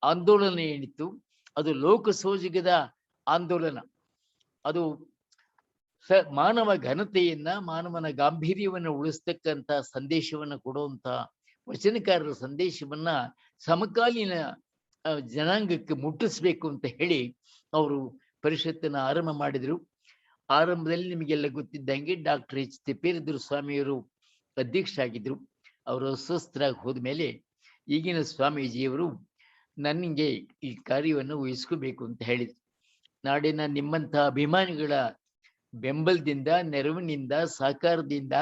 ಆಂದೋಲನ ಏನಿತ್ತು, ಅದು ಲೋಕಸೋಜಿಗದ ಆಂದೋಲನ. ಅದು ಮಾನವ ಘನತೆಯನ್ನ, ಮಾನವನ ಗಾಂಭೀರ್ಯವನ್ನ ಉಳಿಸ್ತಕ್ಕಂಥ ಸಂದೇಶವನ್ನ ಕೊಡುವಂತ ವಚನಕಾರರ ಸಂದೇಶವನ್ನ ಸಮಕಾಲೀನ ಜನಾಂಗಕ್ಕೆ ಮುಟ್ಟಿಸ್ಬೇಕು ಅಂತ ಹೇಳಿ ಅವರು ಪರಿಷತ್ತನ್ನ ಆರಂಭ ಮಾಡಿದ್ರು. ಆರಂಭದಲ್ಲಿ ನಿಮಗೆಲ್ಲ ಗೊತ್ತಿದ್ದಂಗೆ ಡಾಕ್ಟರ್ ಎಚ್ ತಿಪ್ಪೇರುದ್ರ ಸ್ವಾಮಿಯವರು ಅಧ್ಯಕ್ಷರಾಗಿದ್ರು. ಅವರು ಅಸ್ವಸ್ಥರಾಗಿ ಹೋದ್ಮೇಲೆ ಈಗಿನ ಸ್ವಾಮೀಜಿಯವರು ನನಗೆ ಈ ಕಾರ್ಯವನ್ನು ವಹಿಸ್ಕೋಬೇಕು ಅಂತ ಹೇಳಿದ್ರು. ನಾಡಿನ ನಿಮ್ಮಂತಹ ಅಭಿಮಾನಿಗಳ ಬೆಂಬಲದಿಂದ, ನೆರವಿನಿಂದ, ಸಹಕಾರದಿಂದ,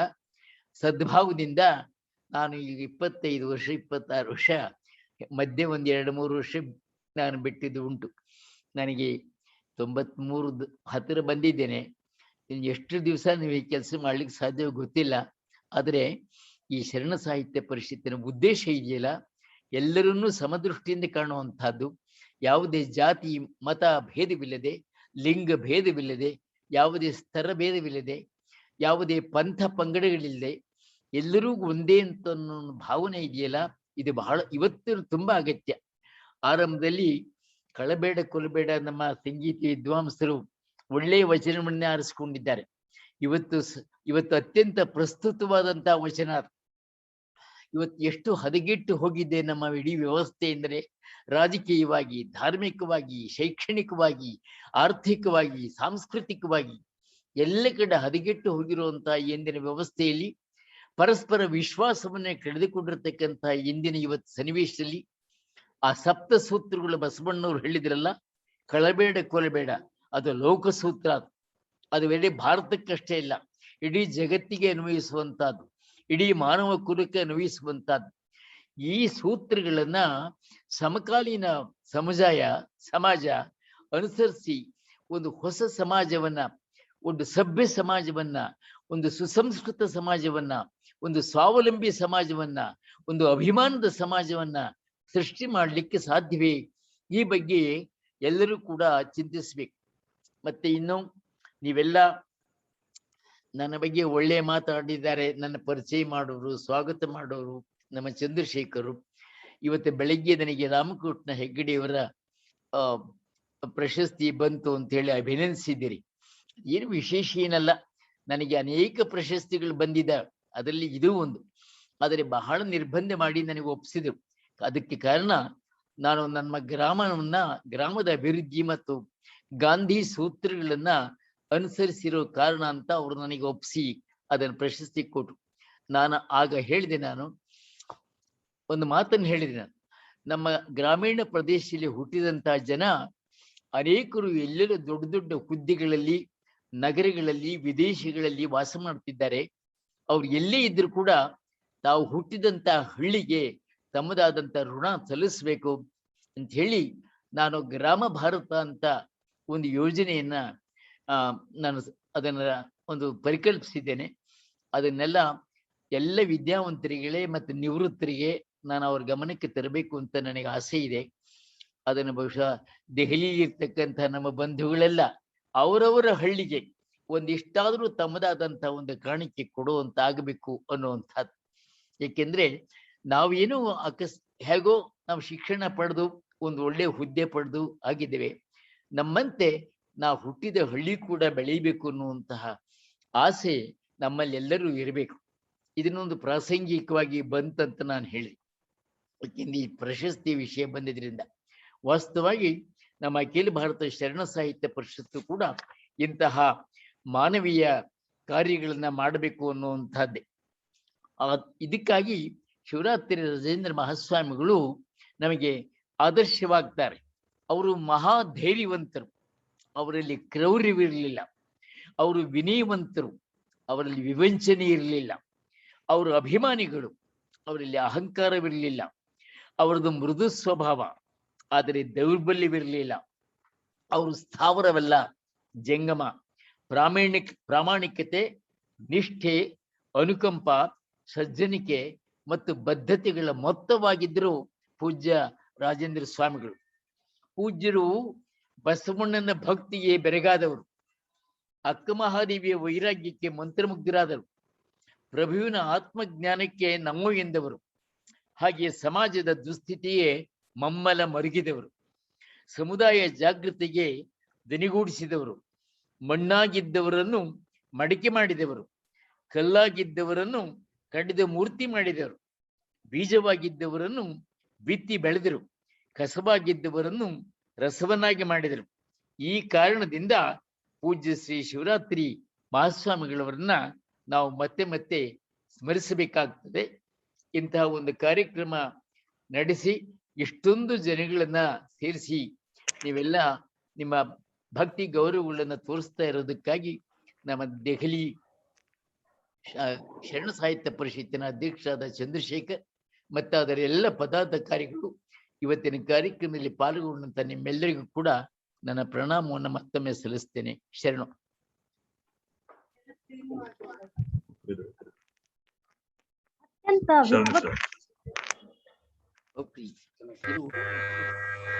ಸದ್ಭಾವದಿಂದ ನಾನು ಈಗ 25 ವರ್ಷ 26 ವರ್ಷ ಮಧ್ಯೆ 1-2-3 ವರ್ಷ ನಾನು ಬಿಟ್ಟಿದ್ದು ಉಂಟು. ನನಗೆ 93 ಹತ್ತಿರ ಬಂದಿದ್ದೇನೆ. ಎಷ್ಟು ದಿವಸ ನೀವು ಈ ಕೆಲಸ ಮಾಡ್ಲಿಕ್ಕೆ ಸಾಧ್ಯವೋ ಗೊತ್ತಿಲ್ಲ. ಆದರೆ ಈ ಶರಣ ಸಾಹಿತ್ಯ ಪರಿಷತ್ತಿನ ಉದ್ದೇಶ ಇದೆಯಲ್ಲ, ಎಲ್ಲರನ್ನೂ ಸಮದೃಷ್ಟಿಯಿಂದ ಕಾಣುವಂತಹದ್ದು, ಯಾವುದೇ ಜಾತಿ ಮತ ಭೇದವಿಲ್ಲದೆ, ಲಿಂಗ ಭೇದವಿಲ್ಲದೆ, ಯಾವುದೇ ಸ್ತರ ಭೇದವಿಲ್ಲದೆ, ಯಾವುದೇ ಪಂಥ ಪಂಗಡಗಳಿಲ್ಲದೆ ಎಲ್ಲರೂ ಒಂದೇ ಅಂತ ಅನ್ನೋ ಭಾವನೆ ಇದೆಯಲ್ಲ, ಇದು ಬಹಳ ಇವತ್ತು ತುಂಬಾ ಅಗತ್ಯ. ಆರಂಭದಲ್ಲಿ ಕಳಬೇಡ ಕೊಲಬೇಡ ನಮ್ಮ ಸಂಗೀತ ವಿದ್ವಾಂಸರು ಒಳ್ಳೆಯ ವಚನವನ್ನೇ ಆರಿಸಿಕೊಂಡಿದ್ದಾರೆ. ಇವತ್ತು ಅತ್ಯಂತ ಪ್ರಸ್ತುತವಾದಂತಹ ವಚನ. ಇವತ್ತು ಎಷ್ಟು ಹದಗೆಟ್ಟು ಹೋಗಿದೆ ನಮ್ಮ ಇಡೀ ವ್ಯವಸ್ಥೆ ಎಂದರೆ, ರಾಜಕೀಯವಾಗಿ, ಧಾರ್ಮಿಕವಾಗಿ, ಶೈಕ್ಷಣಿಕವಾಗಿ, ಆರ್ಥಿಕವಾಗಿ, ಸಾಂಸ್ಕೃತಿಕವಾಗಿ ಎಲ್ಲ ಕಡೆ ಹದಗೆಟ್ಟು ಹೋಗಿರುವಂತಹ ಇಂದಿನ ವ್ಯವಸ್ಥೆಯಲ್ಲಿ ಪರಸ್ಪರ ವಿಶ್ವಾಸವನ್ನೇ ಕಳೆದುಕೊಂಡಿರ್ತಕ್ಕಂತಹ ಇಂದಿನ ಇವತ್ತು ಸನ್ನಿವೇಶದಲ್ಲಿ ಆ ಸಪ್ತ ಸೂತ್ರಗಳು ಬಸವಣ್ಣವರು ಹೇಳಿದ್ರಲ್ಲ, ಕಳಬೇಡ ಕೊಲಬೇಡ, ಅದು ಲೋಕಸೂತ್ರ. ಅದು ಇಡೀ ಭಾರತಕ್ಕಷ್ಟೇ ಇಲ್ಲ, ಇಡೀ ಜಗತ್ತಿಗೆ ಅನ್ವಯಿಸುವಂತಹದ್ದು, ಇಡೀ ಮಾನವ ಕುಲಕ್ಕೆ ಅನ್ವಯಿಸುವಂತಹದ್ದು. ಈ ಸೂತ್ರಗಳನ್ನ ಸಮಕಾಲೀನ ಸಮಾಜ ಅನುಸರಿಸಿ ಒಂದು ಹೊಸ ಸಮಾಜವನ್ನ, ಒಂದು ಸಭ್ಯ ಸಮಾಜವನ್ನ, ಒಂದು ಸುಸಂಸ್ಕೃತ ಸಮಾಜವನ್ನ, ಒಂದು ಸ್ವಾವಲಂಬಿ ಸಮಾಜವನ್ನ, ಒಂದು ಅಭಿಮಾನದ ಸಮಾಜವನ್ನ ಸೃಷ್ಟಿ ಮಾಡಲಿಕ್ಕೆ ಸಾಧ್ಯವೇ? ಈ ಬಗ್ಗೆ ಎಲ್ಲರೂ ಕೂಡ ಚಿಂತಿಸ್ಬೇಕು. ಮತ್ತೆ ಇನ್ನು ನೀವೆಲ್ಲ ನನ್ನ ಬಗ್ಗೆ ಒಳ್ಳೆ ಮಾತಾಡಿದ್ದಾರೆ, ನನ್ನ ಪರಿಚಯ ಮಾಡೋರು, ಸ್ವಾಗತ ಮಾಡೋರು ನಮ್ಮ ಚಂದ್ರಶೇಖರು. ಇವತ್ತು ಬೆಳಗ್ಗೆ ನನಗೆ ರಾಮಕೃಷ್ಣ ಹೆಗ್ಗಡೆಯವರ ಪ್ರಶಸ್ತಿ ಬಂತು ಅಂತ ಹೇಳಿ ಅಭಿನಂದಿಸಿದ್ದೀರಿ. ಏನು ವಿಶೇಷ ಏನಲ್ಲ, ನನಗೆ ಅನೇಕ ಪ್ರಶಸ್ತಿಗಳು ಬಂದಿದ್ದಾವೆ, ಅದರಲ್ಲಿ ಇದು ಒಂದು. ಆದರೆ ಬಹಳ ನಿರ್ಬಂಧ ಮಾಡಿ ನನಗೆ ಒಪ್ಪಿಸಿದ್ರು. ಅದಕ್ಕೆ ಕಾರಣ ನಾನು ನಮ್ಮ ಗ್ರಾಮದ ಅಭಿವೃದ್ಧಿ ಮತ್ತು ಗಾಂಧಿ ಸೂತ್ರಗಳನ್ನ ಅನುಸರಿಸಿರೋ ಕಾರಣ ಅಂತ ಅವರು ನನಗೆ ಒಪ್ಪಿಸಿ ಅದನ್ನು ಪ್ರಶಸ್ತಿ ಕೊಟ್ಟರು. ನಾನು ಆಗ ಹೇಳಿದೆ, ನಾನು ಒಂದು ಮಾತನ್ನು ಹೇಳಿದೆ, ನಾನು ನಮ್ಮ ಗ್ರಾಮೀಣ ಪ್ರದೇಶದಲ್ಲಿ ಹುಟ್ಟಿದಂತಹ ಜನ ಅನೇಕರು ಎಲ್ಲೆಲ್ಲೂ ದೊಡ್ಡ ದೊಡ್ಡ ಹುದ್ದೆಗಳಲ್ಲಿ, ನಗರಗಳಲ್ಲಿ, ವಿದೇಶಗಳಲ್ಲಿ ವಾಸ ಮಾಡ್ತಿದ್ದಾರೆ. ಅವ್ರು ಎಲ್ಲೇ ಇದ್ರು ಕೂಡ ತಾವು ಹುಟ್ಟಿದಂತ ಹಳ್ಳಿಗೆ ತಮ್ಮದಾದಂತ ಋಣ ಸಲ್ಲಿಸ್ಬೇಕು ಅಂತ ಹೇಳಿ ನಾನು ಗ್ರಾಮ ಭಾರತ ಅಂತ ಒಂದು ಯೋಜನೆಯನ್ನ ನಾನು ಅದನ್ನ ಒಂದು ಪರಿಕಲ್ಪಿಸಿದ್ದೇನೆ. ಅದನ್ನೆಲ್ಲ ಎಲ್ಲ ವಿದ್ಯಾವಂತರಿಗಳೇ ಮತ್ತು ನಿವೃತ್ತರಿಗೆ ನಾನು ಅವ್ರ ಗಮನಕ್ಕೆ ತರಬೇಕು ಅಂತ ನನಗೆ ಆಸೆ ಇದೆ. ಅದನ್ನು ಬಹುಶಃ ದೆಹಲಿಯಲ್ಲಿ ಇರ್ತಕ್ಕಂಥ ನಮ್ಮ ಬಂಧುಗಳೆಲ್ಲ ಅವರವರ ಹಳ್ಳಿಗೆ ಒಂದಿಷ್ಟಾದ್ರೂ ತಮ್ಮದಾದಂತಹ ಒಂದು ಕಾಣಿಕೆ ಕೊಡುವಂತ ಆಗಬೇಕು ಅನ್ನುವಂಥದ್ದು. ಏಕೆಂದ್ರೆ ನಾವೇನು ಹೇಗೋ ನಾವು ಶಿಕ್ಷಣ ಪಡೆದು ಒಂದು ಒಳ್ಳೆ ಹುದ್ದೆ ಪಡೆದು ಆಗಿದ್ದೇವೆ, ನಮ್ಮಂತೆ ನಾವು ಹುಟ್ಟಿದ ಹಳ್ಳಿ ಕೂಡ ಬೆಳೀಬೇಕು ಅನ್ನುವಂತಹ ಆಸೆ ನಮ್ಮಲ್ಲಿ ಎಲ್ಲರೂ ಇರಬೇಕು. ಇದನ್ನೊಂದು ಪ್ರಾಸಂಗಿಕವಾಗಿ ಬಂತಂತ ನಾನು ಹೇಳಿ, ಯಾಕೆಂದ್ರೆ ಈ ಪ್ರಶಸ್ತಿ ವಿಷಯ ಬಂದಿದ್ರಿಂದ. ವಾಸ್ತವವಾಗಿ ನಮ್ಮ ಅಖಿಲ ಭಾರತ ಶರಣ ಸಾಹಿತ್ಯ ಪರಿಷತ್ತು ಕೂಡ ಇಂತಹ ಮಾನವೀಯ ಕಾರ್ಯಗಳನ್ನ ಮಾಡಬೇಕು ಅನ್ನುವಂಥದ್ದೇ. ಇದಕ್ಕಾಗಿ ಶಿವರಾತ್ರಿ ರಾಜೇಂದ್ರ ಮಹಾಸ್ವಾಮಿಗಳು ನಮಗೆ ಆದರ್ಶವಾಗ್ತಾರೆ. ಅವರು ಮಹಾ ಧೈರ್ಯವಂತರು, ಅವರಲ್ಲಿ ಕ್ರೌರ್ಯವಿರಲಿಲ್ಲ, ಅವರು ವಿನಯವಂತರು, ಅವರಲ್ಲಿ ವಿವಂಚನೆ ಇರಲಿಲ್ಲ, ಅವರು ಅಭಿಮಾನಿಗಳು, ಅವರಲ್ಲಿ ಅಹಂಕಾರವಿರಲಿಲ್ಲ, ಅವರದ್ದು ಮೃದು ಸ್ವಭಾವ, ಆದರೆ ದೌರ್ಬಲ್ಯವಿರಲಿಲ್ಲ. ಅವರು ಸ್ಥಾವರವಲ್ಲ, ಜಂಗಮ, ಪ್ರಾಮಾಣಿಕತೆ, ನಿಷ್ಠೆ, ಅನುಕಂಪ, ಸಜ್ಜನಿಕೆ ಮತ್ತು ಬದ್ಧತೆಗಳ ಮೊತ್ತವಾಗಿದ್ದರು ಪೂಜ್ಯ ರಾಜೇಂದ್ರ ಸ್ವಾಮಿಗಳು. ಪೂಜ್ಯರು ಬಸವಣ್ಣನ ಭಕ್ತಿಗೆ ಬೆರಗಾದವರು, ಅಕ್ಕ ಮಹಾದೇವಿಯ ವೈರಾಗ್ಯಕ್ಕೆ ಮಂತ್ರಮುಗ್ಧರಾದರು, ಪ್ರಭುವಿನ ಆತ್ಮಜ್ಞಾನಕ್ಕೆ ನಮೋ ಎಂದವರು, ಹಾಗೆ ಸಮಾಜದ ದುಸ್ಥಿತಿಯೇ ಮಮ್ಮಲ ಮರುಗಿದವರು, ಸಮುದಾಯ ಜಾಗೃತಿಗೆ ದನಿಗೂಡಿಸಿದವರು, ಮಣ್ಣಾಗಿದ್ದವರನ್ನು ಮಡಿಕೆ ಮಾಡಿದವರು, ಕಲ್ಲಾಗಿದ್ದವರನ್ನು ಕಡಿದ ಮೂರ್ತಿ ಮಾಡಿದವರು, ಬೀಜವಾಗಿದ್ದವರನ್ನು ಬಿತ್ತಿ ಬೆಳೆದರು, ಕಸವಾಗಿದ್ದವರನ್ನು ರಸವನ್ನಾಗಿ ಮಾಡಿದರು. ಈ ಕಾರಣದಿಂದ ಪೂಜ್ಯ ಶ್ರೀ ಶಿವರಾತ್ರಿ ಮಹಾಸ್ವಾಮಿಗಳವರನ್ನ ನಾವು ಮತ್ತೆ ಮತ್ತೆ ಸ್ಮರಿಸಬೇಕಾಗ್ತದೆ. ಇಂತಹ ಒಂದು ಕಾರ್ಯಕ್ರಮ ನಡೆಸಿ ಇಷ್ಟೊಂದು ಜನಗಳನ್ನ ಸೇರಿಸಿ ನೀವೆಲ್ಲ ನಿಮ್ಮ ಭಕ್ತಿ ಗೌರವಗಳನ್ನ ತೋರಿಸ್ತಾ ಇರೋದಕ್ಕಾಗಿ ನಮ್ಮ ದೆಹಲಿ ಶರಣ ಸಾಹಿತ್ಯ ಪರಿಷತ್ತಿನ ಅಧ್ಯಕ್ಷರಾದ ಚಂದ್ರಶೇಖರ್ ಮತ್ತು ಅದರ ಎಲ್ಲ ಪದಾಧಿಕಾರಿಗಳು ಇವತ್ತಿನ ಕಾರ್ಯಕ್ರಮದಲ್ಲಿ ಪಾಲ್ಗೊಂಡಂತ ನಿಮ್ಮೆಲ್ಲರಿಗೂ ಕೂಡ ನನ್ನ ಪ್ರಣಾಮವನ್ನು ಮತ್ತೊಮ್ಮೆ ಸಲ್ಲಿಸ್ತೇನೆ. ಶರಣು. ಅತ್ಯಂತ ಶರಣು ವಿದ್ವತ್ ಶರಣು.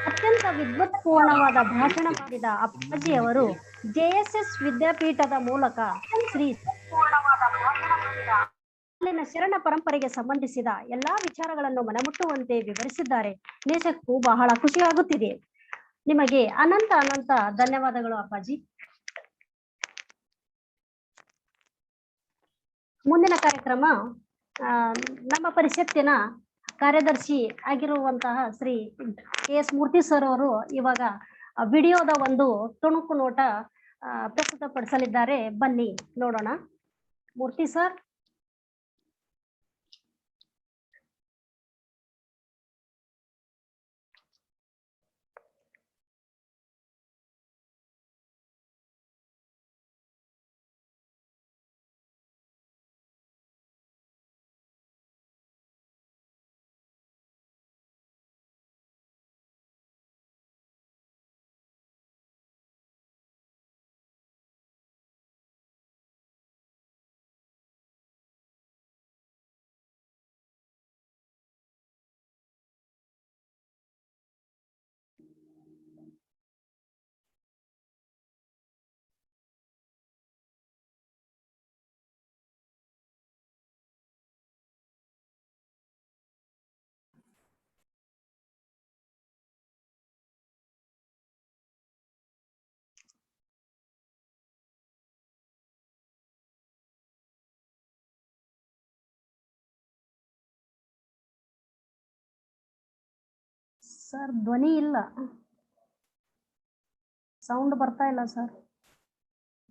ಅತ್ಯಂತ ವಿದ್ವತ್ಪೂರ್ಣವಾದ ಭಾಷಣ ಮಾಡಿದ ಅಪ್ಪಾಜಿಯವರು ಜೆಎಸ್ಎಸ್ ವಿದ್ಯಾಪೀಠದ ಮೂಲಕ ಶ್ರೀ ಅಲ್ಲಿನ ಶರಣ ಪರಂಪರೆಗೆ ಸಂಬಂಧಿಸಿದ ಎಲ್ಲಾ ವಿಚಾರಗಳನ್ನು ಮನಮುಟ್ಟುವಂತೆ ವಿವರಿಸಿದ್ದಾರೆ. ನಿಜಕ್ಕೂ ಬಹಳ ಖುಷಿಯಾಗುತ್ತಿದೆ. ನಿಮಗೆ ಅನಂತ ಅನಂತ ಧನ್ಯವಾದಗಳು ಅಪ್ಪಾಜಿ. ಮುಂದಿನ ಕಾರ್ಯಕ್ರಮ ನಮ್ಮ ಪರಿಷತ್ತಿನ ಕಾರ್ಯದರ್ಶಿ ಆಗಿರುವಂತಹ ಶ್ರೀ ಕೆ.ಎಸ್. ಮೂರ್ತಿ ಸರ್ ಅವರು ಇವಾಗ ವಿಡಿಯೋದ ಒಂದು ತುಣುಕು ನೋಟ ಪ್ರಸ್ತುತಪಡಿಸಲಿದ್ದಾರೆ. ಬನ್ನಿ ನೋಡೋಣ. ಮೂರ್ತಿ ಸರ್. ಸರ್ ಧ್ವನಿ ಇಲ್ಲ, ಸೌಂಡ್ ಬರ್ತಾ ಇಲ್ಲ ಸರ್.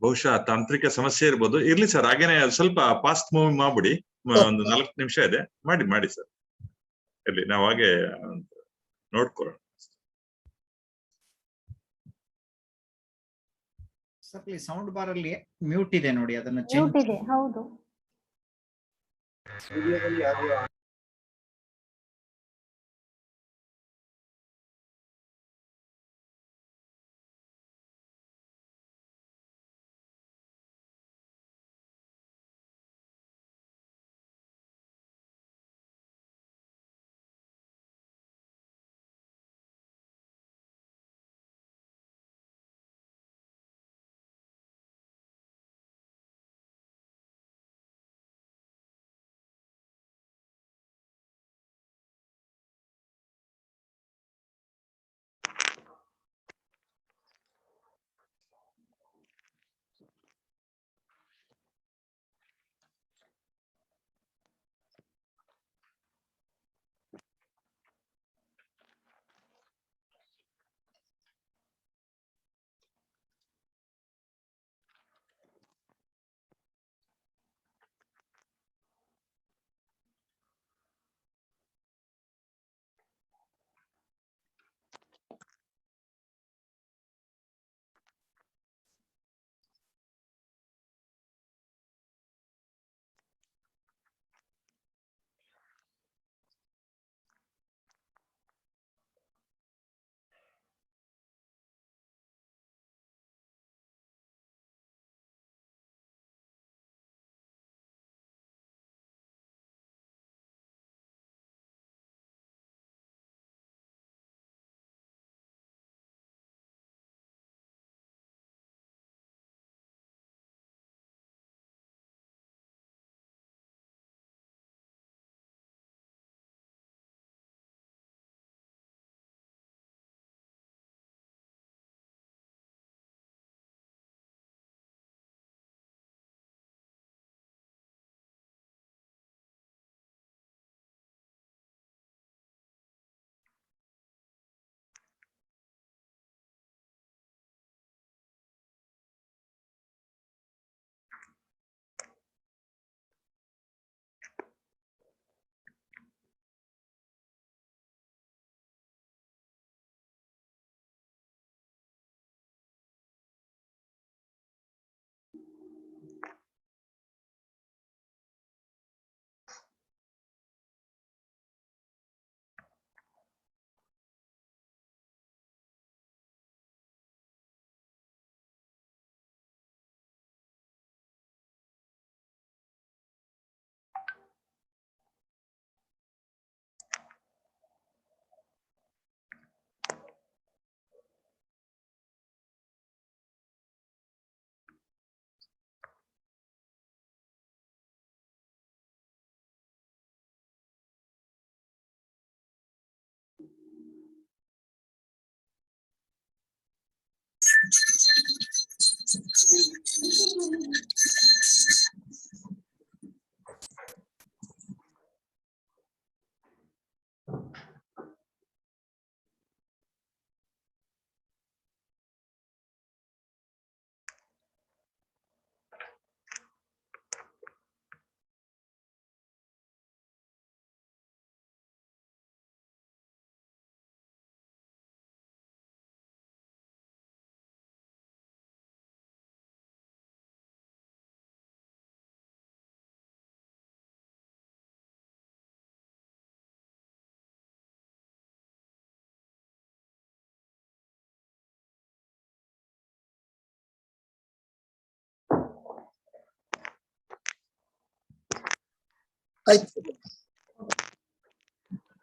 ಬಹುಶಃ ತಾಂತ್ರಿಕ ಸಮಸ್ಯೆ ಇರ್ಬೋದು. ಇರ್ಲಿ ಸರ್, ಹಾಗೇನೆ ಸ್ವಲ್ಪ ಫಾಸ್ಟ್ ಮೂವ್ ಮಾಡ್ಬಿಡಿ. ಒಂದು 4 ನಿಮಿಷ ಇದೆ, ಮಾಡಿ ಸರ್. ಇರ್ಲಿ, ನಾವು ಹಾಗೆ ನೋಡ್ಕೊಳ್ಳೋಣ. ಸೌಂಡ್ ಬಾರ್ ಅಲ್ಲಿ ಮ್ಯೂಟ್ ಇದೆ ನೋಡಿ, ಅದನ್ನ ಮ್ಯೂಟ್ ಇದೆ. ಹೌದು.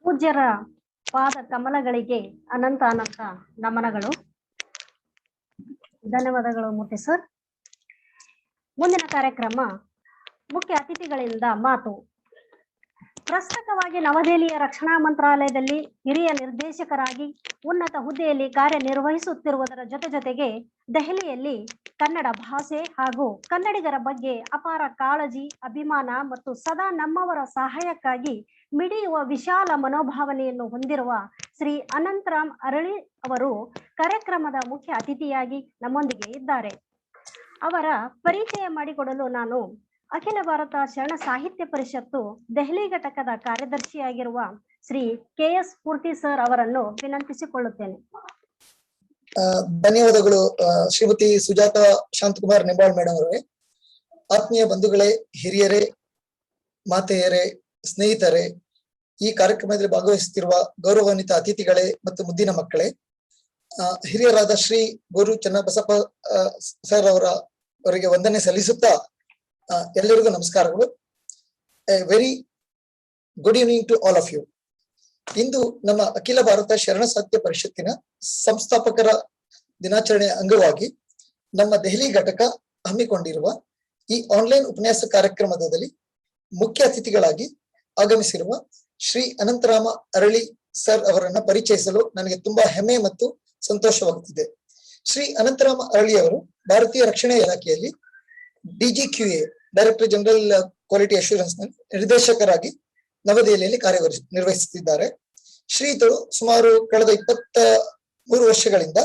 ಪೂಜ್ಯರ ಪಾದ ಕಮಲಗಳಿಗೆ ಅನಂತ ಅನಂತ ನಮನಗಳು. ಧನ್ಯವಾದಗಳು ಮೂರ್ತಿ ಸರ್. ಮುಂದಿನ ಕಾರ್ಯಕ್ರಮ ಮುಖ್ಯ ಅತಿಥಿಗಳಿಂದ ಮಾತು. ಪ್ರಸ್ತುತವಾಗಿ ನವದೆಹಲಿಯ ರಕ್ಷಣಾ ಮಂತ್ರಾಲಯದಲ್ಲಿ ಹಿರಿಯ ನಿರ್ದೇಶಕರಾಗಿ ಉನ್ನತ ಹುದ್ದೆಯಲ್ಲಿ ಕಾರ್ಯನಿರ್ವಹಿಸುತ್ತಿರುವುದರ ಜೊತೆಗೆ ದೆಹಲಿಯಲ್ಲಿ ಕನ್ನಡ ಭಾಷೆ ಹಾಗೂ ಕನ್ನಡಿಗರ ಬಗ್ಗೆ ಅಪಾರ ಕಾಳಜಿ, ಅಭಿಮಾನ ಮತ್ತು ಸದಾ ನಮ್ಮವರ ಸಹಾಯಕ್ಕಾಗಿ ಮಿಡಿಯುವ ವಿಶಾಲ ಮನೋಭಾವನೆಯನ್ನು ಹೊಂದಿರುವ ಶ್ರೀ ಅನಂತರಾಮ್ ಅರಳಿ ಅವರು ಕಾರ್ಯಕ್ರಮದ ಮುಖ್ಯ ಅತಿಥಿಯಾಗಿ ನಮ್ಮೊಂದಿಗೆ ಇದ್ದಾರೆ. ಅವರ ಪರಿಚಯ ಮಾಡಿಕೊಡಲು ನಾನು ಅಖಿಲ ಭಾರತ ಶರಣ ಸಾಹಿತ್ಯ ಪರಿಷತ್ತು ದೆಹಲಿ ಘಟಕದ ಕಾರ್ಯದರ್ಶಿಯಾಗಿರುವ ಶ್ರೀ KS ಪೂರ್ತಿ ಸರ್ ಅವರನ್ನು ವಿನಂತಿಸಿಕೊಳ್ಳುತ್ತೇನೆ. ಧನ್ಯವಾದಗಳು ಶ್ರೀಮತಿ ಸುಜಾತ ಶಾಂತಕುಮಾರ್ ನಿಂಬಾಳ್ ಮೇಡಮ್ ಅವರೇ. ಆತ್ಮೀಯ ಬಂಧುಗಳೇ, ಹಿರಿಯರೇ, ಮಾತೆಯರೇ, ಸ್ನೇಹಿತರೇ, ಈ ಕಾರ್ಯಕ್ರಮದಲ್ಲಿ ಭಾಗವಹಿಸುತ್ತಿರುವ ಗೌರವಾನ್ವಿತ ಅತಿಥಿಗಳೇ ಮತ್ತು ಮುದ್ದಿನ ಮಕ್ಕಳೇ, ಹಿರಿಯರಾದ ಶ್ರೀ ಗೋರು ಚನ್ನಬಸಪ್ಪ ಸರ್ ಅವರಿಗೆ ವಂದನೆ ಸಲ್ಲಿಸುತ್ತಾ ಎಲ್ಲರಿಗೂ ನಮಸ್ಕಾರಗಳು. Very good evening to all of you. ಇಂದು ನಮ್ಮ ಅಖಿಲ ಭಾರತ ಶರಣ ಸಾಹಿತ್ಯ ಪರಿಷತ್ತಿನ ಸಂಸ್ಥಾಪಕರ ದಿನಾಚರಣೆಯ ಅಂಗವಾಗಿ ನಮ್ಮ ದೆಹಲಿ ಘಟಕ ಹಮ್ಮಿಕೊಂಡಿರುವ ಈ ಆನ್ಲೈನ್ ಉಪನ್ಯಾಸ ಕಾರ್ಯಕ್ರಮದಲ್ಲಿ ಮುಖ್ಯ ಅತಿಥಿಗಳಾಗಿ ಆಗಮಿಸಿರುವ ಶ್ರೀ ಅನಂತರಾಮ ಅರಳಿ ಸರ್ ಅವರನ್ನ ಪರಿಚಯಿಸಲು ನನಗೆ ತುಂಬಾ ಹೆಮ್ಮೆ ಮತ್ತು ಸಂತೋಷವಾಗುತ್ತಿದೆ. ಶ್ರೀ ಅನಂತರಾಮ ಅರಳಿ ಅವರು ಭಾರತೀಯ ರಕ್ಷಣಾ ಇಲಾಖೆಯಲ್ಲಿ DGQA director general quality assurance ನಲ್ಲಿ ನಿರ್ದೇಶಕರಾಗಿ ನವದೆಹಲಿಯಲ್ಲಿ ಕಾರ್ಯನಿರ್ವಹಿಸುತ್ತಿದ್ದಾರೆ. ಶ್ರೀಯುತರು ಸುಮಾರು ಕಳೆದ 23 ವರ್ಷಗಳಿಂದ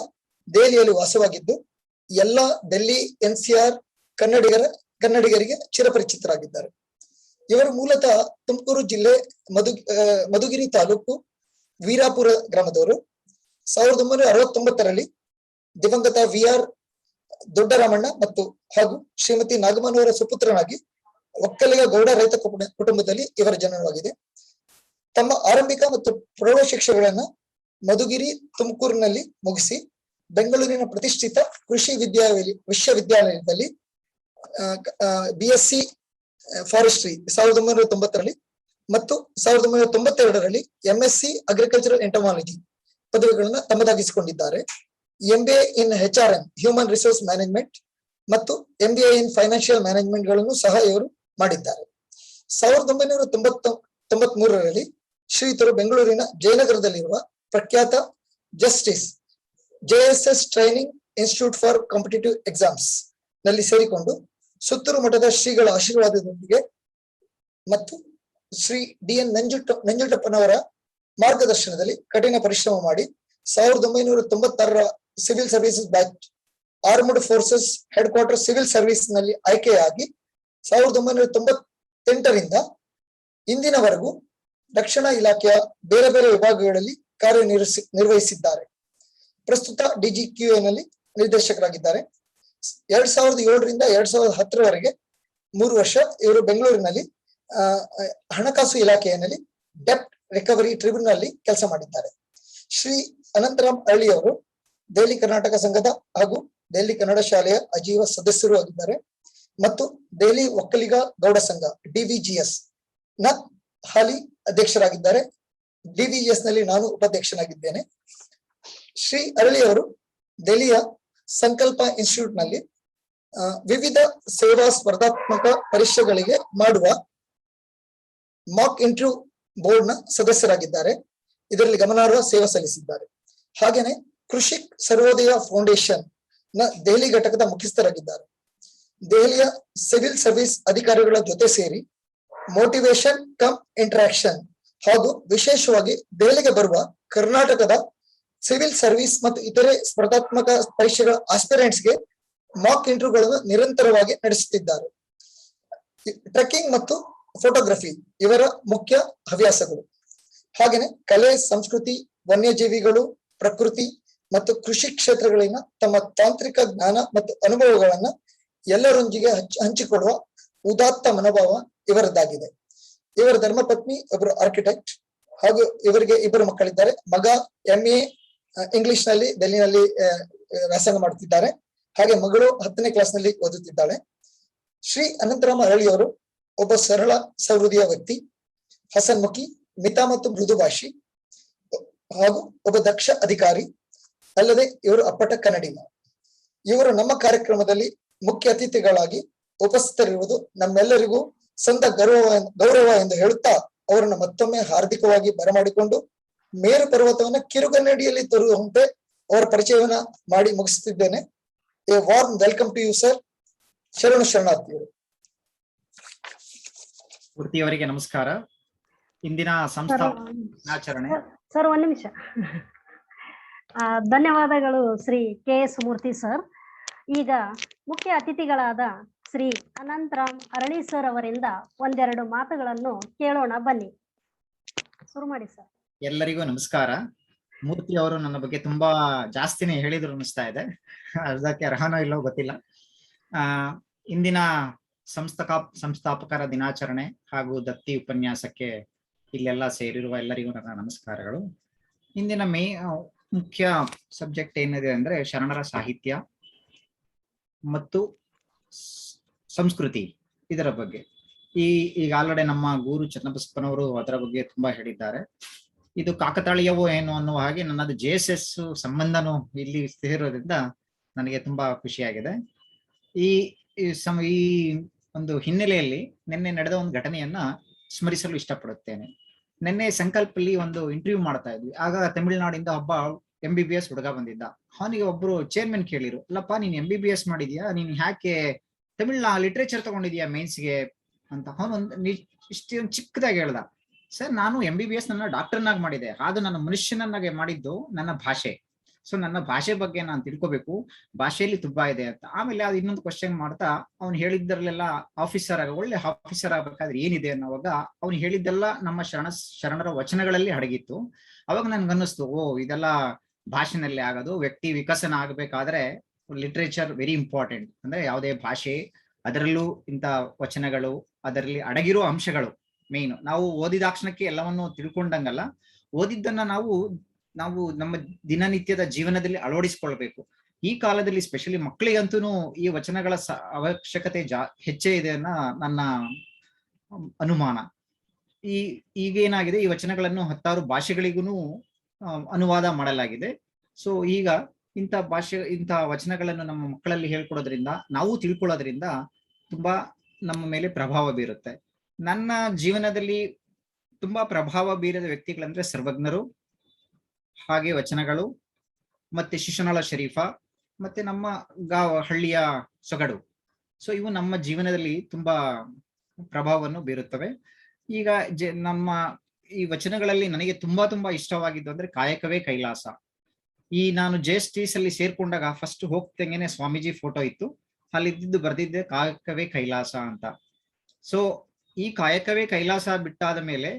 ದೆಹಲಿಯಲ್ಲಿ ವಾಸವಾಗಿದ್ದು ಎಲ್ಲ ಡೆಲ್ಲಿ NCR ಕನ್ನಡಿಗರಿಗೆ ಚಿರಪರಿಚಿತರಾಗಿದ್ದಾರೆ. ಇವರು ಮೂಲತಃ ತುಮಕೂರು ಜಿಲ್ಲೆ ಮಧುಗಿರಿ ತಾಲೂಕು ವೀರಾಪುರ ಗ್ರಾಮದವರು. 1969ರಲ್ಲಿ ದಿವಂಗತ VR ದೊಡ್ಡರಾಮಣ್ಣ ಮತ್ತು ಹಾಗೂ ಶ್ರೀಮತಿ ನಾಗಮ್ಮನವರ ಸುಪುತ್ರನಾಗಿ ಒಕ್ಕಲಿಗ ಗೌಡ ರೈತ ಕುಟುಂಬದಲ್ಲಿ ಇವರ ಜನನವಾಗಿದೆ. ತಮ್ಮ ಆರಂಭಿಕ ಮತ್ತು ಪ್ರೌಢ ಶಿಕ್ಷಣಗಳನ್ನ ಮಧುಗಿರಿ, ತುಮಕೂರಿನಲ್ಲಿ ಮುಗಿಸಿ ಬೆಂಗಳೂರಿನ ಪ್ರತಿಷ್ಠಿತ ಕೃಷಿ ವಿಶ್ವವಿದ್ಯಾಲಯದಲ್ಲಿ BSc ಫಾರೆಸ್ಟ್ರಿ 1990ರಲ್ಲಿ ಮತ್ತು 1992ರಲ್ಲಿ MSc ಅಗ್ರಿಕಲ್ಚರಲ್ ಎಂಟಮಾಲಜಿ ಪದವಿಗಳನ್ನ ತಮ್ಮದಾಗಿಸಿಕೊಂಡಿದ್ದಾರೆ. MBA ಇನ್ HRM ಹ್ಯೂಮನ್ ರಿಸೋರ್ಸ್ ಮ್ಯಾನೇಜ್ಮೆಂಟ್ ಮತ್ತು MBA ಇನ್ ಫೈನಾನ್ಷಿಯಲ್ ಮ್ಯಾನೇಜ್ಮೆಂಟ್ ಗಳನ್ನು ಸಹ ಇವರು ಮಾಡಿದ್ದಾರೆ. 1993ರಲ್ಲಿ ಶ್ರೀಯುತರು ಬೆಂಗಳೂರಿನ ಜಯನಗರದಲ್ಲಿರುವ ಪ್ರಖ್ಯಾತ justice JSS training institute for competitive exams ನಲ್ಲಿ ಸೇರಿಕೊಂಡು ಸುತ್ತೂರು ಮಠದ ಶ್ರೀಗಳ ಆಶೀರ್ವಾದದೊಂದಿಗೆ ಮತ್ತು ಶ್ರೀ DN ನಂಜುಂಡಪ್ಪನವರ ಮಾರ್ಗದರ್ಶನದಲ್ಲಿ ಕಠಿಣ ಪರಿಶ್ರಮ ಮಾಡಿ 1996ರ civil services batch armed forces headquarter civil service ನಲ್ಲಿ ಆಯ್ಕೆಯಾಗಿ 1998ರಿಂದ ಇಂದಿನವರೆಗೂ ರಕ್ಷಣಾ ಇಲಾಖೆಯ ಬೇರೆ ಬೇರೆ ವಿಭಾಗಗಳಲ್ಲಿ ಕಾರ್ಯನಿರ್ವಹಿಸಿದ್ದಾರೆ. ಪ್ರಸ್ತುತ DGQA ನಲ್ಲಿ ನಿರ್ದೇಶಕರಾಗಿದ್ದಾರೆ. 2007ರಿಂದ 2010ರವರೆಗೆ 3 ವರ್ಷ ಇವರು ಬೆಂಗಳೂರಿನಲ್ಲಿ ಹಣಕಾಸು ಇಲಾಖೆಯಲ್ಲಿ ಡೆಪ್ಟ್ ರಿಕವರಿ ಟ್ರಿಬ್ಯುನಲ್ ನಲ್ಲಿ ಕೆಲಸ ಮಾಡಿದ್ದಾರೆ. ಶ್ರೀ ಅನಂತರಾಮ್ ಅರಳಿ ಅವರು ದೆಹಲಿ ಕರ್ನಾಟಕ ಸಂಘದ ಹಾಗೂ ದೆಹಲಿ ಕನ್ನಡ ಶಾಲೆಯ ಅಜೀವ ಸದಸ್ಯರು ಆಗಿದ್ದಾರೆ ಮತ್ತು ದೆಹಲಿ ಒಕ್ಕಲಿಗ ಗೌಡ ಸಂಘ DVGS ನ ಹಾಲಿ ಅಧ್ಯಕ್ಷರಾಗಿದ್ದಾರೆ. DVGS ನಲ್ಲಿ ನಾನು ಉಪಾಧ್ಯಕ್ಷನಾಗಿದ್ದೇನೆ. ಶ್ರೀ ಅರಳಿ ಅವರು ದೆಹಲಿಯ ಸಂಕಲ್ಪ ಇನ್ಸ್ಟಿಟ್ಯೂಟ್ ನಲ್ಲಿ ವಿವಿಧ ಸೇವಾ ಸ್ಪರ್ಧಾತ್ಮಕ ಪರೀಕ್ಷೆಗಳಿಗೆ ಮಾಡುವ ಮಾಕ್ ಇಂಟರ್ವ್ಯೂ ಬೋರ್ಡ್ ನ ಸದಸ್ಯರಾಗಿದ್ದಾರೆ. ಇದರಲ್ಲಿ ಗಮನಾರ್ಹ ಸೇವೆ ಸಲ್ಲಿಸಿದ್ದಾರೆ. ಹಾಗೇನೆ ಕೃಷಿ ಸರ್ವೋದಯ ಫೌಂಡೇಶನ್ ನ ದೆಹಲಿ ಘಟಕದ ಮುಖ್ಯಸ್ಥರಾಗಿದ್ದಾರೆ. ದೆಹಲಿಯ ಸಿವಿಲ್ ಸರ್ವಿಸ್ ಅಧಿಕಾರಿಗಳ ಜೊತೆ ಸೇರಿ ಮೋಟಿವೇಶನ್ ಕಮ್ ಇಂಟರಾಕ್ಷನ್ ಹಾಗೂ ವಿಶೇಷವಾಗಿ ದೆಹಲಿಗೆ ಬರುವ ಕರ್ನಾಟಕದ ಸಿವಿಲ್ ಸರ್ವಿಸ್ ಮತ್ತು ಇತರೆ ಸ್ಪರ್ಧಾತ್ಮಕ ಪರೀಕ್ಷೆಗಳ ಆಸ್ಪಿರೆಂಟ್ಸ್ಗೆ ಮಾಕ್ ಇಂಟರ್ವ್ಯೂಗಳನ್ನು ನಿರಂತರವಾಗಿ ನಡೆಸುತ್ತಿದ್ದಾರೆ. ಟ್ರೆಕ್ಕಿಂಗ್ ಮತ್ತು ಫೋಟೋಗ್ರಫಿ ಇವರ ಮುಖ್ಯ ಹವ್ಯಾಸಗಳು. ಹಾಗೆಯೇ ಕಲೆ, ಸಂಸ್ಕೃತಿ, ವನ್ಯಜೀವಿಗಳು, ಪ್ರಕೃತಿ ಮತ್ತು ಕೃಷಿ ಕ್ಷೇತ್ರಗಳಲ್ಲಿನ ತಮ್ಮ ತಾಂತ್ರಿಕ ಜ್ಞಾನ ಮತ್ತು ಅನುಭವಗಳನ್ನ ಎಲ್ಲರೊಂದಿಗೆ ಹಂಚಿಕೊಳ್ಳುವ ಉದಾತ್ತ ಮನೋಭಾವ ಇವರದ್ದಾಗಿದೆ. ಇವರ ಧರ್ಮಪತ್ನಿ ಒಬ್ಬರು ಆರ್ಕಿಟೆಕ್ಟ್ ಹಾಗೂ ಇವರಿಗೆ ಇಬ್ಬರು ಮಕ್ಕಳಿದ್ದಾರೆ. ಮಗ MA ಇಂಗ್ಲಿಷ್ ನಲ್ಲಿ ಡೆಲ್ಲಿನಲ್ಲಿ ವ್ಯಾಸಂಗ ಮಾಡುತ್ತಿದ್ದಾರೆ. ಹಾಗೆ ಮಗಳು 10ನೇ ಕ್ಲಾಸ್ ನಲ್ಲಿ ಓದುತ್ತಿದ್ದಾಳೆ. ಶ್ರೀ ಅನಂತರಾಮ ಅರಳಿಯವರು ಒಬ್ಬ ಸರಳ ಸಹೃದಯ ವ್ಯಕ್ತಿ, ಹಸನ್ಮುಖಿ, ಮಿತ ಮತ್ತು ಮೃದು ಭಾಷಿ ಹಾಗೂ ಒಬ್ಬ ದಕ್ಷ ಅಧಿಕಾರಿ. ಅಲ್ಲದೆ ಇವರು ಅಪ್ಪಟ ಕನ್ನಡಿಗ. ಇವರು ನಮ್ಮ ಕಾರ್ಯಕ್ರಮದಲ್ಲಿ ಮುಖ್ಯ ಅತಿಥಿಗಳಾಗಿ ಉಪಸ್ಥಿತರಿರುವುದು ನಮ್ಮೆಲ್ಲರಿಗೂ ಸಂದ ಗೌರವ ಎಂದು ಹೇಳುತ್ತಾ ಅವರನ್ನು ಮತ್ತೊಮ್ಮೆ ಹಾರ್ದಿಕವಾಗಿ ಬರಮಾಡಿಕೊಂಡು ಮೇರು ಪರ್ವತವನ್ನ ಕಿರುಗನ್ನಡಿಯಲ್ಲಿ ತರುವಂತೆ ಅವರ ಪರಿಚಯವನ್ನ ಮಾಡಿ ಮುಗಿಸುತ್ತಿದ್ದೇನೆ. A warm welcome to you sir. ಶರಣು ಶರಣಾರ್ಥಿಗಳು. ಮೂರ್ತಿಯವರಿಗೆ ನಮಸ್ಕಾರ. ಇಂದಿನ ಸಂಸ್ಥಾ ದಿನಾಚರಣೆ. ಸರ್ ಒಂದ್ ನಿಮಿಷ. ಧನ್ಯವಾದಗಳು ಶ್ರೀ KS ಮೂರ್ತಿ ಸರ್. ಈಗ ಮುಖ್ಯ ಅತಿಥಿಗಳಾದ ಶ್ರೀ ಅನಂತರಾಮ್ ಅರಳಿ ಸರ್ ಅವರಿಂದ ಒಂದೆರಡು ಮಾತುಗಳನ್ನು ಕೇಳೋಣ ಬನ್ನಿ. ಶುರು ಮಾಡಿ ಸರ್. ಎಲ್ಲರಿಗೂ ನಮಸ್ಕಾರ. ಮೂರ್ತಿ ಅವರು ನನ್ನ ಬಗ್ಗೆ ತುಂಬಾ ಜಾಸ್ತಿನೇ ಹೇಳಿದ್ರು ಅನಿಸ್ತಾ ಇದೆ. ಅದಕ್ಕೆ ಅರ್ಹನೋ ಇಲ್ಲೋ ಗೊತ್ತಿಲ್ಲ. ಇಂದಿನ ಸಂಸ್ಥಾಪಕರ ದಿನಾಚರಣೆ ಹಾಗೂ ದತ್ತಿ ಉಪನ್ಯಾಸಕ್ಕೆ ಇಲ್ಲೆಲ್ಲ ಸೇರಿರುವ ಎಲ್ಲರಿಗೂ ನನ್ನ ನಮಸ್ಕಾರಗಳು. ಇಂದಿನ ಮುಖ್ಯ ಸಬ್ಜೆಕ್ಟ್ ಏನಿದೆ ಅಂದ್ರೆ ಶರಣರ ಸಾಹಿತ್ಯ ಮತ್ತು ಸಂಸ್ಕೃತಿ, ಇದರ ಬಗ್ಗೆ. ಈಗ ಆಲ್ರೆಡಿ ನಮ್ಮ ಗುರು ಚನ್ನಬಸಪ್ಪನವರು ಅದರ ಬಗ್ಗೆ ತುಂಬಾ ಹೇಳಿದ್ದಾರೆ. ಇದು ಕಾಕತಾಳೀಯವೋ ಏನು ಅನ್ನುವ ಹಾಗೆ ನನ್ನದು JSS ಸಂಬಂಧನೂ ಇಲ್ಲಿ ಸೇರೋದ್ರಿಂದ ನನಗೆ ತುಂಬಾ ಖುಷಿಯಾಗಿದೆ. ಈ ಒಂದು ಹಿನ್ನೆಲೆಯಲ್ಲಿ ನಿನ್ನೆ ನಡೆದ ಒಂದು ಘಟನೆಯನ್ನ ಸ್ಮರಿಸಲು ಇಷ್ಟಪಡುತ್ತೇನೆ. ನಿನ್ನೆ ಸಂಕಲ್ಪಲ್ಲಿ ಒಂದು ಇಂಟರ್ವ್ಯೂ ಮಾಡ್ತಾ ಇದ್ವಿ. ಆಗ ತಮಿಳುನಾಡಿಂದ ಒಬ್ಬ MBBS ಹುಡುಗ ಬಂದಿದ್ದ. ಅವನಿಗೆ ಒಬ್ರು ಚೇರ್ಮನ್ ಕೇಳಿರು, ಅಲ್ಲಪ್ಪ ನೀನ್ MBBS ಮಾಡಿದ್ಯಾ, ನೀನ್ ಯಾಕೆ ಲಿಟ್ರೇಚರ್ ತಗೊಂಡಿದ್ಯಾ ಮೇನ್ಸ್ಗೆ ಅಂತ. ಅವನು ಇಷ್ಟೊಂದು ಚಿಕ್ಕದಾಗಿ ಹೇಳ್ದ, ಸರ್ ನಾನು MBBS ನನ್ನ ಡಾಕ್ಟರ್ನಾಗಿ ಮಾಡಿದೆ, ಅದು ನನ್ನ ಮನುಷ್ಯನನ್ನಾಗೆ ಮಾಡಿದ್ದು ನನ್ನ ಭಾಷೆ. ಸೊ ನನ್ನ ಭಾಷೆ ಬಗ್ಗೆ ನಾನು ತಿಳ್ಕೊಬೇಕು, ಭಾಷೆಯಲ್ಲಿ ತುಂಬಾ ಇದೆ ಅಂತ. ಆಮೇಲೆ ಅದು ಇನ್ನೊಂದು ಕ್ವಶನ್ ಮಾಡ್ತಾ ಅವ್ನು ಹೇಳಿದ್ದರಲ್ಲೆಲ್ಲ ಒಳ್ಳೆ ಆಫೀಸರ್ ಆಗ್ಬೇಕಾದ್ರೆ ಏನಿದೆ ಅನ್ನೋವಾಗ ಅವ್ನು ಹೇಳಿದ್ದೆಲ್ಲ ನಮ್ಮ ಶರಣರ ವಚನಗಳಲ್ಲಿ ಅಡಗಿತ್ತು. ಅವಾಗ ನನ್ಗನ್ನಿಸ್ತು, ಇದೆಲ್ಲ ಭಾಷೆನಲ್ಲಿ ಆಗೋದು. ವ್ಯಕ್ತಿ ವಿಕಸನ ಆಗ್ಬೇಕಾದ್ರೆ ಲಿಟ್ರೇಚರ್ ವೆರಿ ಇಂಪಾರ್ಟೆಂಟ್. ಅಂದ್ರೆ ಯಾವುದೇ ಭಾಷೆ, ಅದರಲ್ಲೂ ಇಂಥ ವಚನಗಳು, ಅದರಲ್ಲಿ ಅಡಗಿರೋ ಅಂಶಗಳು ಮೇನ್. ನಾವು ಓದಿದಾಕ್ಷಣಕ್ಕೆ ಎಲ್ಲವನ್ನು ತಿಳ್ಕೊಂಡಂಗಲ್ಲ, ಓದಿದ್ದನ್ನ ನಾವು ನಮ್ಮ ದಿನನಿತ್ಯದ ಜೀವನದಲ್ಲಿ ಅಳವಡಿಸ್ಕೊಳ್ಬೇಕು. ಈ ಕಾಲದಲ್ಲಿ ಸ್ಪೆಷಲಿ ಮಕ್ಕಳಿಗಂತೂ ಈ ವಚನಗಳ ಅವಶ್ಯಕತೆ ಹೆಚ್ಚೇ ಇದೆ ಅನ್ನೋ ನನ್ನ ಅನುಮಾನ. ಈಗೇನಾಗಿದೆ, ಈ ವಚನಗಳನ್ನು 10 ಭಾಷೆಗಳಿಗೂ ಅನುವಾದ ಮಾಡಲಾಗಿದೆ. ಸೊ ಈಗ ಇಂಥ ವಚನಗಳನ್ನು ನಮ್ಮ ಮಕ್ಕಳಲ್ಲಿ ಹೇಳ್ಕೊಡೋದ್ರಿಂದ, ನಾವು ತಿಳ್ಕೊಳ್ಳೋದ್ರಿಂದ ತುಂಬಾ ನಮ್ಮ ಮೇಲೆ ಪ್ರಭಾವ ಬೀರುತ್ತೆ. ನನ್ನ ಜೀವನದಲ್ಲಿ ತುಂಬಾ ಪ್ರಭಾವ ಬೀರಿದ ವ್ಯಕ್ತಿಗಳಂದ್ರೆ ಸರ್ವಜ್ಞರು, ಹಾಗೆ ವಚನಗಳು, ಮತ್ತೆ ಶಿಶುನಾಳ ಶರೀಫಾ, ಮತ್ತೆ ನಮ್ಮ ಹಳ್ಳಿಯ ಸೊಗಡು. ಸೊ ಇವು ನಮ್ಮ ಜೀವನದಲ್ಲಿ ತುಂಬಾ ಪ್ರಭಾವವನ್ನು ಬೀರುತ್ತವೆ. ಈಗ ನಮ್ಮ ಈ ವಚನಗಳಲ್ಲಿ ನನಗೆ ತುಂಬಾ ಇಷ್ಟವಾಗಿದ್ದು ಅಂದ್ರೆ ಕಾಯಕವೇ ಕೈಲಾಸ. ನಾನು JSTs ಅಲ್ಲಿ ಸೇರ್ಕೊಂಡಾಗ ಫಸ್ಟ್ ಹೋಗ್ತಂಗೆನೆ ಸ್ವಾಮೀಜಿ ಫೋಟೋ ಇತ್ತು, ಅಲ್ಲಿದ್ದು ಬರ್ದಿದ್ದೆ ಕಾಯಕವೇ ಕೈಲಾಸ ಅಂತ. ಸೊ ಈ ಕಾಯಕವೇ ಕೈಲಾಸ ಬಿಟ್ಟಾದ ಮೇಲೆ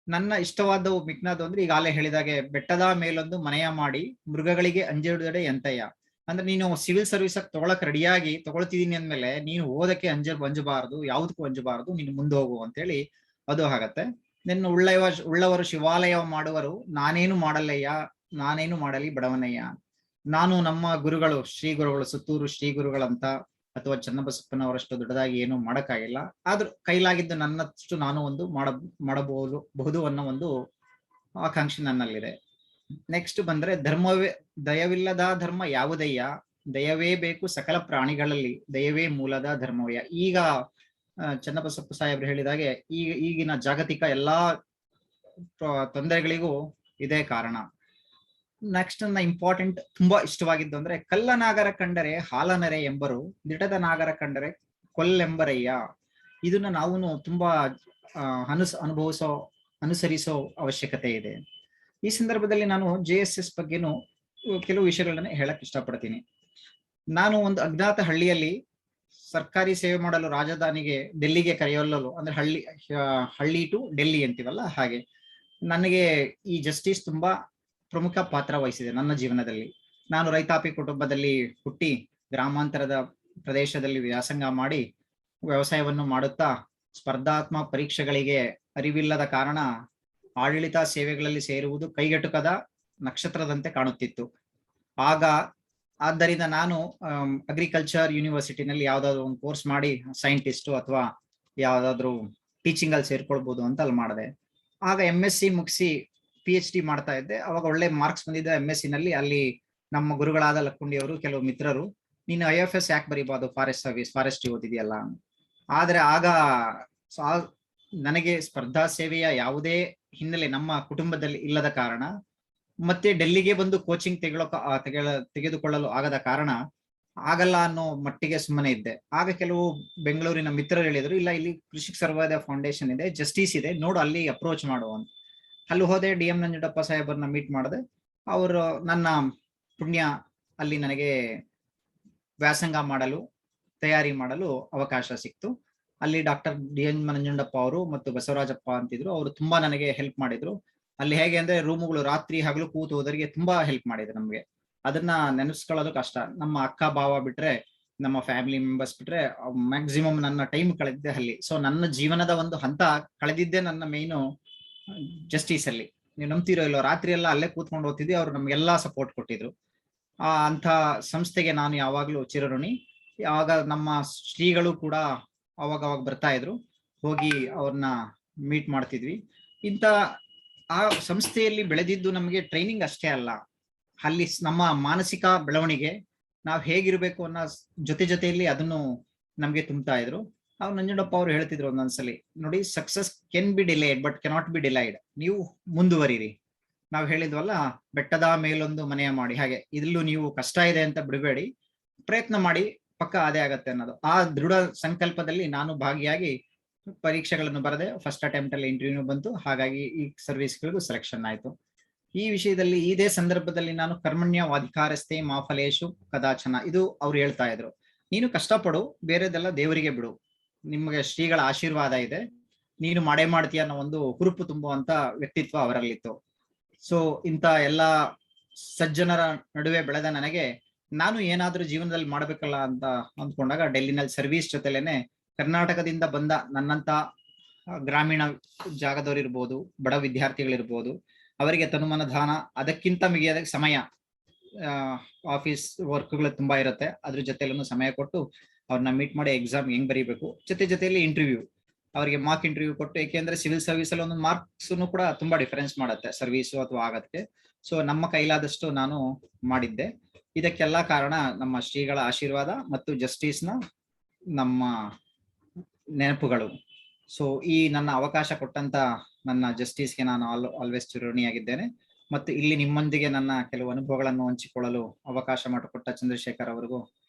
ನನ್ನ ಇಷ್ಟವಾದ ಮಿಕ್ನಾದು ಅಂದ್ರೆ ಈಗಾಗಲೇ ಹೇಳಿದಾಗೆ, ಬೆಟ್ಟದ ಮೇಲೊಂದು ಮನೆಯ ಮಾಡಿ ಮೃಗಗಳಿಗೆ ಅಂಜಿಡದೆ ಎಂತಯ್ಯ. ಅಂದ್ರೆ ನೀನು ಸಿವಿಲ್ ಸರ್ವಿಸ್ ತಗೊಳಕ್ ರೆಡಿಯಾಗಿ ತಗೊಳ್ತಿದೀನಿ ಅಂದ್ಮೇಲೆ ನೀನು ಓದಕ್ಕೆ ಅಂಜಬಾರದು, ಯಾವುದಕ್ಕೂ ಅಂಜಬಾರದು, ನೀನು ಮುಂದೆ ಹೋಗು ಅಂತೇಳಿ ಅದು ಆಗತ್ತೆ. ನಿನ್ನ ಉಳ್ಳವರು ಶಿವಾಲಯ ಮಾಡುವರು, ನಾನೇನು ಮಾಡಲ್ಲಯ್ಯ, ನಾನೇನು ಮಾಡಲಿ ಬಡವನಯ್ಯ. ನಾನು ನಮ್ಮ ಗುರುಗಳು, ಶ್ರೀ ಗುರುಗಳು, ಸುತ್ತೂರು ಶ್ರೀ ಗುರುಗಳಂತ ಅಥವಾ ಚನ್ನಬಸಪ್ಪನವರಷ್ಟು ದೊಡ್ಡದಾಗಿ ಏನು ಮಾಡಕ್ಕಾಗಿಲ್ಲ. ಆದ್ರೂ ಕೈಲಾಗಿದ್ದು ನನ್ನಷ್ಟು ನಾನು ಒಂದು ಮಾಡಬಹುದು ಅನ್ನೋ ಒಂದು ಆಕಾಂಕ್ಷೆ ನನ್ನಲ್ಲಿದೆ. ನೆಕ್ಸ್ಟ್ ಬಂದ್ರೆ ದಯವಿಲ್ಲದ ಧರ್ಮ ಯಾವುದಯ್ಯ, ದಯವೇ ಬೇಕು ಸಕಲ ಪ್ರಾಣಿಗಳಲ್ಲಿ, ದಯವೇ ಮೂಲದ ಧರ್ಮವಯ್ಯ. ಈಗ ಚನ್ನಬಸಪ್ಪ ಸಾಹೇಬ್ರು ಹೇಳಿದಾಗೆ ಈಗಿನ ಜಾಗತಿಕ ಎಲ್ಲಾ ತೊಂದರೆಗಳಿಗೂ ಇದೇ ಕಾರಣ. ನೆಕ್ಸ್ಟ್ ನನ್ನ ಇಂಪಾರ್ಟೆಂಟ್ ತುಂಬಾ ಇಷ್ಟವಾಗಿದ್ದು ಅಂದ್ರೆ, ಕಲ್ಲ ನಾಗರ ಕಂಡರೆ ಹಾಲನರೆ ಎಂಬರು, ದಿಟದ ನಾಗರ ಕಂಡರೆ ಕೊಲ್ಲೆಂಬರಯ್ಯ. ಇದನ್ನ ನಾವು ತುಂಬಾ ಅನುಸರಿಸೋ ಅವಶ್ಯಕತೆ ಇದೆ. ಈ ಸಂದರ್ಭದಲ್ಲಿ ನಾನು JSS ಬಗ್ಗೆನೂ ಕೆಲವು ವಿಷಯಗಳನ್ನ ಹೇಳಕ್ ಇಷ್ಟಪಡ್ತೀನಿ. ನಾನು ಒಂದು ಅಜ್ಞಾತ ಹಳ್ಳಿಯಲ್ಲಿ ಸರ್ಕಾರಿ ಸೇವೆ ಮಾಡಲು ರಾಜಧಾನಿಗೆ ಡೆಲ್ಲಿಗೆ ಕರೆಯೊಲ್ಲಲು, ಅಂದ್ರೆ ಹಳ್ಳಿ ಟು ಡೆಲ್ಲಿ ಅಂತೀವಲ್ಲ ಹಾಗೆ, ನನಗೆ ಈ ಜಸ್ಟಿಸ್ ತುಂಬಾ ಪ್ರಮುಖ ಪಾತ್ರ ವಹಿಸಿದೆ ನನ್ನ ಜೀವನದಲ್ಲಿ. ನಾನು ರೈತಾಪಿ ಕುಟುಂಬದಲ್ಲಿ ಹುಟ್ಟಿ ಗ್ರಾಮಾಂತರದ ಪ್ರದೇಶದಲ್ಲಿ ವ್ಯಾಸಂಗ ಮಾಡಿ ವ್ಯವಸಾಯವನ್ನು ಮಾಡುತ್ತಾ ಸ್ಪರ್ಧಾತ್ಮಕ ಪರೀಕ್ಷೆಗಳಿಗೆ ಅರಿವಿಲ್ಲದ ಕಾರಣ ಆಡಳಿತ ಸೇವೆಗಳಲ್ಲಿ ಸೇರುವುದು ಕೈಗೆಟುಕದ ನಕ್ಷತ್ರದಂತೆ ಕಾಣುತ್ತಿತ್ತು. ಆದ್ದರಿಂದ ನಾನು ಅಗ್ರಿಕಲ್ಚರ್ ಯೂನಿವರ್ಸಿಟಿನಲ್ಲಿ ಯಾವ್ದಾದ್ರು ಒಂದು ಕೋರ್ಸ್ ಮಾಡಿ ಸೈಂಟಿಸ್ಟು ಅಥವಾ ಯಾವ್ದಾದ್ರು ಟೀಚಿಂಗ್ ಅಲ್ಲಿ ಸೇರ್ಕೊಳ್ಬಹುದು ಅಂತ ಅಲ್ಲಿ ಮಾಡಿದೆ. ಆಗ MSc ಮುಗಿಸಿ PhD ಮಾಡ್ತಾ ಇದ್ದೆ. ಅವಾಗ ಒಳ್ಳೆ ಮಾರ್ಕ್ಸ್ ಬಂದಿದ್ದ MSc ನಲ್ಲಿ. ಅಲ್ಲಿ ನಮ್ಮ ಗುರುಗಳಾದ ಲಕ್ಕುಂಡಿ ಅವರು, ಕೆಲವು ಮಿತ್ರರು, ನೀನು IFS ಯಾಕೆ ಬರೀಬಾರ್ದು, ಫಾರೆಸ್ಟ್ ಸರ್ವಿಸ್, ಫಾರೆಸ್ಟ್ರಿ ಓದಿದೆಯಲ್ಲ. ಆದ್ರೆ ಆಗ ನನಗೆ ಸ್ಪರ್ಧಾ ಸೇವೆಯ ಯಾವುದೇ ಹಿನ್ನೆಲೆ ನಮ್ಮ ಕುಟುಂಬದಲ್ಲಿ ಇಲ್ಲದ ಕಾರಣ, ಮತ್ತೆ ಡೆಲ್ಲಿಗೆ ಬಂದು ಕೋಚಿಂಗ್ ತೆಗೆದುಕೊಳ್ಳಲು ಆಗದ ಕಾರಣ ಆಗಲ್ಲ ಅನ್ನೋ ಮಟ್ಟಿಗೆ ಸುಮ್ಮನೆ ಇದ್ದೆ. ಆಗ ಕೆಲವು ಬೆಂಗಳೂರಿನ ಮಿತ್ರರು ಹೇಳಿದ್ರು, ಇಲ್ಲ ಇಲ್ಲಿ ಕೃಷಿಕ್ ಸರ್ವೋದಯ ಫೌಂಡೇಶನ್ ಇದೆ, ಜಸ್ಟಿಸ್ ಇದೆ, ನೋಡು ಅಲ್ಲಿ ಅಪ್ರೋಚ್ ಮಾಡುವ ಅಂತ. ಅಲ್ಲಿ ಹೋದೆ, DM ನಂಜುಂಡಪ್ಪ ಸಾಹೇಬರನ್ನ ಮೀಟ್ ಮಾಡಿದೆ. ಅವರು ನನ್ನ ಪುಣ್ಯ ಅಲ್ಲಿ ನನಗೆ ವ್ಯಾಸಂಗ ಮಾಡಲು ತಯಾರಿ ಮಾಡಲು ಅವಕಾಶ ಸಿಕ್ತು. ಅಲ್ಲಿ ಡಾಕ್ಟರ್ DN ನಂಜುಂಡಪ್ಪ ಅವರು ಮತ್ತು ಬಸವರಾಜಪ್ಪ ಅಂತಿದ್ರು, ಅವರು ತುಂಬಾ ನನಗೆ ಹೆಲ್ಪ್ ಮಾಡಿದ್ರು. ಅಲ್ಲಿ ಹೇಗೆ ಅಂದ್ರೆ ರೂಮುಗಳು ರಾತ್ರಿ ಹಗಲು ಕೂತು ಹೋದರಿಗೆ ತುಂಬಾ ಹೆಲ್ಪ್ ಮಾಡಿದ್ರು ನಮ್ಗೆ. ಅದನ್ನ ನೆನೆಸ್ಕೊಳ್ಳೋದು ಕಷ್ಟ. ನಮ್ಮ ಅಕ್ಕ ಭಾವ ಬಿಟ್ರೆ, ನಮ್ಮ ಫ್ಯಾಮಿಲಿ ಮೆಂಬರ್ಸ್ ಬಿಟ್ರೆ ಮ್ಯಾಕ್ಸಿಮಮ್ ನನ್ನ ಟೈಮ್ ಕಳೆದಿದ್ದೆ ಅಲ್ಲಿ. ಸೊ ನನ್ನ ಜೀವನದ ಒಂದು ಹಂತ ಕಳೆದಿದ್ದೆ ನನ್ನ ಮೇಯ್ನು ಜಸ್ಟಿಸ್ ಅಲ್ಲಿ. ನೀವು ನಂಬ್ತಿರೋ ಇಲ್ಲೋ, ರಾತ್ರಿ ಎಲ್ಲ ಅಲ್ಲೇ ಕೂತ್ಕೊಂಡು ಓದ್ತಿದ್ವಿ. ಅವ್ರು ನಮ್ಗೆಲ್ಲಾ ಸಪೋರ್ಟ್ ಕೊಟ್ಟಿದ್ರು. ಅಂತ ಸಂಸ್ಥೆಗೆ ನಾನು ಯಾವಾಗ್ಲೂ ಚಿರಋಣಿ. ಯಾವಾಗ ನಮ್ಮ ಶ್ರೀಗಳು ಕೂಡ ಅವಾಗ ಬರ್ತಾ ಇದ್ರು, ಹೋಗಿ ಅವ್ರನ್ನ ಮೀಟ್ ಮಾಡ್ತಿದ್ವಿ. ಆ ಸಂಸ್ಥೆಯಲ್ಲಿ ಬೆಳೆದಿದ್ದು ನಮಗೆ ಟ್ರೈನಿಂಗ್ ಅಷ್ಟೇ ಅಲ್ಲ, ಅಲ್ಲಿ ನಮ್ಮ ಮಾನಸಿಕ ಬೆಳವಣಿಗೆ, ನಾವ್ ಹೇಗಿರ್ಬೇಕು ಅನ್ನೋ ಜೊತೆಯಲ್ಲಿ ಅದನ್ನು ನಮ್ಗೆ ತುಂಬ್ತಾ ಇದ್ರು. ನಂಜುಂಡಪ್ಪ ಅವರು ಹೇಳ್ತಿದ್ರು ಒಂದೊಂದ್ಸಲಿ, ನೋಡಿ, success can be delayed but cannot be delayed. ನೀವು ಮುಂದುವರಿರಿ. ನಾವ್ ಹೇಳಿದ್ವಲ್ಲ, ಬೆಟ್ಟದ ಮೇಲೊಂದು ಮನೆಯ ಮಾಡಿ, ಹಾಗೆ ಇದ್ರಲ್ಲೂ ನೀವು ಕಷ್ಟ ಇದೆ ಅಂತ ಬಿಡಬೇಡಿ, ಪ್ರಯತ್ನ ಮಾಡಿ, ಪಕ್ಕ ಅದೇ ಆಗತ್ತೆ ಅನ್ನೋದು. ಆ ದೃಢ ಸಂಕಲ್ಪದಲ್ಲಿ ನಾನು ಭಾಗಿಯಾಗಿ ಪರೀಕ್ಷೆಗಳನ್ನು ಬರೆದೆ. ಫಸ್ಟ್ ಅಟೆಂಪ್ಟ್ ಅಲ್ಲಿ ಇಂಟರ್ವ್ಯೂ ಬಂತು. ಹಾಗಾಗಿ ಈ ಸರ್ವಿಸ್ಗಳಿಗೂ ಸೆಲೆಕ್ಷನ್ ಆಯ್ತು. ಈ ವಿಷಯದಲ್ಲಿ ಇದೇ ಸಂದರ್ಭದಲ್ಲಿ ನಾನು ಕರ್ಮಣ್ಯವಾಧಿಕಾರಸ್ಥೆ ಮಾ ಫಲೇಶು ಕದಾಚನ, ಇದು ಅವ್ರು ಹೇಳ್ತಾ ಇದ್ರು. ನೀನು ಕಷ್ಟಪಡು, ಬೇರೆದೆಲ್ಲ ದೇವರಿಗೆ ಬಿಡು, ನಿಮಗೆ ಶ್ರೀಗಳ ಆಶೀರ್ವಾದ ಇದೆ, ನೀನು ಮಾಡೇ ಮಾಡ್ತೀಯ ಅನ್ನೋ ಒಂದು ಹುರುಪು ತುಂಬುವಂತ ವ್ಯಕ್ತಿತ್ವ ಅವರಲ್ಲಿತ್ತು. ಸೊ ಇಂಥ ಎಲ್ಲಾ ಸಜ್ಜನರ ನಡುವೆ ಬೆಳೆದ ನನಗೆ ನಾನು ಏನಾದ್ರೂ ಜೀವನದಲ್ಲಿ ಮಾಡ್ಬೇಕಲ್ಲ ಅಂತ ಅಂದ್ಕೊಂಡಾಗ ಡೆಲ್ಲಿನಲ್ಲಿ ಸರ್ವಿಸ್ ಜೊತೆಲೇನೆ ಕರ್ನಾಟಕದಿಂದ ಬಂದ ನನ್ನಂತ ಗ್ರಾಮೀಣ ಜಾಗದವರಿರ್ಬೋದು, ಬಡ ವಿದ್ಯಾರ್ಥಿಗಳಿರ್ಬೋದು, ಅವರಿಗೆ ತನುಮನಧಾನ, ಅದಕ್ಕಿಂತ ಮಿಗಿಯಾದ ಸಮಯ, ಆಫೀಸ್ ವರ್ಕ್ಗಳು ತುಂಬಾ ಇರುತ್ತೆ, ಅದ್ರ ಜೊತೆಲೂ ಸಮಯ ಕೊಟ್ಟು ಅವ್ರನ್ನ ಮೀಟ್ ಮಾಡಿ ಎಕ್ಸಾಮ್ ಹೆಂಗ್ ಬರೀಬೇಕು, ಜೊತೆಯಲ್ಲಿ ಇಂಟರ್ವ್ಯೂ, ಅವರಿಗೆ ಮಾರ್ಕ್ ಇಂಟರ್ವ್ಯೂ ಕೊಟ್ಟು, ಏಕೆಂದ್ರೆ ಸಿವಿಲ್ ಸರ್ವಿಸ್ ಅಲ್ಲಿ ಒಂದೊಂದು ಮಾರ್ಕ್ಸ್ ಕೂಡ ತುಂಬಾ ಡಿಫರೆನ್ಸ್ ಮಾಡುತ್ತೆ ಸರ್ವಿಸು ಅಥವಾ ಆಗತ್ತೆ. ಸೊ ನಮ್ಮ ಕೈಲಾದಷ್ಟು ನಾನು ಮಾಡಿದ್ದೆ. ಇದಕ್ಕೆಲ್ಲ ಕಾರಣ ನಮ್ಮ ಶ್ರೀಗಳ ಆಶೀರ್ವಾದ ಮತ್ತು ಜಸ್ಟಿಸ್ನ ನಮ್ಮ ನೆನಪುಗಳು. ಸೊ ಈ ನನ್ನ ಅವಕಾಶ ಕೊಟ್ಟಂತ ನನ್ನ ಜಸ್ಟಿಸ್ಗೆ ನಾನು ಆಲ್ವೇಸ್ ಚಿರಋಣಿಯಾಗಿದ್ದೇನೆ. ಮತ್ತು ಇಲ್ಲಿ ನಿಮ್ಮೊಂದಿಗೆ ನನ್ನ ಕೆಲವು ಅನುಭವಗಳನ್ನು ಹಂಚಿಕೊಳ್ಳಲು ಅವಕಾಶ ಮಾಡಿಕೊಟ್ಟ ಚಂದ್ರಶೇಖರ್ ಅವರಿಗೂ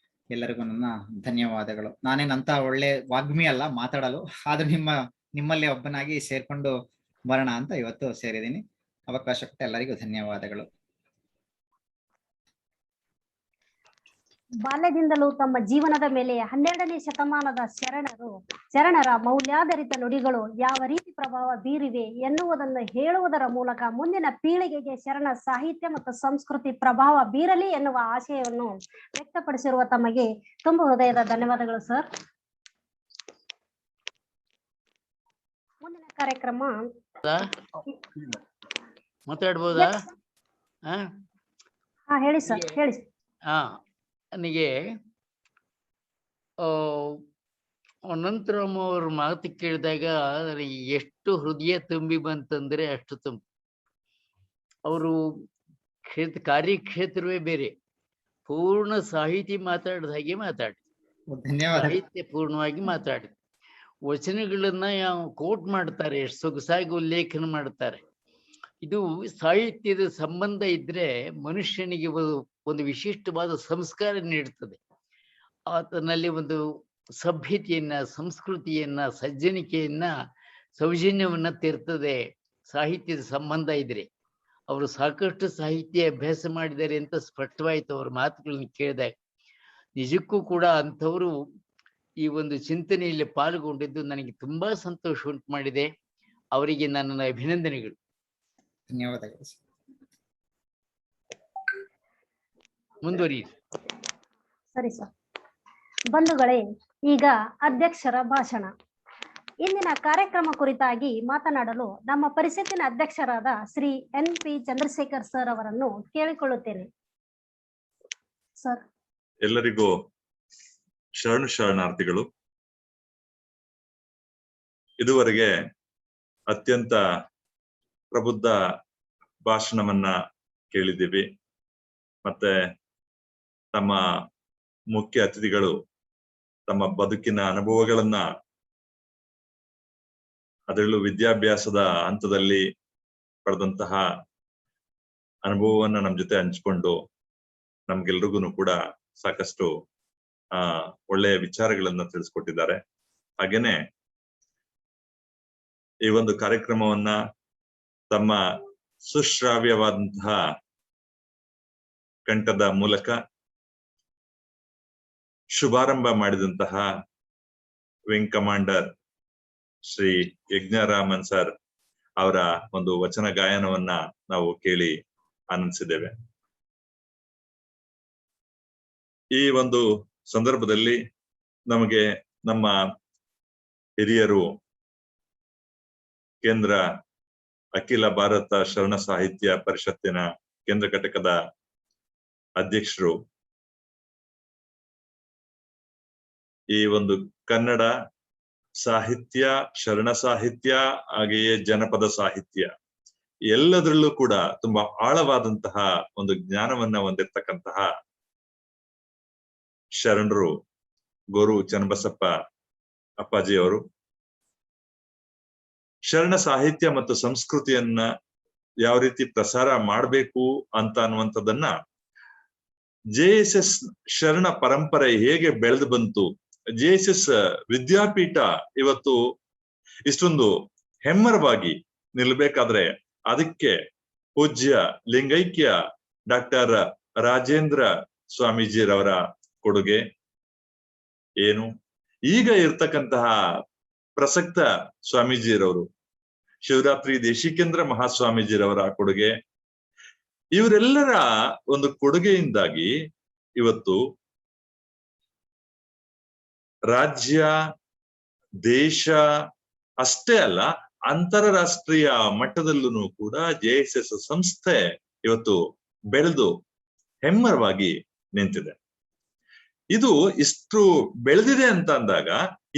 ಎಲ್ಲರಿಗೂ ನನ್ನ ಧನ್ಯವಾದಗಳು. ನಾನೇನಂತ ಒಳ್ಳೆ ವಾಗ್ಮಿ ಅಲ್ಲ ಮಾತಾಡಲು, ಆದ್ರೂ ನಿಮ್ಮಲ್ಲಿ ಒಬ್ಬನಾಗಿ ಸೇರ್ಕೊಂಡು ಬರೋಣ ಅಂತ ಇವತ್ತು ಸೇರಿದ್ದೀನಿ. ಅವಕಾಶ ಕೊಟ್ಟ ಎಲ್ಲರಿಗೂ ಧನ್ಯವಾದಗಳು. ಬಾಲ್ಯದಿಂದಲೂ ತಮ್ಮ ಜೀವನದ ಮೇಲೆ 12ನೇ ಶತಮಾನದ ಶರಣರ ಮೌಲ್ಯಾಧಾರಿತ ನುಡಿಗಳು ಯಾವ ರೀತಿ ಪ್ರಭಾವ ಬೀರಿವೆ ಎನ್ನುವುದನ್ನು ಹೇಳುವುದರ ಮೂಲಕ ಮುಂದಿನ ಪೀಳಿಗೆಗೆ ಶರಣ ಸಾಹಿತ್ಯ ಮತ್ತು ಸಂಸ್ಕೃತಿ ಪ್ರಭಾವ ಬೀರಲಿ ಎನ್ನುವ ಆಶಯವನ್ನು ವ್ಯಕ್ತಪಡಿಸಿರುವ ತಮಗೆ ತುಂಬ ಹೃದಯದ ಧನ್ಯವಾದಗಳು ಸರ್. ಮುಂದಿನ ಕಾರ್ಯಕ್ರಮ ಮಾತಾಡ್ಬೋದಾ? ಹೇಳಿ ಸರ್, ಹೇಳಿ. ನನಗೆ ಅನಂತರಾಮ್ ಅವ್ರ ಮಾತು ಕೇಳಿದಾಗ ಎಷ್ಟು ಹೃದಯ ತುಂಬಿ ಬಂತಂದ್ರೆ ಅಷ್ಟು ತುಂಬಿ. ಅವರು ಕಾರ್ಯಕ್ಷೇತ್ರವೇ ಬೇರೆ, ಪೂರ್ಣ ಸಾಹಿತಿ ಮಾತಾಡಿದ ಹಾಗೆ ಮಾತಾಡಿ, ಸಾಹಿತ್ಯ ಪೂರ್ಣವಾಗಿ ಮಾತಾಡಿ, ವಚನಗಳನ್ನ ಕೋಟ್ ಮಾಡ್ತಾರೆ, ಎಷ್ಟು ಸೊಗಸಾಗಿ ಉಲ್ಲೇಖನ ಮಾಡ್ತಾರೆ. ಇದು ಸಾಹಿತ್ಯದ ಸಂಬಂಧ ಇದ್ರೆ ಮನುಷ್ಯನಿಗೆ ಒಂದು ವಿಶಿಷ್ಟವಾದ ಸಂಸ್ಕಾರ ನೀಡುತ್ತದೆ. ಆತನಲ್ಲಿ ಒಂದು ಸಭ್ಯತೆಯನ್ನ, ಸಂಸ್ಕೃತಿಯನ್ನ, ಸಜ್ಜನಿಕೆಯನ್ನ, ಸೌಜನ್ಯವನ್ನ ತೀರ್ತದೆ ಸಾಹಿತ್ಯದ ಸಂಬಂಧ ಇದ್ರೆ. ಅವರು ಸಾಕಷ್ಟು ಸಾಹಿತ್ಯ ಅಭ್ಯಾಸ ಮಾಡಿದ್ದಾರೆ ಅಂತ ಸ್ಪಷ್ಟವಾಯಿತು ಅವ್ರ ಮಾತುಗಳನ್ನು ಕೇಳಿದಾಗ. ನಿಜಕ್ಕೂ ಕೂಡ ಅಂಥವರು ಈ ಒಂದು ಚಿಂತನೆಯಲ್ಲಿ ಪಾಲ್ಗೊಂಡಿದ್ದು ನನಗೆ ತುಂಬಾ ಸಂತೋಷ ಉಂಟು ಮಾಡಿದೆ. ಅವರಿಗೆ ನನ್ನ ಅಭಿನಂದನೆಗಳು. ಧನ್ಯವಾದಗಳು. ಮುಂದುವರಿಯಿರಿ. ಸರಿ ಸರ್. ಬಂಧುಗಳೇ, ಈಗ ಅಧ್ಯಕ್ಷರ ಭಾಷಣ. ಇಂದಿನ ಕಾರ್ಯಕ್ರಮ ಕುರಿತಾಗಿ ಮಾತನಾಡಲು ನಮ್ಮ ಪರಿಷತ್ತಿನ ಅಧ್ಯಕ್ಷರಾದ ಶ್ರೀ NP ಚಂದ್ರಶೇಖರ್ ಸರ್ ಅವರನ್ನು ಕೇಳಿಕೊಳ್ಳುತ್ತೇನೆ. ಸರ್. ಎಲ್ಲರಿಗೂ ಶರಣಾರ್ಥಿಗಳು. ಇದುವರೆಗೆ ಅತ್ಯಂತ ಪ್ರಬುದ್ಧ ಭಾಷಣವನ್ನ ಕೇಳಿದ್ದೀವಿ. ಮತ್ತೆ ತಮ್ಮ ಮುಖ್ಯ ಅತಿಥಿಗಳು ತಮ್ಮ ಬದುಕಿನ ಅನುಭವಗಳನ್ನ, ಅದರಲ್ಲೂ ವಿದ್ಯಾಭ್ಯಾಸದ ಹಂತದಲ್ಲಿ ಪಡೆದಂತಹ ಅನುಭವವನ್ನ ನಮ್ಮ ಜೊತೆ ಹಂಚಿಕೊಂಡು ನಮ್ಗೆಲ್ರಿಗೂ ಕೂಡ ಸಾಕಷ್ಟು ಒಳ್ಳೆಯ ವಿಚಾರಗಳನ್ನ ತಿಳಿಸ್ಕೊಟ್ಟಿದ್ದಾರೆ. ಹಾಗೇನೆ ಈ ಒಂದು ಕಾರ್ಯಕ್ರಮವನ್ನ ತಮ್ಮ ಸುಶ್ರಾವ್ಯವಾದಂತಹ ಕಂಠದ ಮೂಲಕ ಶುಭಾರಂಭ ಮಾಡಿದಂತಹ ವಿಂಗ್ ಕಮಾಂಡರ್ ಶ್ರೀ ಯಜ್ಞರಾಮನ್ ಸರ್ ಅವರ ಒಂದು ವಚನ ಗಾಯನವನ್ನ ನಾವು ಕೇಳಿ ಆನಂದಿಸಿದ್ದೇವೆ. ಈ ಒಂದು ಸಂದರ್ಭದಲ್ಲಿ ನಮಗೆ ನಮ್ಮ ಹಿರಿಯರು ಕೇಂದ್ರ ಅಖಿಲ ಭಾರತ ಶರಣ ಸಾಹಿತ್ಯ ಪರಿಷತ್ತಿನ ಕೇಂದ್ರ ಘಟಕದ ಅಧ್ಯಕ್ಷರು, ಈ ಒಂದು ಕನ್ನಡ ಸಾಹಿತ್ಯ, ಶರಣ ಸಾಹಿತ್ಯ, ಹಾಗೆಯೇ ಜನಪದ ಸಾಹಿತ್ಯ ಎಲ್ಲದರಲ್ಲೂ ಕೂಡ ತುಂಬಾ ಆಳವಾದಂತಹ ಒಂದು ಜ್ಞಾನವನ್ನ ಹೊಂದಿರ್ತಕ್ಕಂತಹ ಶರಣರು ಗೋರು ಚನ್ನಬಸಪ್ಪ ಅಪ್ಪಾಜಿ ಅವರು ಶರಣ ಸಾಹಿತ್ಯ ಮತ್ತು ಸಂಸ್ಕೃತಿಯನ್ನ ಯಾವ ರೀತಿ ಪ್ರಸಾರ ಮಾಡಬೇಕು ಅಂತ ಅನ್ನುವಂಥದ್ದನ್ನ, JSS ಶರಣ ಪರಂಪರೆ ಹೇಗೆ ಬೆಳೆದು ಬಂತು, JSS ವಿದ್ಯಾಪೀಠ ಇವತ್ತು ಇಷ್ಟೊಂದು ಹೆಮ್ಮರವಾಗಿ ನಿಲ್ಬೇಕಾದ್ರೆ ಅದಕ್ಕೆ ಪೂಜ್ಯ ಲಿಂಗೈಕ್ಯ ಡಾಕ್ಟರ್ ರಾಜೇಂದ್ರ ಸ್ವಾಮೀಜಿರವರ ಕೊಡುಗೆ ಏನು, ಈಗ ಇರ್ತಕ್ಕಂತಹ ಪ್ರಸಕ್ತ ಸ್ವಾಮೀಜಿರವರು ಶಿವರಾತ್ರಿ ದೇಶಿಕೇಂದ್ರ ಮಹಾಸ್ವಾಮೀಜಿರವರ ಕೊಡುಗೆ, ಇವರೆಲ್ಲರ ಒಂದು ಕೊಡುಗೆಯಿಂದಾಗಿ ಇವತ್ತು ರಾಜ್ಯ, ದೇಶ ಅಷ್ಟೇ ಅಲ್ಲ ಅಂತಾರಾಷ್ಟ್ರೀಯ ಮಟ್ಟದಲ್ಲೂ ಕೂಡ JSS ಸಂಸ್ಥೆ ಇವತ್ತು ಬೆಳೆದು ಹೆಮ್ಮರವಾಗಿ ನಿಂತಿದೆ. ಇದು ಇಷ್ಟು ಬೆಳೆದಿದೆ ಅಂತ ಅಂದಾಗ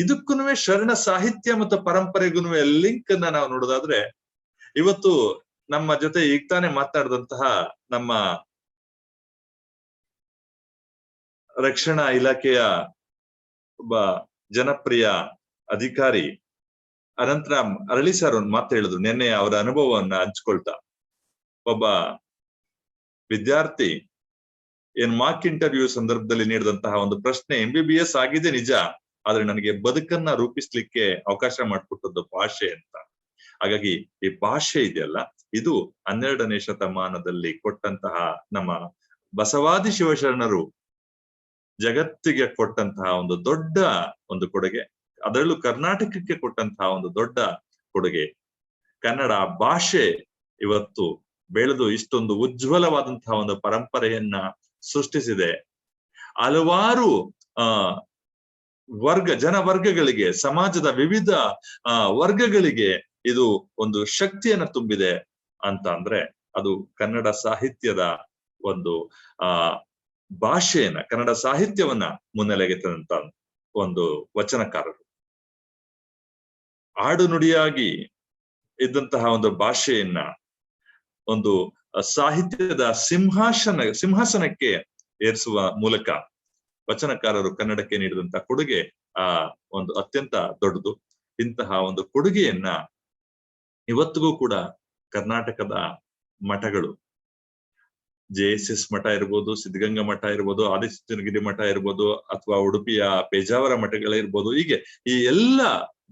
ಇದಕ್ಕೂ ಶರಣ ಸಾಹಿತ್ಯ ಮತ್ತು ಪರಂಪರೆಗೂ ಲಿಂಕ್ ಅನ್ನ ನಾವು ನೋಡೋದಾದ್ರೆ, ಇವತ್ತು ನಮ್ಮ ಜೊತೆ ಈಗ ತಾನೇ ಮಾತನಾಡಿದಂತಹ ನಮ್ಮ ರಕ್ಷಣಾ ಇಲಾಖೆಯ ಒಬ್ಬ ಜನಪ್ರಿಯ ಅಧಿಕಾರಿ ಅನಂತರಾಮ್ ಅರಳಿ ಸರ್ ಒಂದು ಮಾತು ಹೇಳಿದ್ರು ನಿನ್ನೆ ಅವರ ಅನುಭವವನ್ನ ಹಂಚ್ಕೊಳ್ತಾ. ಒಬ್ಬ ವಿದ್ಯಾರ್ಥಿ ಮಾರ್ಕ್ ಇಂಟರ್ವ್ಯೂ ಸಂದರ್ಭದಲ್ಲಿ ನೀಡಿದಂತಹ ಒಂದು ಪ್ರಶ್ನೆ, MBBS ಆಗಿದೆ ನಿಜ, ಆದ್ರೆ ನನಗೆ ಬದುಕನ್ನ ರೂಪಿಸ್ಲಿಕ್ಕೆ ಅವಕಾಶ ಮಾಡಿಕೊಟ್ಟದ್ದು ಭಾಷೆ ಅಂತ. ಹಾಗಾಗಿ ಈ ಭಾಷೆ ಇದೆಯಲ್ಲ, ಇದು 12ನೇ ಶತಮಾನದಲ್ಲಿ ಕೊಟ್ಟಂತಹ ನಮ್ಮ ಬಸವಾದಿ ಶಿವಶರಣರು ಜಗತ್ತಿಗೆ ಕೊಟ್ಟಂತಹ ಒಂದು ದೊಡ್ಡ ಒಂದು ಕೊಡುಗೆ, ಅದರಲ್ಲೂ ಕರ್ನಾಟಕಕ್ಕೆ ಕೊಟ್ಟಂತಹ ಒಂದು ದೊಡ್ಡ ಕೊಡುಗೆ. ಕನ್ನಡ ಭಾಷೆ ಇವತ್ತು ಬೆಳೆದು ಇಷ್ಟೊಂದು ಉಜ್ವಲವಾದಂತಹ ಒಂದು ಪರಂಪರೆಯನ್ನ ಸೃಷ್ಟಿಸಿದೆ. ಹಲವಾರು ಜನವರ್ಗಗಳಿಗೆ, ಸಮಾಜದ ವಿವಿಧ ವರ್ಗಗಳಿಗೆ ಇದು ಒಂದು ಶಕ್ತಿಯನ್ನ ತುಂಬಿದೆ ಅಂತ ಅಂದ್ರೆ ಅದು ಕನ್ನಡ ಸಾಹಿತ್ಯದ ಒಂದು ಭಾಷೆಯನ್ನ, ಕನ್ನಡ ಸಾಹಿತ್ಯವನ್ನ ಮುನ್ನೆಲೆಗೆ ತಂದಂತ ಒಂದು ವಚನಕಾರರು. ಆಡು ನುಡಿಯಾಗಿ ಇದ್ದಂತಹ ಒಂದು ಭಾಷೆಯನ್ನ ಒಂದು ಸಾಹಿತ್ಯದ ಸಿಂಹಾಸನಕ್ಕೆ ಏರಿಸುವ ಮೂಲಕ ವಚನಕಾರರು ಕನ್ನಡಕ್ಕೆ ನೀಡಿದಂತಹ ಕೊಡುಗೆ ಒಂದು ಅತ್ಯಂತ ದೊಡ್ಡದು. ಇಂತಹ ಒಂದು ಕೊಡುಗೆಯನ್ನ ಇವತ್ತಿಗೂ ಕೂಡ ಕರ್ನಾಟಕದ ಮಠಗಳು, JSS ಮಠ ಇರ್ಬೋದು, ಸಿದ್ಧಗಂಗಾ ಮಠ ಇರ್ಬೋದು, ಆದಿಚುಂಚನಗಿರಿ ಮಠ ಇರ್ಬೋದು, ಅಥವಾ ಉಡುಪಿಯ ಪೇಜಾವರ ಮಠಗಳಿರ್ಬೋದು. ಹೀಗೆ ಈ ಎಲ್ಲ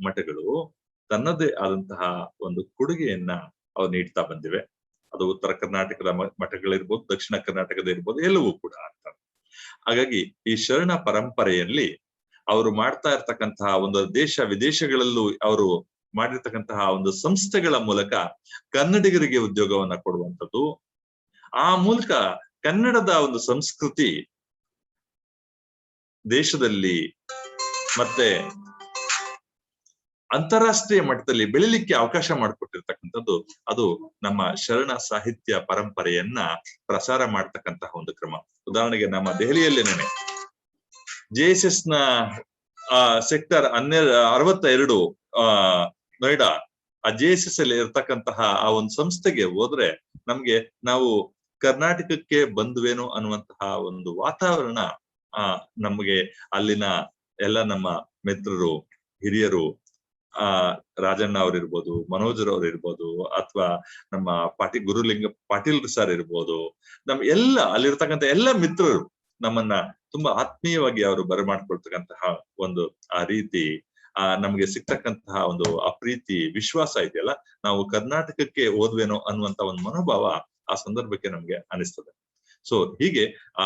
ಮಠಗಳು ತನ್ನದೇ ಆದಂತಹ ಒಂದು ಕೊಡುಗೆಯನ್ನ ಅವು ನೀಡ್ತಾ ಬಂದಿವೆ. ಅದು ಉತ್ತರ ಕರ್ನಾಟಕದ ಮಠಗಳಿರ್ಬೋದು, ದಕ್ಷಿಣ ಕರ್ನಾಟಕದ ಇರ್ಬೋದು, ಎಲ್ಲವೂ ಕೂಡ ಅಂತ. ಹಾಗಾಗಿ ಈ ಶರಣ ಪರಂಪರೆಯಲ್ಲಿ ಅವರು ಮಾಡ್ತಾ ಇರ್ತಕ್ಕಂತಹ ಒಂದು ದೇಶ ವಿದೇಶಗಳಲ್ಲೂ ಅವರು ಮಾಡಿರ್ತಕ್ಕಂತಹ ಒಂದು ಸಂಸ್ಥೆಗಳ ಮೂಲಕ ಕನ್ನಡಿಗರಿಗೆ ಉದ್ಯೋಗವನ್ನ ಕೊಡುವಂಥದ್ದು, ಆ ಮೂಲಕ ಕನ್ನಡದ ಒಂದು ಸಂಸ್ಕೃತಿ ದೇಶದಲ್ಲಿ ಮತ್ತೆ ಅಂತಾರಾಷ್ಟ್ರೀಯ ಮಟ್ಟದಲ್ಲಿ ಬೆಳಿಲಿಕ್ಕೆ ಅವಕಾಶ ಮಾಡಿಕೊಟ್ಟಿರ್ತಕ್ಕಂಥದ್ದು ಅದು ನಮ್ಮ ಶರಣ ಸಾಹಿತ್ಯ ಪರಂಪರೆಯನ್ನ ಪ್ರಸಾರ ಮಾಡ್ತಕ್ಕಂತಹ ಒಂದು ಕ್ರಮ. ಉದಾಹರಣೆಗೆ ನಮ್ಮ ದೆಹಲಿಯಲ್ಲೇನೆ JSS ನ ಸೆಕ್ಟರ್ 62 ನೋಯ್ಡಾ, ಆ JSS ಅಲ್ಲಿ ಇರ್ತಕ್ಕಂತಹ ಆ ಒಂದು ಸಂಸ್ಥೆಗೆ ಹೋದ್ರೆ ನಮ್ಗೆ ನಾವು ಕರ್ನಾಟಕಕ್ಕೆ ಬಂದ್ವೇನೋ ಅನ್ನುವಂತಹ ಒಂದು ವಾತಾವರಣ ನಮಗೆ ಅಲ್ಲಿನ ಎಲ್ಲ ನಮ್ಮ ಮಿತ್ರರು, ಹಿರಿಯರು, ರಾಜಣ್ಣ ಅವ್ರಿರ್ಬೋದು, ಮನೋಜರ್ ಇರ್ಬೋದು, ಅಥವಾ ನಮ್ಮ ಗುರುಲಿಂಗ ಪಾಟೀಲ್ ಸರ್ ಇರ್ಬೋದು, ನಮ್ ಎಲ್ಲ ಅಲ್ಲಿರ್ತಕ್ಕಂಥ ಎಲ್ಲ ಮಿತ್ರರು ನಮ್ಮನ್ನ ತುಂಬಾ ಆತ್ಮೀಯವಾಗಿ ಅವರು ಬರಮಾಡ್ಕೊಳ್ತಕ್ಕಂತಹ ಒಂದು ಆ ರೀತಿ ನಮ್ಗೆ ಸಿಗ್ತಕ್ಕಂತಹ ಒಂದು ಆ ಪ್ರೀತಿ ವಿಶ್ವಾಸ ಇದೆಯಲ್ಲ, ನಾವು ಕರ್ನಾಟಕಕ್ಕೆ ಹೋದ್ವೇನೋ ಅನ್ನುವಂತ ಒಂದು ಮನೋಭಾವ ಆ ಸಂದರ್ಭಕ್ಕೆ ನಮ್ಗೆ ಅನಿಸ್ತದೆ. ಸೊ ಹೀಗೆ ಆ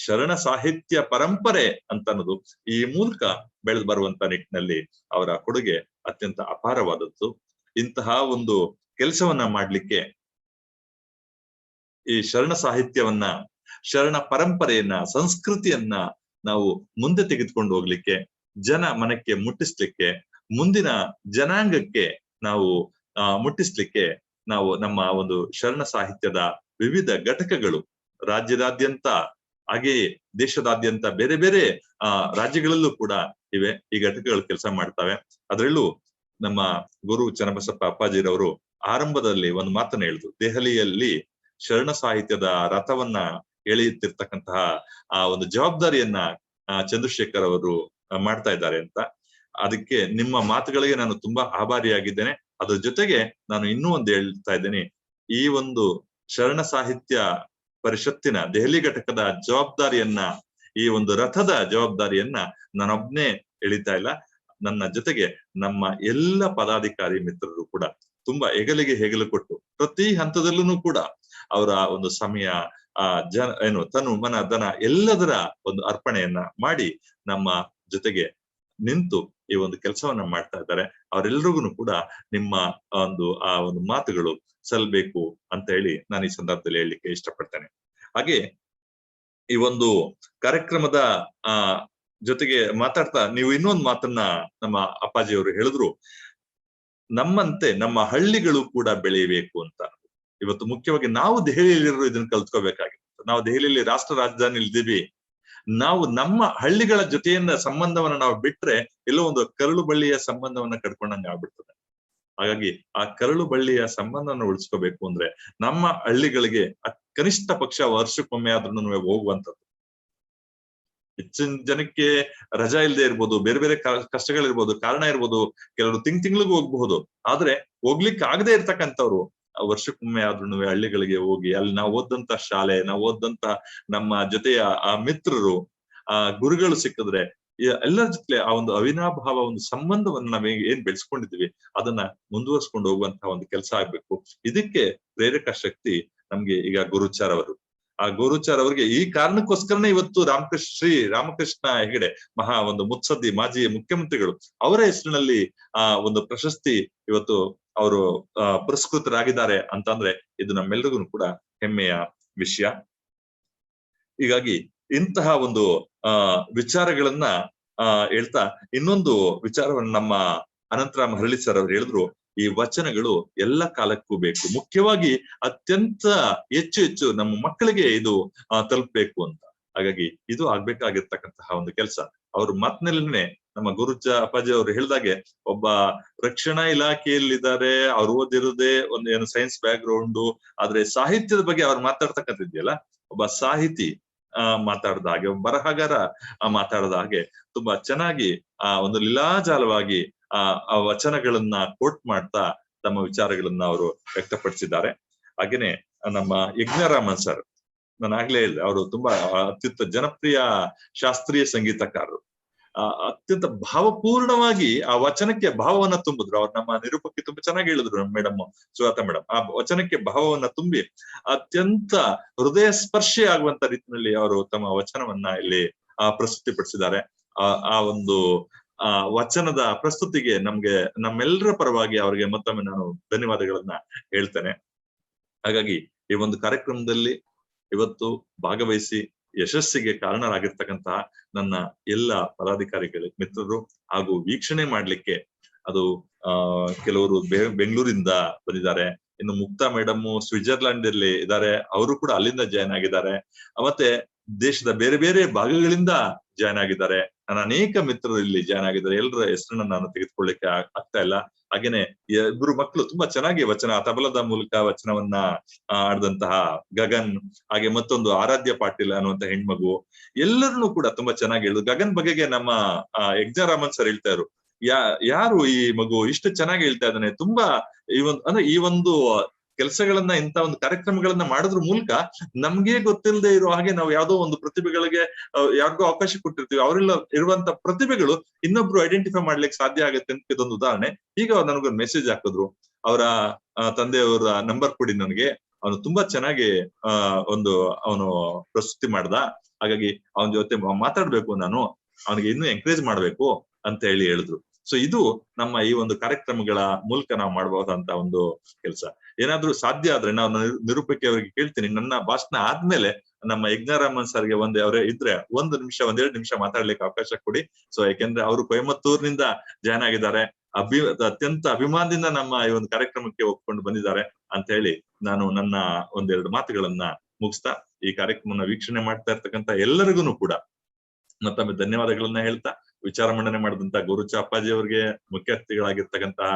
ಶರಣ ಸಾಹಿತ್ಯ ಪರಂಪರೆ ಅಂತ ಅನ್ನೋದು ಈ ಮೂಲಕ ಬೆಳೆದು ಬರುವಂತ ನಿಟ್ಟಿನಲ್ಲಿ ಅವರ ಕೊಡುಗೆ ಅತ್ಯಂತ ಅಪಾರವಾದದ್ದು. ಇಂತಹ ಒಂದು ಕೆಲಸವನ್ನ ಮಾಡ್ಲಿಕ್ಕೆ ಈ ಶರಣ ಸಾಹಿತ್ಯವನ್ನ, ಶರಣ ಪರಂಪರೆಯನ್ನ, ಸಂಸ್ಕೃತಿಯನ್ನ ನಾವು ಮುಂದೆ ತೆಗೆದುಕೊಂಡು ಹೋಗ್ಲಿಕ್ಕೆ, ಜನ ಮನಕ್ಕೆ ಮುಟ್ಟಿಸ್ಲಿಕ್ಕೆ, ಮುಂದಿನ ಜನಾಂಗಕ್ಕೆ ನಾವು ಮುಟ್ಟಿಸ್ಲಿಕ್ಕೆ ನಾವು ನಮ್ಮ ಒಂದು ಶರಣ ಸಾಹಿತ್ಯದ ವಿವಿಧ ಘಟಕಗಳು ರಾಜ್ಯದಾದ್ಯಂತ ಹಾಗೆಯೇ ದೇಶದಾದ್ಯಂತ ಬೇರೆ ಬೇರೆ ರಾಜ್ಯಗಳಲ್ಲೂ ಕೂಡ ಇವೆ. ಈ ಘಟಕಗಳು ಕೆಲಸ ಮಾಡ್ತವೆ. ಅದರಲ್ಲೂ ನಮ್ಮ ಗುರು ಚನ್ನಬಸಪ್ಪ ಅಪ್ಪಾಜಿರವರು ಆರಂಭದಲ್ಲಿ ಒಂದು ಮಾತನ್ನ ಹೇಳಿದ್ರು, ದೆಹಲಿಯಲ್ಲಿ ಶರಣ ಸಾಹಿತ್ಯದ ರಥವನ್ನ ಎಳೆಯುತ್ತಿರ್ತಕ್ಕಂತಹ ಆ ಒಂದು ಜವಾಬ್ದಾರಿಯನ್ನ ಚಂದ್ರಶೇಖರ್ ಅವರು ಮಾಡ್ತಾ ಇದ್ದಾರೆ ಅಂತ. ಅದಕ್ಕೆ ನಿಮ್ಮ ಮಾತುಗಳಿಗೆ ನಾನು ತುಂಬಾ ಆಭಾರಿಯಾಗಿದ್ದೇನೆ. ಅದ್ರ ಜೊತೆಗೆ ನಾನು ಇನ್ನೂ ಒಂದು ಹೇಳ್ತಾ ಇದ್ದೇನೆ, ಈ ಒಂದು ಶರಣ ಸಾಹಿತ್ಯ ಪರಿಷತ್ತಿನ ದೆಹಲಿ ಘಟಕದ ಜವಾಬ್ದಾರಿಯನ್ನ, ಈ ಒಂದು ರಥದ ಜವಾಬ್ದಾರಿಯನ್ನ ನಾನೊಬ್ನೇ ಎಳಿತಾ ಇಲ್ಲ, ನನ್ನ ಜೊತೆಗೆ ನಮ್ಮ ಎಲ್ಲ ಪದಾಧಿಕಾರಿ ಮಿತ್ರರು ಕೂಡ ತುಂಬಾ ಹೆಗಲು ಕೊಟ್ಟು ಪ್ರತಿ ಹಂತದಲ್ಲೂ ಕೂಡ ಅವರ ಒಂದು ಸಮಯ, ತನು ಮನ ಧನ ಎಲ್ಲದರ ಒಂದು ಅರ್ಪಣೆಯನ್ನ ಮಾಡಿ ನಮ್ಮ ಜೊತೆಗೆ ನಿಂತು ಈ ಒಂದು ಕೆಲಸವನ್ನ ಮಾಡ್ತಾ ಇದ್ದಾರೆ. ಅವರೆಲ್ಲರಿಗೂ ಕೂಡ ನಿಮ್ಮ ಆ ಒಂದು ಮಾತುಗಳು ಸಲ್ಬೇಕು ಅಂತ ಹೇಳಿ ನಾನು ಈ ಸಂದರ್ಭದಲ್ಲಿ ಹೇಳಲಿಕ್ಕೆ ಇಷ್ಟಪಡ್ತೇನೆ. ಹಾಗೆ ಈ ಒಂದು ಕಾರ್ಯಕ್ರಮದ ಜೊತೆಗೆ ಮಾತಾಡ್ತಾ ನೀವು ಇನ್ನೊಂದು ಮಾತನ್ನ ನಮ್ಮ ಅಪ್ಪಾಜಿಯವರು ಹೇಳಿದ್ರು, ನಮ್ಮಂತೆ ನಮ್ಮ ಹಳ್ಳಿಗಳು ಕೂಡ ಬೆಳೆಯಬೇಕು ಅಂತ. ಇವತ್ತು ಮುಖ್ಯವಾಗಿ ನಾವು ದೆಹಲಿಯಲ್ಲಿರೋ ಇದನ್ನ ಕಲ್ತ್ಕೋಬೇಕಾಗಿತ್ತು. ನಾವು ದೆಹಲಿಯಲ್ಲಿ ರಾಷ್ಟ್ರ ರಾಜಧಾನಿ ಇದ್ದೀವಿ, ನಾವು ನಮ್ಮ ಹಳ್ಳಿಗಳ ಜೊತೆಯಿಂದ ಸಂಬಂಧವನ್ನ ನಾವು ಬಿಟ್ರೆ ಎಲ್ಲೋ ಒಂದು ಕರಳು ಬಳ್ಳಿಯ ಸಂಬಂಧವನ್ನ ಕಟ್ಕೊಂಡಂಗೆ ಆಗ್ಬಿಡ್ತದೆ. ಹಾಗಾಗಿ ಆ ಕರಳು ಬಳ್ಳಿಯ ಸಂಬಂಧವನ್ನು ಉಳಿಸ್ಕೋಬೇಕು ಅಂದ್ರೆ ನಮ್ಮ ಹಳ್ಳಿಗಳಿಗೆ ಕನಿಷ್ಠ ಪಕ್ಷ ವರ್ಷಕ್ಕೊಮ್ಮೆ ಆದ್ರೂ ಹೋಗುವಂಥದ್ದು. ಹೆಚ್ಚಿನ ಜನಕ್ಕೆ ರಜಾ ಇಲ್ಲದೆ ಇರ್ಬೋದು, ಬೇರೆ ಬೇರೆ ಕಷ್ಟಗಳಿರ್ಬೋದು, ಕಾರಣ ಇರ್ಬೋದು, ಕೆಲವರು ತಿಂಗಳಿಗೂ ಹೋಗ್ಬಹುದು. ಆದ್ರೆ ಹೋಗ್ಲಿಕ್ಕೆ ಆಗದೆ ಇರ್ತಕ್ಕಂಥವ್ರು ವರ್ಷಕ್ಕೊಮ್ಮೆ ಆದ್ರೂ ಹಳ್ಳಿಗಳಿಗೆ ಹೋಗಿ ಅಲ್ಲಿ ನಾವು ಓದಂತ ಶಾಲೆ, ನಾವು ಓದಂತ ನಮ್ಮ ಜೊತೆಯ ಆ ಮಿತ್ರರು, ಆ ಗುರುಗಳು ಸಿಕ್ಕಿದ್ರೆ ಎಲ್ಲರ ಜೊತೆ ಆ ಒಂದು ಅವಿನಾಭಾವ ಒಂದು ಸಂಬಂಧವನ್ನು ನಾವ್ ಏನ್ ಬೆಳೆಸ್ಕೊಂಡಿದೀವಿ ಅದನ್ನ ಮುಂದುವರ್ಸ್ಕೊಂಡು ಹೋಗುವಂತಹ ಒಂದು ಕೆಲಸ ಆಗ್ಬೇಕು. ಇದಕ್ಕೆ ಪ್ರೇರಕ ಶಕ್ತಿ ನಮ್ಗೆ ಈಗ ಗುರುಚಾರ್ ಅವರು. ಆ ಗುರುಚಾರ್ ಅವರಿಗೆ ಈ ಕಾರಣಕ್ಕೋಸ್ಕರನೇ ಇವತ್ತು ಶ್ರೀ ರಾಮಕೃಷ್ಣ ಹೆಗಡೆ ಒಂದು ಮುತ್ಸದ್ದಿ ಮಾಜಿ ಮುಖ್ಯಮಂತ್ರಿಗಳು ಅವರ ಹೆಸರಿನಲ್ಲಿ ಒಂದು ಪ್ರಶಸ್ತಿ ಇವತ್ತು ಅವರು ಪುರಸ್ಕೃತರಾಗಿದ್ದಾರೆ ಅಂತಂದ್ರೆ ಇದು ನಮ್ಮೆಲ್ಲರಿಗೂ ಕೂಡ ಹೆಮ್ಮೆಯ ವಿಷಯ. ಹೀಗಾಗಿ ಇಂತಹ ಒಂದು ವಿಚಾರಗಳನ್ನ ಹೇಳ್ತಾ ಇನ್ನೊಂದು ವಿಚಾರವನ್ನು ನಮ್ಮ ಅನಂತರಾಮ್ ಹರಳಿ ಸರ್ ಅವರು ಹೇಳಿದ್ರು, ಈ ವಚನಗಳು ಎಲ್ಲ ಕಾಲಕ್ಕೂ ಬೇಕು, ಮುಖ್ಯವಾಗಿ ಅತ್ಯಂತ ಹೆಚ್ಚು ನಮ್ಮ ಮಕ್ಕಳಿಗೆ ಇದು ತಲುಪಬೇಕು ಅಂತ. ಹಾಗಾಗಿ ಇದು ಆಗ್ಬೇಕಾಗಿರ್ತಕ್ಕಂತಹ ಒಂದು ಕೆಲಸ. ಅವ್ರು ಮಾತಿನಲ್ಲೇ ನಮ್ಮ ಅಪ್ಪಾಜಿ ಅವರು ಹೇಳಿದಾಗೆ ಒಬ್ಬ ರಕ್ಷಣಾ ಇಲಾಖೆಯಲ್ಲಿದ್ದಾರೆ, ಅವ್ರು ಓದಿರೋದೇ ಒಂದು ಏನು ಸೈನ್ಸ್ ಬ್ಯಾಕ್ ಗ್ರೌಂಡು, ಆದ್ರೆ ಸಾಹಿತ್ಯದ ಬಗ್ಗೆ ಅವ್ರು ಮಾತಾಡ್ತಕ್ಕಂಥದ್ದಿಯಲ್ಲ, ಒಬ್ಬ ಸಾಹಿತಿ ಮಾತಾಡದ ಹಾಗೆ, ಒಬ್ಬ ಬರಹಗಾರ ಮಾತಾಡದ ಹಾಗೆ ತುಂಬಾ ಚೆನ್ನಾಗಿ ಒಂದು ಲೀಲಾಜಾಲವಾಗಿ ಆ ವಚನಗಳನ್ನ ಕೋಟ್ ಮಾಡ್ತಾ ತಮ್ಮ ವಿಚಾರಗಳನ್ನ ಅವರು ವ್ಯಕ್ತಪಡಿಸಿದ್ದಾರೆ. ಹಾಗೇನೆ ನಮ್ಮ ಯಜ್ಞರಾಮನ್ ಸರ್ ನಾನು ಆಗ್ಲೇ ಹೇಳಿದೆ, ಅವರು ತುಂಬಾ ಅತ್ಯುತ್ತ ಜನಪ್ರಿಯ ಶಾಸ್ತ್ರೀಯ ಸಂಗೀತಕಾರರು. ಅತ್ಯಂತ ಭಾವಪೂರ್ಣವಾಗಿ ಆ ವಚನಕ್ಕೆ ಭಾವವನ್ನ ತುಂಬಿದ್ರು. ಅವ್ರು ನಮ್ಮ ನಿರೂಪಕಿ ತುಂಬಾ ಚೆನ್ನಾಗಿ ಹೇಳಿದ್ರು, ಮೇಡಮ್ ಸುಜಾತ ಮೇಡಮ್. ಆ ವಚನಕ್ಕೆ ಭಾವವನ್ನ ತುಂಬಿ ಅತ್ಯಂತ ಹೃದಯ ಸ್ಪರ್ಶಿ ಆಗುವಂತ ರೀತಿಯಲ್ಲಿ ಅವರು ತಮ್ಮ ವಚನವನ್ನ ಇಲ್ಲಿ ಪ್ರಸ್ತುತಿಪಡಿಸಿದ್ದಾರೆ. ಆ ಒಂದು ವಚನದ ಪ್ರಸ್ತುತಿಗೆ ನಮ್ಮೆಲ್ಲರ ಪರವಾಗಿ ಅವರಿಗೆ ಮತ್ತೊಮ್ಮೆ ನಾನು ಧನ್ಯವಾದಗಳನ್ನ ಹೇಳ್ತೇನೆ. ಹಾಗಾಗಿ ಈ ಒಂದು ಕಾರ್ಯಕ್ರಮದಲ್ಲಿ ಇವತ್ತು ಭಾಗವಹಿಸಿ ಯಶಸ್ಸಿಗೆ ಕಾರಣರಾಗಿರ್ತಕ್ಕಂತಹ ನನ್ನ ಎಲ್ಲ ಪದಾಧಿಕಾರಿಗಳು, ಮಿತ್ರರು ಹಾಗೂ ವೀಕ್ಷಣೆ ಮಾಡ್ಲಿಕ್ಕೆ ಅದು ಕೆಲವರು ಬೆಂಗಳೂರಿಂದ ಬಂದಿದ್ದಾರೆ. ಇನ್ನು ಮುಕ್ತಾ ಮೇಡಮ್ ಸ್ವಿಟ್ಜರ್ಲ್ಯಾಂಡ್ ಅಲ್ಲಿ ಇದ್ದಾರೆ, ಅವರು ಕೂಡ ಅಲ್ಲಿಂದ ಜಾಯ್ನ್ ಆಗಿದ್ದಾರೆ. ಮತ್ತೆ ದೇಶದ ಬೇರೆ ಬೇರೆ ಭಾಗಗಳಿಂದ ಜಾಯ್ನ್ ಆಗಿದ್ದಾರೆ. ನನ್ನ ಅನೇಕ ಮಿತ್ರರು ಇಲ್ಲಿ ಜಾಯ್ನ್ ಆಗಿದ್ದಾರೆ. ಎಲ್ಲರ ಹೆಸರನ್ನ ನಾನು ತೆಗೆದುಕೊಳ್ಳಿಕ್ಕೆ ಆಗ್ತಾ ಇಲ್ಲ. ಹಾಗೇನೆ ಇಬ್ರು ಮಕ್ಕಳು ತುಂಬಾ ಚೆನ್ನಾಗಿ ತಬಲದ ಮೂಲಕ ವಚನವನ್ನ ಆಡಿದಂತಹ ಗಗನ್, ಹಾಗೆ ಮತ್ತೊಂದು ಆರಾಧ್ಯ ಪಾಟೀಲ್ ಅನ್ನುವಂತ ಹೆಣ್ಮಗು, ಎಲ್ಲರನ್ನೂ ಕೂಡ ತುಂಬಾ ಚೆನ್ನಾಗಿ ಹೇಳಿದ್ರು. ಗಗನ್ ಬಗೆಗೆ ನಮ್ಮ ಯಜ್ಞರಾಮನ್ ಸರ್ ಹೇಳ್ತಾ ಇದ್ರು, ಯಾರು ಈ ಮಗು ಇಷ್ಟು ಚೆನ್ನಾಗಿ ಹೇಳ್ತಾ ಇದ್ದಾನೆ, ತುಂಬಾ ಈ ಒಂದು ಕೆಲಸಗಳನ್ನ, ಇಂತ ಒಂದು ಕಾರ್ಯಕ್ರಮಗಳನ್ನ ಮಾಡೋದ್ರ ಮೂಲಕ ನಮ್ಗೆ ಗೊತ್ತಿಲ್ಲದೆ ಇರೋ ಹಾಗೆ ನಾವು ಯಾವ್ದೋ ಒಂದು ಪ್ರತಿಭೆಗಳಿಗೆ ಯಾರಿಗೋ ಅವಕಾಶ ಕೊಟ್ಟಿರ್ತೀವಿ, ಅವರೆಲ್ಲ ಇರುವಂತ ಪ್ರತಿಭೆಗಳು ಇನ್ನೊಬ್ರು ಐಡೆಂಟಿಫೈ ಮಾಡ್ಲಿಕ್ಕೆ ಸಾಧ್ಯ ಆಗುತ್ತೆ ಅಂತ ಇದೊಂದು ಉದಾಹರಣೆ. ಈಗ ನನಗೊಂದು ಮೆಸೇಜ್ ಹಾಕಿದ್ರು, ಅವರ ತಂದೆಯವರ ನಂಬರ್ ಕೊಡಿ ನನಗೆ, ಅವನು ತುಂಬಾ ಚೆನ್ನಾಗಿ ಅವನು ಪ್ರಸ್ತುತಿ ಮಾಡ್ದ, ಹಾಗಾಗಿ ಅವನ ಜೊತೆ ಮಾತಾಡ್ಬೇಕು, ನಾನು ಅವನಿಗೆ ಇನ್ನೂ ಎಂಕರೇಜ್ ಮಾಡ್ಬೇಕು ಅಂತ ಹೇಳಿದ್ರು. ಸೊ ಇದು ನಮ್ಮ ಈ ಒಂದು ಕಾರ್ಯಕ್ರಮಗಳ ಮೂಲಕ ನಾವು ಮಾಡಬಹುದಂತ ಒಂದು ಕೆಲಸ. ಏನಾದ್ರೂ ಸಾಧ್ಯ ಆದ್ರೆ ನಾವು ನಿರೂಪಕಿ ಅವರಿಗೆ ಕೇಳ್ತೀನಿ, ನನ್ನ ಭಾಷಣ ಆದ್ಮೇಲೆ ನಮ್ಮ ಯಜ್ಞರಾಮನ್ ಸರ್ಗೆ ಅವರೇ ಇದ್ರೆ 1 ನಿಮಿಷ 1-2 ನಿಮಿಷ ಮಾತಾಡ್ಲಿಕ್ಕೆ ಅವಕಾಶ ಕೊಡಿ. ಸೊ ಯಾಕೆಂದ್ರೆ ಅವರು ಕೊಯಮತ್ತೂರ್ನಿಂದ ಜಾಯ್ನ್ ಆಗಿದ್ದಾರೆ, ಅತ್ಯಂತ ಅಭಿಮಾನದಿಂದ ನಮ್ಮ ಈ ಒಂದು ಕಾರ್ಯಕ್ರಮಕ್ಕೆ ಒಪ್ಕೊಂಡು ಬಂದಿದ್ದಾರೆ ಅಂತ ಹೇಳಿ ನಾನು ನನ್ನ 1-2 ಮಾತುಗಳನ್ನ ಮುಗಿಸ್ತಾ ಈ ಕಾರ್ಯಕ್ರಮನ ವೀಕ್ಷಣೆ ಮಾಡ್ತಾ ಇರ್ತಕ್ಕಂಥ ಎಲ್ಲರಿಗೂ ಕೂಡ ಮತ್ತೊಮ್ಮೆ ಧನ್ಯವಾದಗಳನ್ನ ಹೇಳ್ತಾ, ವಿಚಾರ ಮಂಡನೆ ಮಾಡಿದಂತ ಗುರುಚ ಅಪ್ಪಾಜಿ ಅವರಿಗೆ, ಮುಖ್ಯ ಅತಿಥಿಗಳಾಗಿರ್ತಕ್ಕಂತಹ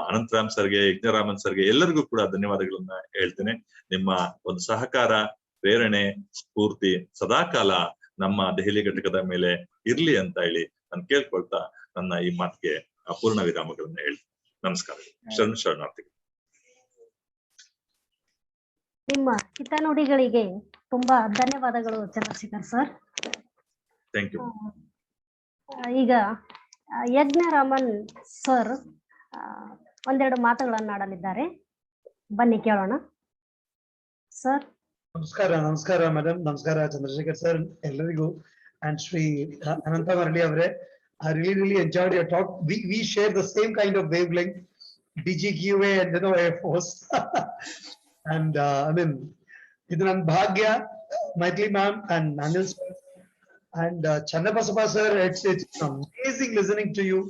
ಅನಂತರಾಮ್ ಸರ್ಗೆ, ಯಜ್ಞರಾಮನ್ ಸರ್ಗೆ ಎಲ್ಲರಿಗೂ ಕೂಡ ಧನ್ಯವಾದಗಳನ್ನ ಹೇಳ್ತೇನೆ. ನಿಮ್ಮ ಒಂದು ಸಹಕಾರ, ಪ್ರೇರಣೆ, ಸ್ಫೂರ್ತಿ ಸದಾಕಾಲ ನಮ್ಮ ದೆಹಲಿ ಘಟಕದ ಮೇಲೆ ಇರ್ಲಿ ಅಂತ ಹೇಳಿ ನಾನು ಕೇಳ್ಕೊಳ್ತಾ ನನ್ನ ಈ ಮಾತಿಗೆ ಅಪೂರ್ಣ ವಿರಾಮಗಳನ್ನ ಹೇಳ್ತೀನಿ. ನಮಸ್ಕಾರ. ಶರಣಾರ್ಥಿಗಳು. ನಿಮ್ಮ ಹಿತನುಡಿಗಳಿಗೆ ತುಂಬಾ ಧನ್ಯವಾದಗಳು ಚಂದ್ರಶೇಖರ್ ಸರ್. Thank you. ಈಗ ಯಜ್ಞರಾಮನ್ ಸರ್ 1-2 ಮಾತುಗಳನ್ನು ಆಡಲಿದ್ದಾರೆ, ಬನ್ನಿ ಕೇಳೋಣ ಸರ್. ನಮಸ್ಕಾರ ಮೇಡಮ್, ನಮಸ್ಕಾರ ಚಂದ್ರಶೇಖರ್ ಸರ್, ಎಲ್ಲರಿಗೂ. ಅಂಡ್ ಶ್ರೀ ಅನಂತ ಮರಳಿ ಅವರೇ, I really enjoyed your talk. We share the same kind of wavelength, DGQA and Air Force. And I mean, ಇದು ನನ್ನ ಭಾಗ್ಯ. ಮೈತ್ಲಿ ma'am and Anil sir and Channabasappa sir, it's amazing listening to you.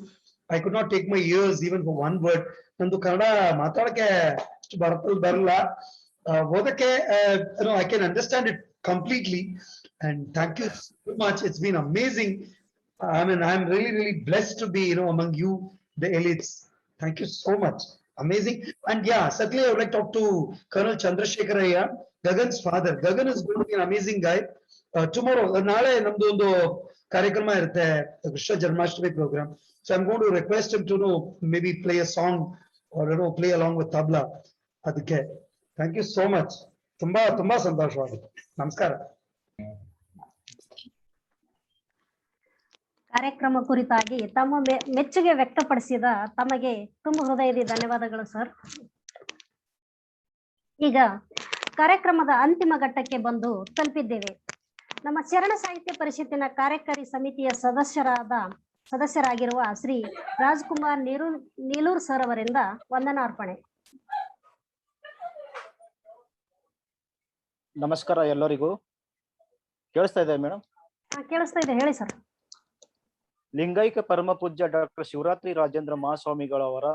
I could not take my ears even for one word. ನಂದು ಕನ್ನಡ ಮಾತಾಡಕ್ಕೆ ಅಷ್ಟು ಬರಲ್ಲ, ಓದಕ್ಕೆ I can understand it completely. And thank you so much. It's been amazing. I mean, I'm really blessed to be among you, the elites. Thank you so much. Amazing. And yeah, certainly I would like to talk to Colonel Chandrasekharaya, Gagan's father. Gagan is going to be an amazing guy. Tomorrow, ನಾಳೆ ನಮ್ದು ಒಂದು ಕಾರ್ಯಕ್ರಮ ಇರುತ್ತೆ, Krishna Janmashtami program. So I'm going to request him to maybe play a song or play along with tabla. ಅದಕ್ಕೆ thank you so much. ತುಂಬಾ ಸಂತೋಷವಾಗಿದೆ. ನಮಸ್ಕಾರ. ಕಾರ್ಯಕ್ರಮ ಕುರಿತಾಗಿ ತಮ್ಮ ಮೆಚ್ಚುಗೆ ವ್ಯಕ್ತಪಡಿಸಿದ ತಮಗೆ ತುಂಬ ಹೃದಯದ ಧನ್ಯವಾದಗಳು ಸರ್. ಈಗ ಕಾರ್ಯಕ್ರಮದ ಅಂತಿಮ ಘಟ್ಟಕ್ಕೆ ಬಂದು ತಲುಪಿದ್ದೇವೆ. ನಮ್ಮ ಶರಣ ಸಾಹಿತ್ಯ ಪರಿಷತ್ತಿನ ಕಾರ್ಯಕಾರಿ ಸಮಿತಿಯ ಸದಸ್ಯರಾಗಿರುವ ಶ್ರೀ ರಾಜ್ಕುಮಾರ್ ನೀಲೂರ್ ಸರ್ ಅವರಿಂದ ವಂದನಾರ್ಪಣೆ. ನಮಸ್ಕಾರ ಎಲ್ಲರಿಗೂ. ಕೇಳಿಸ್ತಾ ಇದೆ ಮೇಡಮ್? ಕೇಳಿಸ್ತಾ ಇದೆ, ಹೇಳಿ ಸರ್. ಲಿಂಗೈಕ ಪರಮ ಪೂಜ್ಯ ಡಾಕ್ಟರ್ ಶಿವರಾತ್ರಿ ರಾಜೇಂದ್ರ ಮಹಾಸ್ವಾಮಿಗಳವರ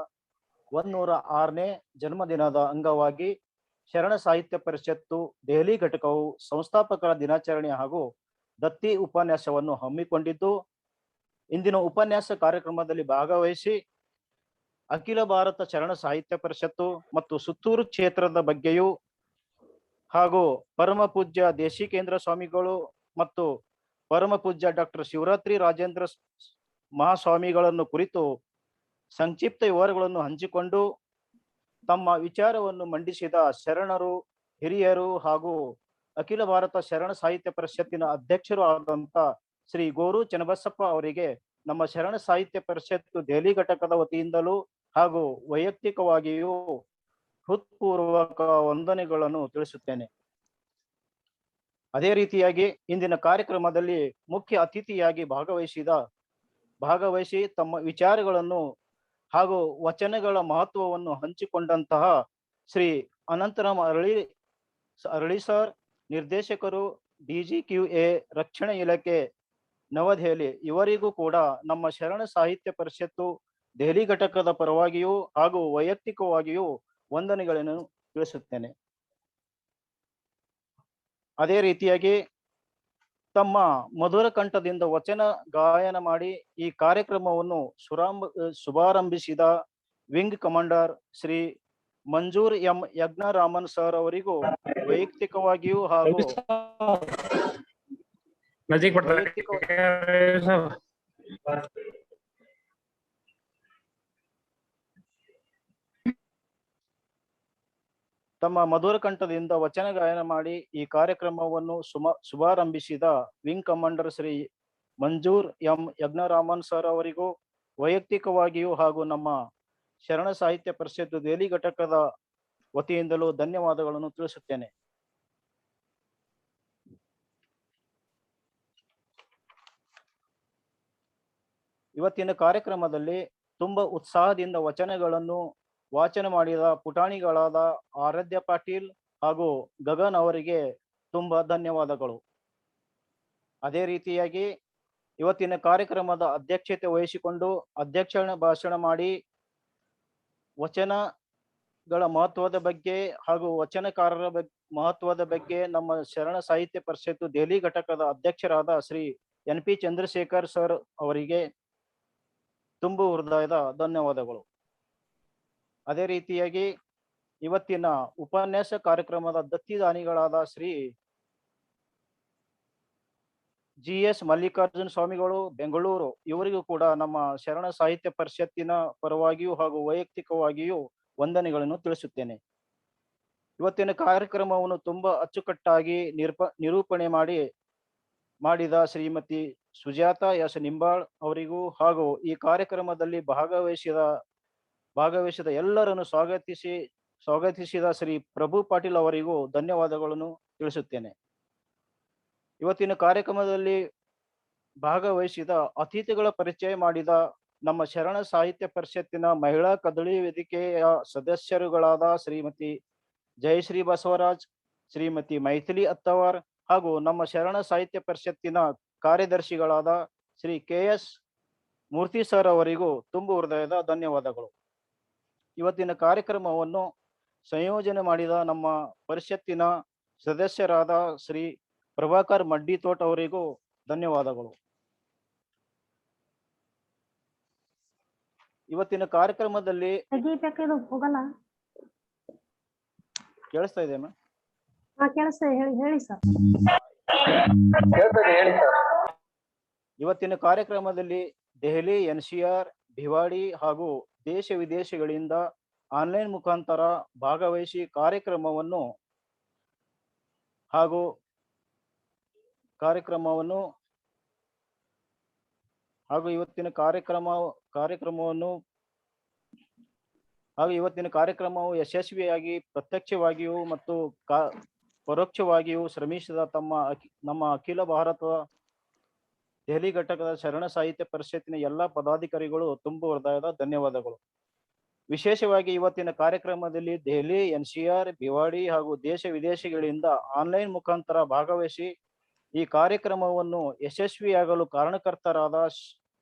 106ನೇ ಜನ್ಮದಿನದ ಅಂಗವಾಗಿ ಶರಣ ಸಾಹಿತ್ಯ ಪರಿಷತ್ತು ದೆಹಲಿ ಘಟಕವು ಸಂಸ್ಥಾಪಕರ ದಿನಾಚರಣೆ ಹಾಗೂ ದತ್ತಿ ಉಪನ್ಯಾಸವನ್ನು ಹಮ್ಮಿಕೊಂಡಿದ್ದು, ಇಂದಿನ ಉಪನ್ಯಾಸ ಕಾರ್ಯಕ್ರಮದಲ್ಲಿ ಭಾಗವಹಿಸಿ ಅಖಿಲ ಭಾರತ ಶರಣ ಸಾಹಿತ್ಯ ಪರಿಷತ್ತು ಮತ್ತು ಸುತ್ತೂರು ಕ್ಷೇತ್ರದ ಬಗ್ಗೆಯೂ ಹಾಗೂ ಪರಮ ಪೂಜ್ಯ ದೇಶಿಕೇಂದ್ರ ಸ್ವಾಮಿಗಳು ಮತ್ತು ಪರಮ ಪೂಜ್ಯ ಡಾಕ್ಟರ್ ಶಿವರಾತ್ರಿ ರಾಜೇಂದ್ರ ಮಹಾಸ್ವಾಮಿಗಳನ್ನು ಕುರಿತು ಸಂಕ್ಷಿಪ್ತ ವಿವರಗಳನ್ನು ಹಂಚಿಕೊಂಡು ತಮ್ಮ ವಿಚಾರವನ್ನು ಮಂಡಿಸಿದ ಶರಣರು, ಹಿರಿಯರು ಹಾಗೂ ಅಖಿಲ ಭಾರತ ಶರಣ ಸಾಹಿತ್ಯ ಪರಿಷತ್ತಿನ ಅಧ್ಯಕ್ಷರು ಆದಂತ ಶ್ರೀ ಗೋರು ಚನ್ನಬಸಪ್ಪ ಅವರಿಗೆ ನಮ್ಮ ಶರಣ ಸಾಹಿತ್ಯ ಪರಿಷತ್ತು ದೆಹಲಿ ಘಟಕದ ವತಿಯಿಂದಲೂ ಹಾಗೂ ವೈಯಕ್ತಿಕವಾಗಿಯೂ ಹೃತ್ಪೂರ್ವಕ ವಂದನೆಗಳನ್ನು ತಿಳಿಸುತ್ತೇನೆ. ಅದೇ ರೀತಿಯಾಗಿ ಇಂದಿನ ಕಾರ್ಯಕ್ರಮದಲ್ಲಿ ಮುಖ್ಯ ಅತಿಥಿಯಾಗಿ ಭಾಗವಹಿಸಿ ತಮ್ಮ ವಿಚಾರಗಳನ್ನು ಹಾಗೂ ವಚನಗಳ ಮಹತ್ವವನ್ನು ಹಂಚಿಕೊಂಡಂತಹ ಶ್ರೀ ಅನಂತರಾಮ್ ಅರಳಿ ಸರ್, ನಿರ್ದೇಶಕರು DGQA ರಕ್ಷಣಾ ಇಲಾಖೆ ನವದೆಹಲಿ, ಇವರಿಗೂ ಕೂಡ ನಮ್ಮ ಶರಣ ಸಾಹಿತ್ಯ ಪರಿಷತ್ತು ದೆಹಲಿ ಘಟಕದ ಪರವಾಗಿಯೂ ಹಾಗೂ ವೈಯಕ್ತಿಕವಾಗಿಯೂ ವಂದನೆಗಳನ್ನು ತಿಳಿಸುತ್ತೇನೆ. ಅದೇ ರೀತಿಯಾಗಿ ತಮ್ಮ ಮಧುರ ಕಂಠದಿಂದ ವಚನ ಗಾಯನ ಮಾಡಿ ಈ ಕಾರ್ಯಕ್ರಮವನ್ನು ಶುಭಾರಂಭಿಸಿದ wing commander Shri Manzoor M Yagnaraman sir ಅವರಿಗೂ ವೈಯಕ್ತಿಕವಾಗಿಯೂ ಹಾಗೂ ತಮ್ಮ ಮಧುರ ಕಂಠದಿಂದ ವಚನ ಗಾಯನ ಮಾಡಿ ಈ ಕಾರ್ಯಕ್ರಮವನ್ನು ಶುಭಾರಂಭಿಸಿದ wing commander Shri Manzoor M Yagnaraman sir ಅವರಿಗೂ ವೈಯಕ್ತಿಕವಾಗಿಯೂ ಹಾಗೂ ನಮ್ಮ ಶರಣ ಸಾಹಿತ್ಯ ಪರಿಷತ್ತು ದೆಹಲಿ ಘಟಕದ ವತಿಯಿಂದಲೂ ಧನ್ಯವಾದಗಳನ್ನು ತಿಳಿಸುತ್ತೇನೆ. ಇವತ್ತಿನ ಕಾರ್ಯಕ್ರಮದಲ್ಲಿ ತುಂಬಾ ಉತ್ಸಾಹದಿಂದ ವಚನಗಳನ್ನು ವಾಚನ ಮಾಡಿದ ಪುಟಾಣಿಗಳಾದ ಆರಾಧ್ಯ ಪಾಟೀಲ್ ಹಾಗೂ ಗಗನ್ ಅವರಿಗೆ ತುಂಬಾ ಧನ್ಯವಾದಗಳು. ಅದೇ ರೀತಿಯಾಗಿ ಇವತ್ತಿನ ಕಾರ್ಯಕ್ರಮದ ಅಧ್ಯಕ್ಷತೆ ವಹಿಸಿಕೊಂಡು ಅಧ್ಯಕ್ಷ ಭಾಷಣ ಮಾಡಿ ವಚನಗಳ ಮಹತ್ವದ ಬಗ್ಗೆ ಹಾಗೂ ವಚನಕಾರರ ಮಹತ್ವದ ಬಗ್ಗೆ ನಮ್ಮ ಶರಣ ಸಾಹಿತ್ಯ ಪರಿಷತ್ತು ದೆಹಲಿ ಘಟಕದ ಅಧ್ಯಕ್ಷರಾದ ಶ್ರೀ NP ಚಂದ್ರಶೇಖರ್ ಸರ್ ಅವರಿಗೆ ತುಂಬು ಹೃದಯದ ಧನ್ಯವಾದಗಳು. ಅದೇ ರೀತಿಯಾಗಿ ಇವತ್ತಿನ ಉಪನ್ಯಾಸ ಕಾರ್ಯಕ್ರಮದ ದತ್ತಿದಾನಿಗಳಾದ ಶ್ರೀ GS ಮಲ್ಲಿಕಾರ್ಜುನ ಸ್ವಾಮಿಗಳು ಬೆಂಗಳೂರು, ಇವರಿಗೂ ಕೂಡ ನಮ್ಮ ಶರಣ ಸಾಹಿತ್ಯ ಪರಿಷತ್ತಿನ ಪರವಾಗಿಯೂ ಹಾಗೂ ವೈಯಕ್ತಿಕವಾಗಿಯೂ ವಂದನೆಗಳನ್ನು ತಿಳಿಸುತ್ತೇನೆ. ಇವತ್ತಿನ ಕಾರ್ಯಕ್ರಮವನ್ನು ತುಂಬಾ ಅಚ್ಚುಕಟ್ಟಾಗಿ ನಿರೂಪಣೆ ಮಾಡಿದ ಶ್ರೀಮತಿ ಸುಜಾತ ಎಸ್ ನಿಂಬಾಳ್ ಅವರಿಗೂ ಹಾಗೂ ಈ ಕಾರ್ಯಕ್ರಮದಲ್ಲಿ ಭಾಗವಹಿಸಿದ ಎಲ್ಲರನ್ನು ಸ್ವಾಗತಿಸಿದ ಶ್ರೀ ಪ್ರಭು ಪಾಟೀಲ್ ಅವರಿಗೂ ಧನ್ಯವಾದಗಳನ್ನು ತಿಳಿಸುತ್ತೇನೆ. ಇವತ್ತಿನ ಕಾರ್ಯಕ್ರಮದಲ್ಲಿ ಭಾಗವಹಿಸಿದ ಅತಿಥಿಗಳ ಪರಿಚಯ ಮಾಡಿದ ನಮ್ಮ ಶರಣ ಸಾಹಿತ್ಯ ಪರಿಷತ್ತಿನ ಮಹಿಳಾ ಕದಳಿ ವೇದಿಕೆಯ ಸದಸ್ಯರುಗಳಾದ ಶ್ರೀಮತಿ ಜಯಶ್ರೀ ಬಸವರಾಜ್, ಶ್ರೀಮತಿ ಮೈಥಿಲಿ ಅತ್ತವಾರ್ ಹಾಗೂ ನಮ್ಮ ಶರಣ ಸಾಹಿತ್ಯ ಪರಿಷತ್ತಿನ ಕಾರ್ಯದರ್ಶಿಗಳಾದ ಶ್ರೀ KS ಮೂರ್ತಿ ಸರ್ ಅವರಿಗೂ ತುಂಬು ಹೃದಯದ ಧನ್ಯವಾದಗಳು. ಇವತ್ತಿನ ಕಾರ್ಯಕ್ರಮವನ್ನು ಸಂಯೋಜನೆ ಮಾಡಿದ ನಮ್ಮ ಪರಿಷತ್ತಿನ ಸದಸ್ಯರಾದ ಶ್ರೀ ಪ್ರಭಾಕರ್ ಮಡ್ಡಿತೋಟ್ ಅವರಿಗೂ ಧನ್ಯವಾದಗಳು. ಇವತ್ತಿನ ಕಾರ್ಯಕ್ರಮದಲ್ಲಿ ಹೋಗಲ್ಲ ಕೇಳಿಸ್ತಾ ಇದೆ ಮ್ಯಾಮ್? ಹೇಳಿ ಸರ್. ಇವತ್ತಿನ ಕಾರ್ಯಕ್ರಮದಲ್ಲಿ ದೆಹಲಿ, NCR, ಭಿವಾಡಿ ಹಾಗೂ ದೇಶ ವಿದೇಶಗಳಿಂದ ಆನ್ಲೈನ್ ಮುಖಾಂತರ ಭಾಗವಹಿಸಿ ಕಾರ್ಯಕ್ರಮವನ್ನು ಹಾಗೂ ಇವತ್ತಿನ ಕಾರ್ಯಕ್ರಮವು ಯಶಸ್ವಿಯಾಗಿ ಪ್ರತ್ಯಕ್ಷವಾಗಿಯೂ ಮತ್ತು ಪರೋಕ್ಷವಾಗಿಯೂ ಶ್ರಮಿಸಿದ ನಮ್ಮ ಅಖಿಲ ಭಾರತ ದೆಹಲಿ ಘಟಕದ ಶರಣ ಸಾಹಿತ್ಯ ಪರಿಷತ್ತಿನ ಎಲ್ಲಾ ಪದಾಧಿಕಾರಿಗಳು ತುಂಬು ಹೃದಯದ ಧನ್ಯವಾದಗಳು. ವಿಶೇಷವಾಗಿ ಇವತ್ತಿನ ಕಾರ್ಯಕ್ರಮದಲ್ಲಿ ದೆಹಲಿ, NCR, ಭಿವಾಡಿ ಹಾಗೂ ದೇಶ ವಿದೇಶಗಳಿಂದ ಆನ್ಲೈನ್ ಮುಖಾಂತರ ಭಾಗವಹಿಸಿ ಈ ಕಾರ್ಯಕ್ರಮವನ್ನು ಯಶಸ್ವಿಯಾಗಲು ಕಾರಣಕರ್ತರಾದ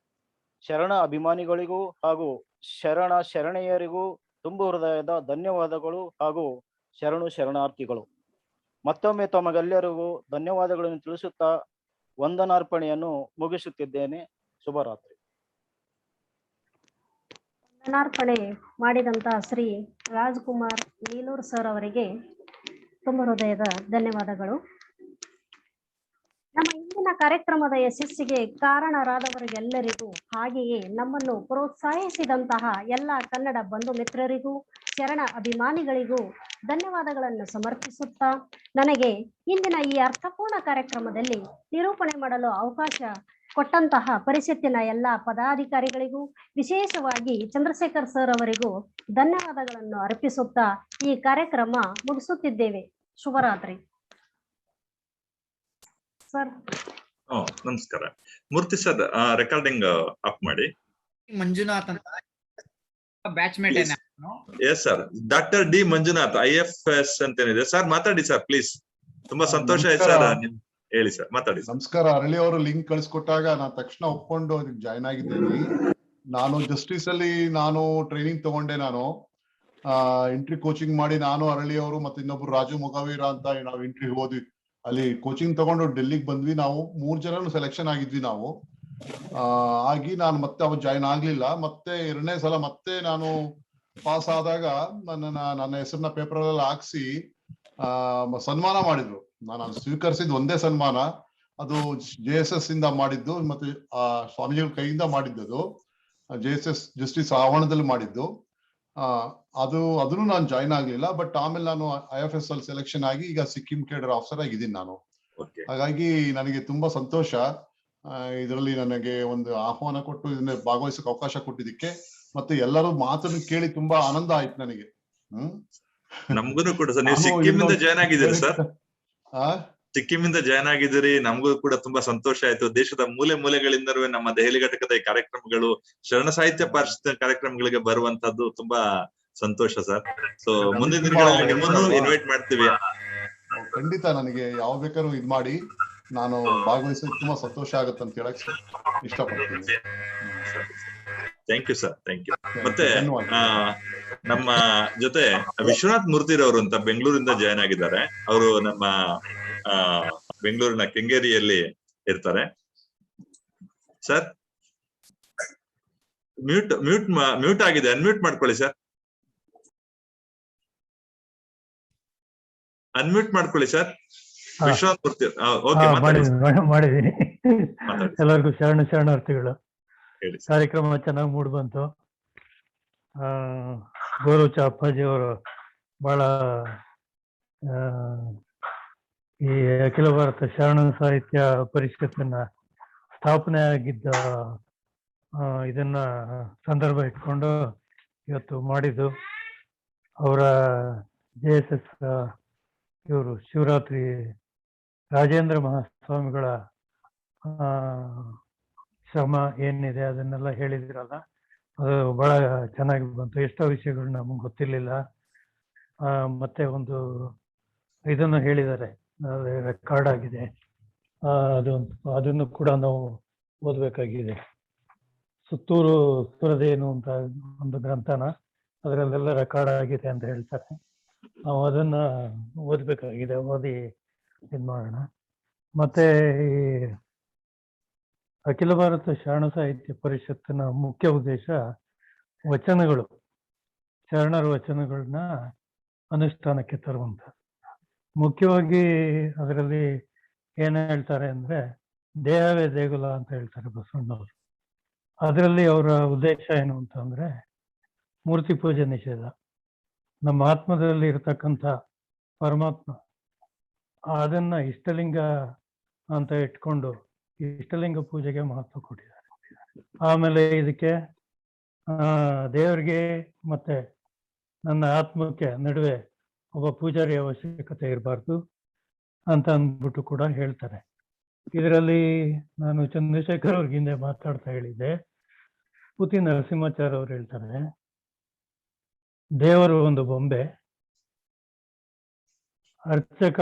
ಶರಣ ಅಭಿಮಾನಿಗಳಿಗೂ ಹಾಗೂ ಶರಣೆಯರಿಗೂ ತುಂಬು ಹೃದಯದ ಧನ್ಯವಾದಗಳು ಹಾಗೂ ಶರಣಾರ್ಥಿಗಳು. ಮತ್ತೊಮ್ಮೆ ತಮಗೆಲ್ಲರಿಗೂ ಧನ್ಯವಾದಗಳನ್ನು ತಿಳಿಸುತ್ತಾ ವಂದನಾರ್ಪಣೆಯನ್ನು ಮುಗಿಸುತ್ತಿದ್ದೇನೆ. ಶುಭರಾತ್ರಿ. ವಂದನಾರ್ಪಣೆ ಮಾಡಿದಂತ ಶ್ರೀ ರಾಜ್ಕುಮಾರ್ ನೀಲೂರ್ ಸರ್ ಅವರಿಗೆ ತುಂಬ ಹೃದಯದ ಧನ್ಯವಾದಗಳು. ನಮ್ಮ ಇಂದಿನ ಕಾರ್ಯಕ್ರಮದ ಯಶಸ್ಸಿಗೆ ಕಾರಣರಾದವರಿಗೆಲ್ಲರಿಗೂ ಹಾಗೆಯೇ ನಮ್ಮನ್ನು ಪ್ರೋತ್ಸಾಹಿಸಿದಂತಹ ಎಲ್ಲ ಕನ್ನಡ ಬಂಧು ಮಿತ್ರರಿಗೂ ಶರಣ ಅಭಿಮಾನಿಗಳಿಗೂ ಧನ್ಯವಾದಗಳನ್ನು ಸಮರ್ಪಿಸುತ್ತಾ ನನಗೆ ಇಂದಿನ ಈ ಅರ್ಥಪೂರ್ಣ ಕಾರ್ಯಕ್ರಮದಲ್ಲಿ ನಿರೂಪಣೆ ಮಾಡಲು ಅವಕಾಶ ಕೊಟ್ಟಂತಹ ಪರಿಷತ್ತಿನ ಎಲ್ಲ ಪದಾಧಿಕಾರಿಗಳಿಗೂ ವಿಶೇಷವಾಗಿ ಚಂದ್ರಶೇಖರ್ ಸರ್ ಅವರಿಗೂ ಧನ್ಯವಾದಗಳನ್ನು ಅರ್ಪಿಸುತ್ತಾ ಈ ಕಾರ್ಯಕ್ರಮ ಮುಗಿಸುತ್ತಿದ್ದೇವೆ. ಶುಭರಾತ್ರಿ ಸರ್. ನಮಸ್ಕಾರ. ಮೂರ್ತಿ ಸರ್, ರೆಕಾರ್ಡಿಂಗ್ ಆಫ್ ಮಾಡಿ. ಮಂಜುನಾಥ್ ಅಂತ batchmate yes sir, doctor D Manjunath IFS ಅಂತೇನಿದೆ ಸರ್. ಮಾತಾಡಿ ಸರ್ ಪ್ಲೀಸ್. ತುಂಬಾ ಸಂತೋಷ ಆಯ್ತು ಸರ್. ಹೇಳಿ ಸರ್, ಮಾತಾಡಿ. ನಮಸ್ಕಾರ. ಅರಳಿ ಅವರು ಲಿಂಕ್ ಕಳಿಸ್ಕೊಟ್ಟಾಗ ನಾನು ತಕ್ಷಣ ಒಪ್ಕೊಂಡು ಜಾಯ್ನ್ ಆಗಿದ್ದೀನಿ. ನಾನು ಜಸ್ಟಿಸ್ ಅಲ್ಲಿ ನಾನು ಟ್ರೈನಿಂಗ್ ತಗೊಂಡೆ. ನಾನು ಎಂಟ್ರಿ ಕೋಚಿಂಗ್ ಮಾಡಿ ನಾನು ಅರಳಿ ಅವರು ಮತ್ತೆ ಇನ್ನೊಬ್ರು ರಾಜು ಮೊಗವೀರ ಅಂತ ನಾವು ಎಂಟ್ರಿ ಹೋದ್ವಿ. ಅಲ್ಲಿ ಕೋಚಿಂಗ್ ತಗೊಂಡು ಡೆಲ್ಲಿಗೆ ಬಂದ್ವಿ. ನಾವು 3 ಜನನು ಸೆಲೆಕ್ಷನ್ ಆಗಿದ್ವಿ ನಾವು. ಆಗಿ ನಾನು ಮತ್ತೆ ಅವ್ ಜಾಯ್ನ್ ಆಗ್ಲಿಲ್ಲ. ಮತ್ತೆ 2ನೇ ಸಲ ಮತ್ತೆ ನಾನು ಪಾಸ್ ಆದಾಗ ನನ್ನ ಹೆಸರನ್ನ ಪೇಪರ್ ಅಲ್ಲಿ ಹಾಕ್ಸಿ ಸನ್ಮಾನ ಮಾಡಿದ್ರು. ನಾನು ಸ್ವೀಕರಿಸಿದ ಒಂದೇ ಸನ್ಮಾನ, ಅದು JSS ಇಂದ ಮಾಡಿದ್ದು ಮತ್ತೆ ಸ್ವಾಮೀಜಿಗಳ ಕೈಯಿಂದ ಮಾಡಿದ್ದದು. JSS ಜಸ್ಟಿಸ್ ಆವರಣದಲ್ಲಿ ಮಾಡಿದ್ದು. ಅದನ್ನು ನಾನು ಜಾಯ್ನ್ ಆಗ್ಲಿಲ್ಲ. ಬಟ್ ಆಮೇಲೆ ನಾನು IFS ಅಲ್ಲಿ ಸೆಲೆಕ್ಷನ್ ಆಗಿ ಈಗ ಸಿಕ್ಕಿಂ ಕೇಡರ್ ಆಫೀಸರ್ ಆಗಿದ್ದೀನಿ ನಾನು. ಹಾಗಾಗಿ ನನಗೆ ತುಂಬಾ ಸಂತೋಷ. ಇದರಲ್ಲಿ ನನಗೆ ಒಂದು ಆಹ್ವಾನ ಕೊಟ್ಟು ಇದನ್ನ ಭಾಗವಹಿಸಕ್ಕೆ ಅವಕಾಶ ಕೊಟ್ಟಿದ್ದಕ್ಕೆ ಮತ್ತೆ ಎಲ್ಲರೂ ಮಾತನ್ನು ಕೇಳಿ ತುಂಬಾ ಆನಂದ ಆಯ್ತು ನನಗೆ. ನಮ್ಗೂ ಕೂಡ ಸರ್, ನೀವು ಸಿಕ್ಕಿಂನಿಂದ ಜಾಯ್ನ್ ಆಗಿದ್ದೀರಿ ಸರ್. ಸಿಕ್ಕಿಂನಿಂದ ಜಾಯ್ನ್ ಆಗಿದ್ದೀರಿ, ನಮಗೂ ಕೂಡ ತುಂಬಾ ಸಂತೋಷ ಆಯ್ತು. ದೇಶದ ಮೂಲೆ ಮೂಲೆಗಳಿಂದಲೂ ನಮ್ಮ ದೆಹಲಿ ಘಟಕದ ಈ ಕಾರ್ಯಕ್ರಮಗಳು, ಶರಣ ಸಾಹಿತ್ಯ ಪರಿಷತ್ ಕಾರ್ಯಕ್ರಮಗಳಿಗೆ ಬರುವಂತದ್ದು ತುಂಬಾ ಸಂತೋಷ ಸರ್. ಸೊ ಮುಂದಿನ ದಿನಗಳಲ್ಲಿ ನಿಮ್ಮನ್ನು ಇನ್ವೈಟ್ ಮಾಡ್ತೀವಿ. ಖಂಡಿತ ನನಗೆ ಯಾವ ಬೇಕಾದ್ರೂ ಇದ್ ಮಾಡಿ, ನಾನು ಭಾಗವಹಿಸೋಕೆ ತುಂಬಾ ಸಂತೋಷ ಆಗುತ್ತೆ ಅಂತ ಹೇಳಕ್ ಇಷ್ಟಪಡ್ತೀನಿ. Thank you sir, thank you. ಮತ್ತೆ ನಮ್ಮ ಜೊತೆ ವಿಶ್ವನಾಥ್ ಮೂರ್ತಿರವರು ಅಂತ ಬೆಂಗಳೂರಿಂದ ಜಾಯ್ನ್ ಆಗಿದ್ದಾರೆ. ಅವರು ನಮ್ಮ ಬೆಂಗಳೂರಿನ ಕೆಂಗೇರಿಯಲ್ಲಿ ಇರ್ತಾರೆ. ಸರ್ ಮ್ಯೂಟ್ ಆಗಿದೆ, ಅನ್ಮ್ಯೂಟ್ ಮಾಡ್ಕೊಳ್ಳಿ ಸರ್. ಅನ್ಮ್ಯೂಟ್ ಮಾಡ್ಕೊಳ್ಳಿ ಸರ್. ವಿಶ್ವನಾಥ್ ಮೂರ್ತಿ. ಓಕೆ, ಮಾಡಿದೀನಿ. ಎಲ್ಲರಿಗೂ ಶರಣಾರ್ಥಿಗಳು. ಕಾರ್ಯಕ್ರಮ ಚೆನ್ನಾಗಿ ಮೂಡ್ ಬಂತು. ಗೌರವ್ ಚಾಪಾಜಿ ಅವರು ಬಹಳ ಈ ಅಖಿಲ ಭಾರತ ಶರಣ ಸಾಹಿತ್ಯ ಪರಿಷತ್ತಿನ ಸ್ಥಾಪನೆ ಆಗಿದ್ದ ಇದನ್ನ ಸಂದರ್ಭ ಇಟ್ಕೊಂಡು ಇವತ್ತು ಮಾಡಿದ್ದು. ಅವರ JSS ಇವರು ಶಿವರಾತ್ರಿ ರಾಜೇಂದ್ರ ಮಹಾಸ್ವಾಮಿಗಳ ಶ್ರಮ ಏನಿದೆ ಅದನ್ನೆಲ್ಲ ಹೇಳಿದಿರಲ್ಲ, ಅದು ಬಹಳ ಚೆನ್ನಾಗಿ ಬಂತು. ಎಷ್ಟೋ ವಿಷಯಗಳು ನಮಗೆ ಗೊತ್ತಿರ್ಲಿಲ್ಲ. ಮತ್ತೆ ಒಂದು ಇದನ್ನು ಹೇಳಿದ್ದಾರೆ, ರೆಕಾರ್ಡ್ ಆಗಿದೆ, ಅದನ್ನು ಕೂಡ ನಾವು ಓದ್ಬೇಕಾಗಿದೆ. ಸುತ್ತೂರು ಸುರದೇನು ಅಂತ ಒಂದು ಗ್ರಂಥನ, ಅದರಲ್ಲೆಲ್ಲ ರೆಕಾರ್ಡ್ ಆಗಿದೆ ಅಂತ ಹೇಳ್ತಾರೆ. ನಾವು ಅದನ್ನ ಓದ್ಬೇಕಾಗಿದೆ, ಓದಿ ಇದ್ ಮಾಡೋಣ. ಮತ್ತೆ ಈ ಅಖಿಲ ಭಾರತ ಶರಣ ಸಾಹಿತ್ಯ ಪರಿಷತ್ತಿನ ಮುಖ್ಯ ಉದ್ದೇಶ ವಚನಗಳು, ಶರಣರ ವಚನಗಳನ್ನ ಅನುಷ್ಠಾನಕ್ಕೆ ತರುವಂತ. ಮುಖ್ಯವಾಗಿ ಅದರಲ್ಲಿ ಏನ್ ಹೇಳ್ತಾರೆ ಅಂದ್ರೆ, ದೇಹವೇ ದೇಗುಲ ಅಂತ ಹೇಳ್ತಾರೆ ಬಸವಣ್ಣವರು. ಅದರಲ್ಲಿ ಅವರ ಉದ್ದೇಶ ಏನು ಅಂತಂದ್ರೆ, ಮೂರ್ತಿ ಪೂಜೆ ನಿಷೇಧ. ನಮ್ಮ ಆತ್ಮದಲ್ಲಿ ಇರತಕ್ಕಂಥ ಪರಮಾತ್ಮ ಅದನ್ನ ಇಷ್ಟಲಿಂಗ ಅಂತ ಇಟ್ಕೊಂಡು ಇಷ್ಟಲಿಂಗ ಪೂಜೆಗೆ ಮಹತ್ವ ಕೊಟ್ಟಿದ್ದಾರೆ. ಆಮೇಲೆ ಇದಕ್ಕೆ ದೇವರಿಗೆ ಮತ್ತೆ ನನ್ನ ಆತ್ಮಕ್ಕೆ ನಡುವೆ ಒಬ್ಬ ಪೂಜಾರಿ ಅವಶ್ಯಕತೆ ಇರಬಾರ್ದು ಅಂತ ಅಂದ್ಬಿಟ್ಟು ಕೂಡ ಹೇಳ್ತಾರೆ. ಇದರಲ್ಲಿ ನಾನು ಚಂದ್ರಶೇಖರ್ ಅವ್ರಿಗೆ ಹಿಂದೆ ಮಾತಾಡ್ತಾ ಹೇಳಿದ್ದೆ. ಪುತಿ ನರಸಿಂಹಾಚಾರ್ಯ ಅವ್ರು ಹೇಳ್ತಾರೆ, ದೇವರು ಒಂದು ಬೊಂಬೆ, ಅರ್ಚಕ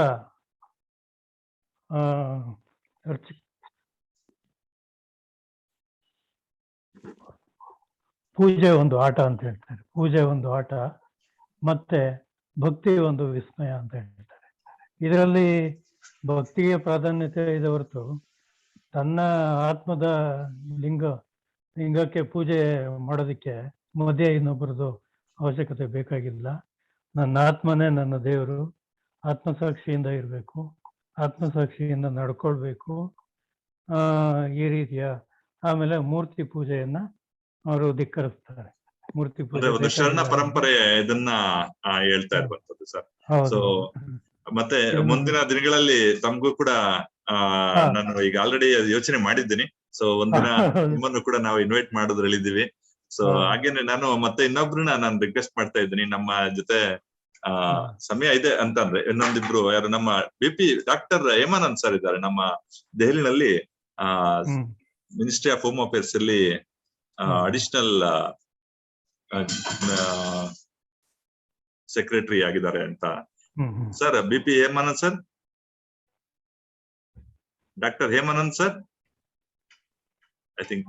ಪೂಜೆ ಒಂದು ಆಟ ಅಂತ ಹೇಳ್ತಾರೆ. ಪೂಜೆ ಒಂದು ಆಟ, ಮತ್ತೆ ಭಕ್ತಿ ಒಂದು ವಿಸ್ಮಯ ಅಂತ ಹೇಳ್ತಾರೆ. ಇದರಲ್ಲಿ ಭಕ್ತಿಗೆ ಪ್ರಾಧಾನ್ಯತೆ ಇದೆ ಹೊರತು ತನ್ನ ಆತ್ಮದ ಲಿಂಗಕ್ಕೆ ಪೂಜೆ ಮಾಡೋದಕ್ಕೆ ಮಧ್ಯೆ ಇನ್ನೊಬ್ಬರದು ಅವಶ್ಯಕತೆ ಬೇಕಾಗಿಲ್ಲ. ನನ್ನ ಆತ್ಮನೇ ನನ್ನ ದೇವರು, ಆತ್ಮಸಾಕ್ಷಿಯಿಂದ ಇರಬೇಕು, ಆತ್ಮಸಾಕ್ಷಿಯಿಂದ ನಡ್ಕೊಳ್ಬೇಕು. ಈ ರೀತಿಯ ಆಮೇಲೆ ಮೂರ್ತಿ ಪೂಜೆಯನ್ನ ಅವರು ಧಿಕ್ಕರಿಸ್ತಾರೆ. ಮೂರ್ತಿ ಅಂದ್ರೆ ಪೂಜೆ ಒಂದು ಶರಣ ಬೇಕಾಗಿಲ್ಲ. ಪರಂಪರೆ ಇದನ್ನ ಹೇಳ್ತಾ ಇರುವಂತದ್ದು ಸರ್. ಸೊ ಹೌದು. ಮತ್ತೆ ಇದನ್ನು- ಮುಂದಿನ ದಿನಗಳಲ್ಲಿ ತಮಗೂ ಕೂಡ ಹಾ. ನಾನು ಈಗ ಆಲ್ರೆಡಿ ಯೋಚನೆ ಮಾಡಿದ್ದೀನಿ. ಸೊ ಒಂದಿನ ನಿಮ್ಮನ್ನು ಕೂಡ ನಾವು ಇನ್ವೈಟ್ ಮಾಡೋದ್ರಲ್ಲಿದ್ದೀವಿ. ಸೊ ಹಾ. ಹಾಗೇನೆ ನಾನು ಮತ್ತೆ ಇನ್ನೊಬ್ರನ್ನ ನಾನು ರಿಕ್ವೆಸ್ಟ್ ಮಾಡ್ತಾ ಇದ್ದೀನಿ ನಮ್ಮ ಜೊತೆ ಸಮಯ ಇದೆ ಅಂತಂದ್ರೆ ಇನ್ನೊಂದಿಬ್ರು ಯಾರು ನಮ್ಮ BP ಡಾಕ್ಟರ್ ಹೇಮಾನಂದ್ ಸರ್ ಇದ್ದಾರೆ ನಮ್ಮ ದೆಹಲಿನಲ್ಲಿ ಮಿನಿಸ್ಟ್ರಿ ಆಫ್ ಹೋಮ್ ಅಫೇರ್ಸ್ ಅಲ್ಲಿ ಅಡಿಷನಲ್ ಸೆಕ್ರೆಟರಿ ಆಗಿದ್ದಾರೆ ಅಂತ. Sir BP Hemanand sir, doctor Hemanand sir, I think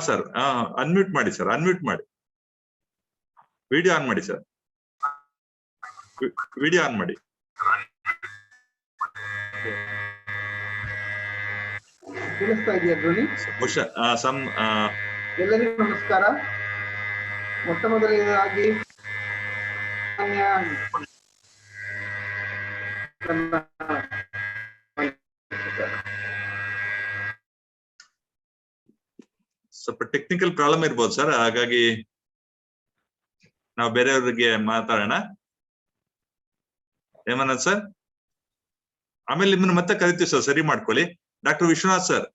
sir unmute ಮಾಡಿ ಸರ್, ಅನ್ಮ್ಯೂಟ್ ಮಾಡಿ, ವಿಡಿಯೋ ಆನ್ ಮಾಡಿ ಸರ್, ವಿಡಿಯೋ ಆನ್ ಮಾಡಿ. ಕೇಳಿಸ್ತಾ ಇದೆಯಾ ಧ್ವನಿ? ಬಹುಶಃ ಎಲ್ಲರಿಗೂ ನಮಸ್ಕಾರ. ಮೊಟ್ಟ ಮೊದಲನೇದಾಗಿ ಸ್ವಲ್ಪ ಟೆಕ್ನಿಕಲ್ ಪ್ರಾಬ್ಲಮ್ ಇರ್ಬೋದು ಸರ್, ಹಾಗಾಗಿ ನಾವು ಬೇರೆಯವ್ರಿಗೆ ಮಾತಾಡೋಣ. ಹೇಮಾನಂದ್ ಸರ್, ಆಮೇಲೆ ನಿಮ್ಮನ್ನು ಮತ್ತೆ ಕರಿತೀವಿ ಸರ್, ಸರಿ ಮಾಡ್ಕೊಳ್ಳಿ. Doctor Vishwanath sir,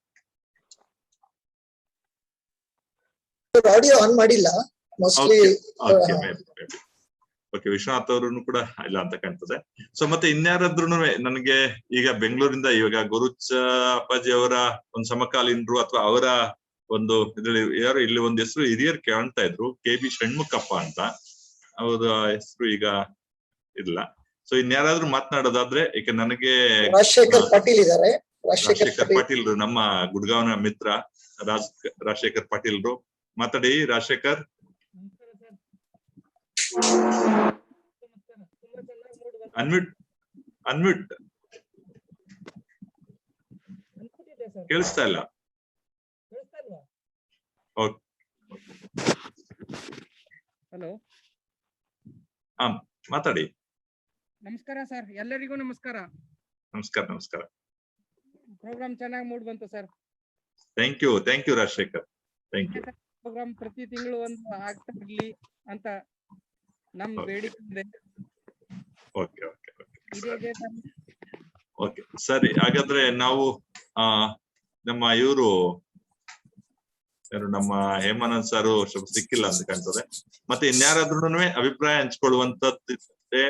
audio on ಮಾಡಿಲ್ಲ ಮೋಸ್ಟ್ಲಿ. ಓಕೆ, ವಿಶ್ವನಾಥ್ ಅವ್ರು ಕೂಡ ಇಲ್ಲ ಅಂತ ಕಾಣ್ತದೆ. ಸೊ ಮತ್ತೆ ಇನ್ಯಾರಾದ್ರೂ ನನಗೆ ಈಗ ಬೆಂಗಳೂರಿಂದ ಇವಾಗ ಗುರುಚ ಅಪ್ಪಾಜಿ ಅವರ ಒಂದು ಸಮಕಾಲೀನರು ಅಥವಾ ಅವರ ಒಂದು ಇದ್ರಲ್ಲಿ ಯಾರು ಇಲ್ಲಿ ಒಂದು ಹೆಸರು ಹಿರಿಯರು ಕಾಣ್ತಾ ಇದ್ರು, KB ಷಣ್ಮುಖಪ್ಪ ಅಂತ, ಅವರ ಹೆಸರು ಈಗ ಇಲ್ಲ. ಸೊ ಇನ್ಯಾರಾದ್ರೂ ಮಾತನಾಡೋದಾದ್ರೆ, ಈಗ ನನಗೆ ರಾಜಶೇಖರ್ ಪಾಟೀಲ್ ಇದ್ದಾರೆ. ರಾಜಶೇಖರ್ ಪಾಟೀಲ್ ನಮ್ಮ ಗುಡ್ಗಾವ್ನ ಮಿತ್ರ ರಾಜಶೇಖರ್ ಪಾಟೀಲ್ರು ಮಾತಾಡಿ. ರಾಜಶೇಖರ್, ಅನ್ಮ್ಯೂಟ್ ಕೇಳಿಸ್ತಾ ಇಲ್ಲ. ಹಲೋ, ಮಾತಾಡಿ. ನಮಸ್ಕಾರ ಸರ್, ಎಲ್ಲರಿಗೂ ನಮಸ್ಕಾರ. ನಮಸ್ಕಾರ. ಪ್ರೋಗ್ರಾಮ್ ಚೆನ್ನಾಗಿ ಮೂಡ್ ಬಂತು ಸರ್. Thank you Rajashekhar, thank you. Programme ಪ್ರತಿ ತಿಂಗಳು ಒಂದು ಆಗ್ತಾ ಇರ್ಲಿ ಅಂತ ನಮ್ ಬೇಡಿಕೆ ಇದೆ. ಓಕೆ ಸರಿ, ಹಾಗಾದ್ರೆ ನಾವು ನಮ್ಮ ಇವರು ಯಾರು ನಮ್ಮ ಹೇಮಾನಂದ್ ಸಾರು ಸಿಕ್ಕಿಲ್ಲ ಅಂತ ಕಾಣ್ತದೆ. ಮತ್ತೆ ಇನ್ಯಾರಾದ್ರೂ ಅಭಿಪ್ರಾಯ ಹಂಚ್ಕೊಳ್ಳುವಂತದ್ದಿದ್ರೆ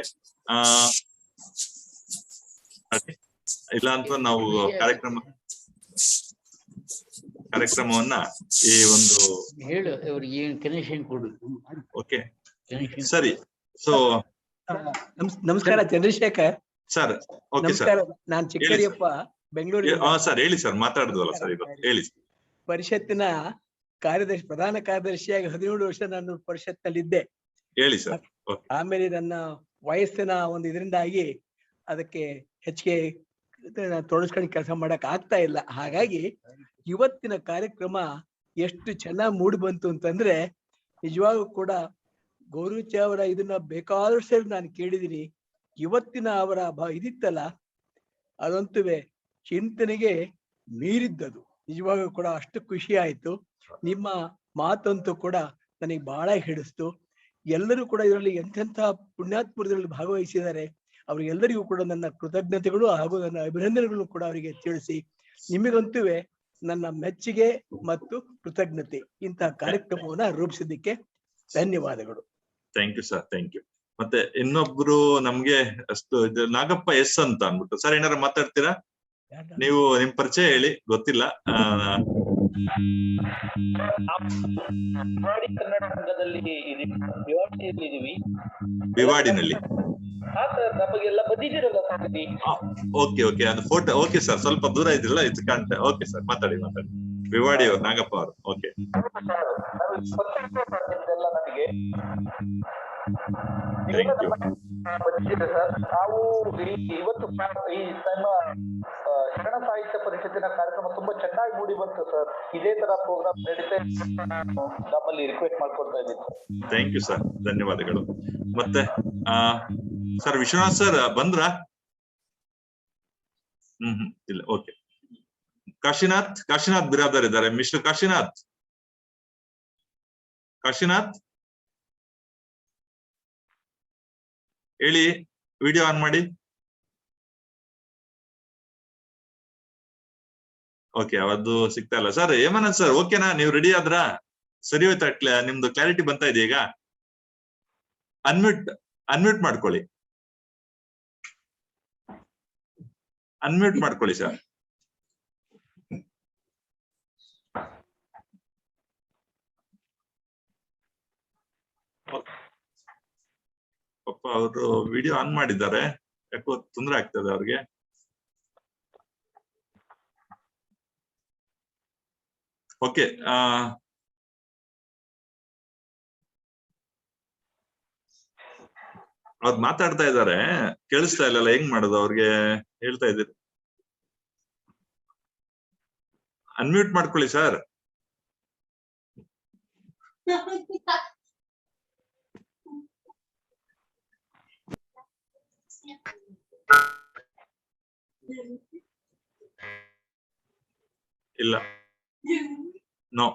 ಇಲ್ಲ ಅಂತ ನಾವು ಕಾರ್ಯಕ್ರಮವನ್ನ ಈ ಒಂದು ಹೇಳು ಅವ್ರಿಗೆ ಕನೆಕ್ಷನ್ ಕೊಡು. ಓಕೆ ಸರಿ. ಸೊ ನಮಸ್ಕಾರ ಚಂದ್ರಶೇಖರ್ ಸರ್. ಓಕೆ ಸರ್, ನಮಸ್ಕಾರ. ನಾನ್ ಚಿಕ್ಕರಿಯಪ್ಪ, ಬೆಂಗಳೂರಿನ. ಸರ್ ಹೇಳಿ ಸರ್, ಮಾತಾಡಿದ್ವಲ್ಲ ಸರ್ ಇವತ್ತು, ಹೇಳಿ. ಪರಿಷತ್ತಿನ ಕಾರ್ಯದರ್ಶಿ, ಪ್ರಧಾನ ಕಾರ್ಯದರ್ಶಿಯಾಗಿ 17 ವರ್ಷ ನಾನು ಪರಿಷತ್ನಲ್ಲಿದ್ದೆ. ಹೇಳಿ ಸರ್. ಆಮೇಲೆ ನನ್ನ ವಯಸ್ಸಿನ ಒಂದು ಇದರಿಂದಾಗಿ ಅದಕ್ಕೆ ಹೆಚ್ಚಿಗೆ ತೊಡಸ್ಕೊಂಡು ಕೆಲಸ ಮಾಡಕ್ ಆಗ್ತಾ ಇಲ್ಲ. ಹಾಗಾಗಿ ಇವತ್ತಿನ ಕಾರ್ಯಕ್ರಮ ಎಷ್ಟು ಚೆನ್ನಾಗಿ ಮೂಡಿ ಬಂತು ಅಂತಂದ್ರೆ, ನಿಜವಾಗೂ ಕೂಡ ಗೌರೂಚ ಅವರ ಇದನ್ನ ಬೇಕಾದಷ್ಟು ನಾನು ಕೇಳಿದೀನಿ. ಇವತ್ತಿನ ಅವರ ಇದಿತ್ತಲ್ಲ, ಅದಂತೂ ಚಿಂತನೆಗೆ ಮೀರಿದ್ದದು. ನಿಜವಾಗೂ ಕೂಡ ಅಷ್ಟು ಖುಷಿ ಆಯ್ತು. ನಿಮ್ಮ ಮಾತಂತೂ ಕೂಡ ನನಗೆ ಬಹಳ ಹಿಡಿಸ್ತು. ಎಲ್ಲರೂ ಕೂಡ ಇದರಲ್ಲಿ ಎಂತೆಂಥ ಪುಣ್ಯಾತ್ಮರಲ್ಲಿ ಭಾಗವಹಿಸಿದ್ದಾರೆ. ಅವರಿಗೆಲ್ಲರಿಗೂ ಕೂಡ ನನ್ನ ಕೃತಜ್ಞತೆಗಳು ಹಾಗೂ ನನ್ನ ಅಭಿನಂದನೆಗಳು ಕೂಡ ಅವರಿಗೆ ತಿಳಿಸಿ, ನಿಮಗಂತೂ ನನ್ನ ಮೆಚ್ಚುಗೆ ಮತ್ತು ಕೃತಜ್ಞತೆ. ಇಂತಹ ಕಾರ್ಯಕ್ರಮವನ್ನ ರೂಪಿಸಿದ್ದಕ್ಕೆ ಧನ್ಯವಾದಗಳು. Thank you sir, thank you. ಮತ್ತೆ ಇನ್ನೊಬ್ರು ನಮ್ಗೆ ಅಷ್ಟು ನಾಗಪ್ಪ ಎಸ್ ಅಂತ ಅನ್ಬಿಟ್ಟು, ಸರ್ ಏನಾರ ಮಾತಾಡ್ತೀರಾ ನೀವು? ನಿಮ್ ಪರಿಚಯ ಹೇಳಿ, ಗೊತ್ತಿಲ್ಲ. ಬಿವಾಡಿನಲ್ಲಿ. ಓಕೆ, ಅದು ಫೋಟೋ. ಓಕೆ ಸರ್, ಸ್ವಲ್ಪ ದೂರ ಇದ್ರಲ್ಲ, ಇದು ಕಾಣ್ತಾ. ಓಕೆ ಸರ್, ಮಾತಾಡಿ. ಬಿವಾಡಿ ಅವರು, ನಾಗಪ್ಪ ಅವರು. Okay, thank you. ನಾವು ಇವತ್ತು ಈ ನಮ್ಮ ಶರಣ ಸಾಹಿತ್ಯ ಪರಿಷತ್ತಿನ ಕಾರ್ಯಕ್ರಮ ತುಂಬಾ ಚೆನ್ನಾಗಿ ಮೂಡಿ ಬಂತು ಸರ್. ಇದೇ ತರ ಪ್ರೋಗ್ರಾಮ್ ನಡೀತಾ ನಮ್ಮಲ್ಲಿ ರಿಕ್ವೆಸ್ಟ್ ಮಾಡ್ಕೊಳ್ತಾ ಇದ್ದೀನಿ. ಥ್ಯಾಂಕ್ ಯು ಸರ್, ಧನ್ಯವಾದಗಳು. ಮತ್ತೆ ಸರ್ ವಿಶ್ವನಾಥ್ ಸರ್ ಬಂದ್ರಾ? ಇಲ್ಲ. ಓಕೆ, ಕಾಶಿನಾಥ್ ಬಿರಾದರ್ ಇದ್ದಾರೆ. ಮಿಸ್ಟರ್ ಕಾಶಿನಾಥ್. ಹೇಳಿ, ವಿಡಿಯೋ ಆನ್ ಮಾಡಿ. ಓಕೆ, ಅವತ್ತು ಸಿಗ್ತಾ ಇಲ್ಲ ಸರ್. ಹೇಮಂತ್ ಸರ್ ಓಕೆನಾ? ನೀವು ರೆಡಿ ಆದ್ರ? ಸರಿ ಹೋಯ್ತಾ? ನಿಮ್ದು ಕ್ಲಾರಿಟಿ ಬಂತಾ ಇದೆ ಈಗ? ಅನ್ಮ್ಯೂಟ್ ಮಾಡ್ಕೊಳ್ಳಿ, ಅನ್ಮ್ಯೂಟ್ ಮಾಡ್ಕೊಳ್ಳಿ ಸರ್. ಪಾಪ ಅವರು ವಿಡಿಯೋ ಆನ್ ಮಾಡಿದ್ದಾರೆ, ಯಾಕೋ ತೊಂದರೆ ಆಗ್ತದೆ ಅವ್ರಿಗೆ. ಓಕೆ, ಅವ್ರು ಮಾತಾಡ್ತಾ ಇದ್ದಾರೆ, ಕೇಳಿಸ್ತಾ ಇಲ್ಲಲ್ಲ, ಹೆಂಗ್ ಮಾಡೋದು? ಅವ್ರಿಗೆ ಹೇಳ್ತಾ ಇದ್ದೀರಿ, ಅನ್ಮ್ಯೂಟ್ ಮಾಡ್ಕೊಳ್ಳಿ ಸರ್. ಇಲ್ಲ, ನೋ.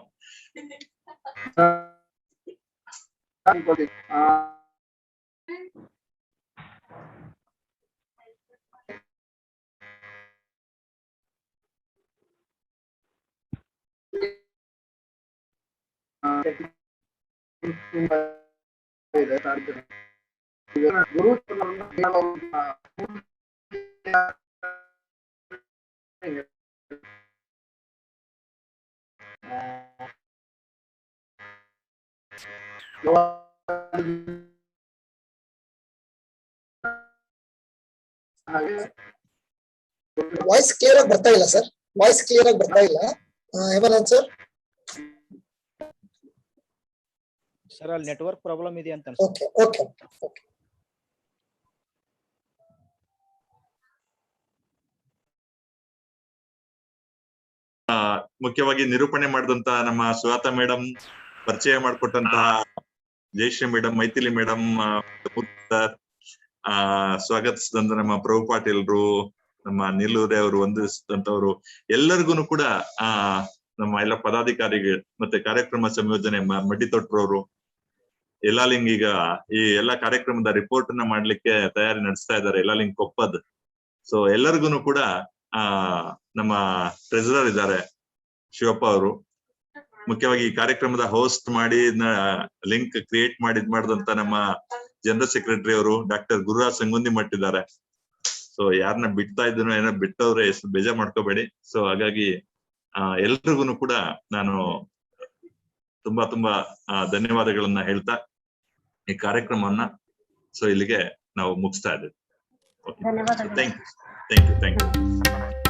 ವಾಯ್ಸ್ ಕ್ಲಿಯರ್ ಆಗಿ ಬರ್ತಾ ಇಲ್ಲ ಸರ್, ವಾಯ್ಸ್ ಕ್ಲಿಯರ್ ಆಗಿ ಬರ್ತಾ ಇಲ್ಲ. ಹೇಮಂತ್ ಸರ್, ಸರ್ ಅಲ್ಲಿ ನೆಟ್ವರ್ಕ್ ಪ್ರಾಬ್ಲಮ್ ಇದೆ ಅಂತ ಓಕೆ ಓಕೆ ಓಕೆ. ಮುಖ್ಯವಾಗಿ ನಿರೂಪಣೆ ಮಾಡಿದಂತ ನಮ್ಮ ಸುಜಾತ ಮೇಡಮ್, ಪರಿಚಯ ಮಾಡಿಕೊಟ್ಟಂತಹ ಜಯಶ್ರೀ ಮೇಡಮ್, ಮೈಥಿಲಿ ಮೇಡಮ್, ಸ್ವಾಗತಿಸಿದಂತ ನಮ್ಮ ಪ್ರಭು ಪಾಟೀಲ್ರು, ನಮ್ಮ ನಿಲ್ಲೂರೆ ಅವರು, ವಂದಿಸಿದಂತವ್ರು ಎಲ್ಲರಿಗೂ ಕೂಡ ನಮ್ಮ ಎಲ್ಲ ಪದಾಧಿಕಾರಿಗಳು ಮತ್ತೆ ಕಾರ್ಯಕ್ರಮ ಸಂಯೋಜನೆ ಮಡ್ಡಿ ತೊಟ್ರವರು, ಯಲ್ಲಾಲಿಂಗ್ ಈಗ ಈ ಎಲ್ಲಾ ಕಾರ್ಯಕ್ರಮದ ರಿಪೋರ್ಟ್ ಅನ್ನ ಮಾಡ್ಲಿಕ್ಕೆ ತಯಾರಿ ನಡೆಸ್ತಾ ಇದ್ದಾರೆ, ಯಲ್ಲಾಲಿಂಗ್ ಕೊಪ್ಪದ್. ಸೊ ಎಲ್ಲರಿಗೂ ಕೂಡ ನಮ್ಮ ಟ್ರೆಜರರ್ ಇದ್ದಾರೆ ಶಿವಪ್ಪ ಅವರು, ಮುಖ್ಯವಾಗಿ ಈ ಕಾರ್ಯಕ್ರಮದ ಹೋಸ್ಟ್ ಮಾಡಿ ಲಿಂಕ್ ಕ್ರಿಯೇಟ್ ಮಾಡಿದಂತ ನಮ್ಮ ಜನರಲ್ ಸೆಕ್ರೆಟರಿ ಅವರು ಡಾಕ್ಟರ್ ಗುರುರಾಜ್ ಸಂಗುಂದಿ ಮಟ್ಟಿದ್ದಾರೆ. ಸೊ ಯಾರನ್ನ ಬಿಡ್ತಾ ಇದ್ದೀನೋ ಏನೋ ಬಿಟ್ಟವ್ರೆ, ಬೇಜಾರ್ ಮಾಡ್ಕೋಬೇಡಿ. ಸೊ ಹಾಗಾಗಿ ಎಲ್ರಿಗೂ ಕೂಡ ನಾನು ತುಂಬಾ ಧನ್ಯವಾದಗಳನ್ನ ಹೇಳ್ತಾ ಈ ಕಾರ್ಯಕ್ರಮವನ್ನ ಇಲ್ಲಿಗೆ ನಾವು ಮುಗಿಸ್ತಾ ಇದ್ದೇವೆ. ಧನ್ಯವಾದಗಳು. Thank you.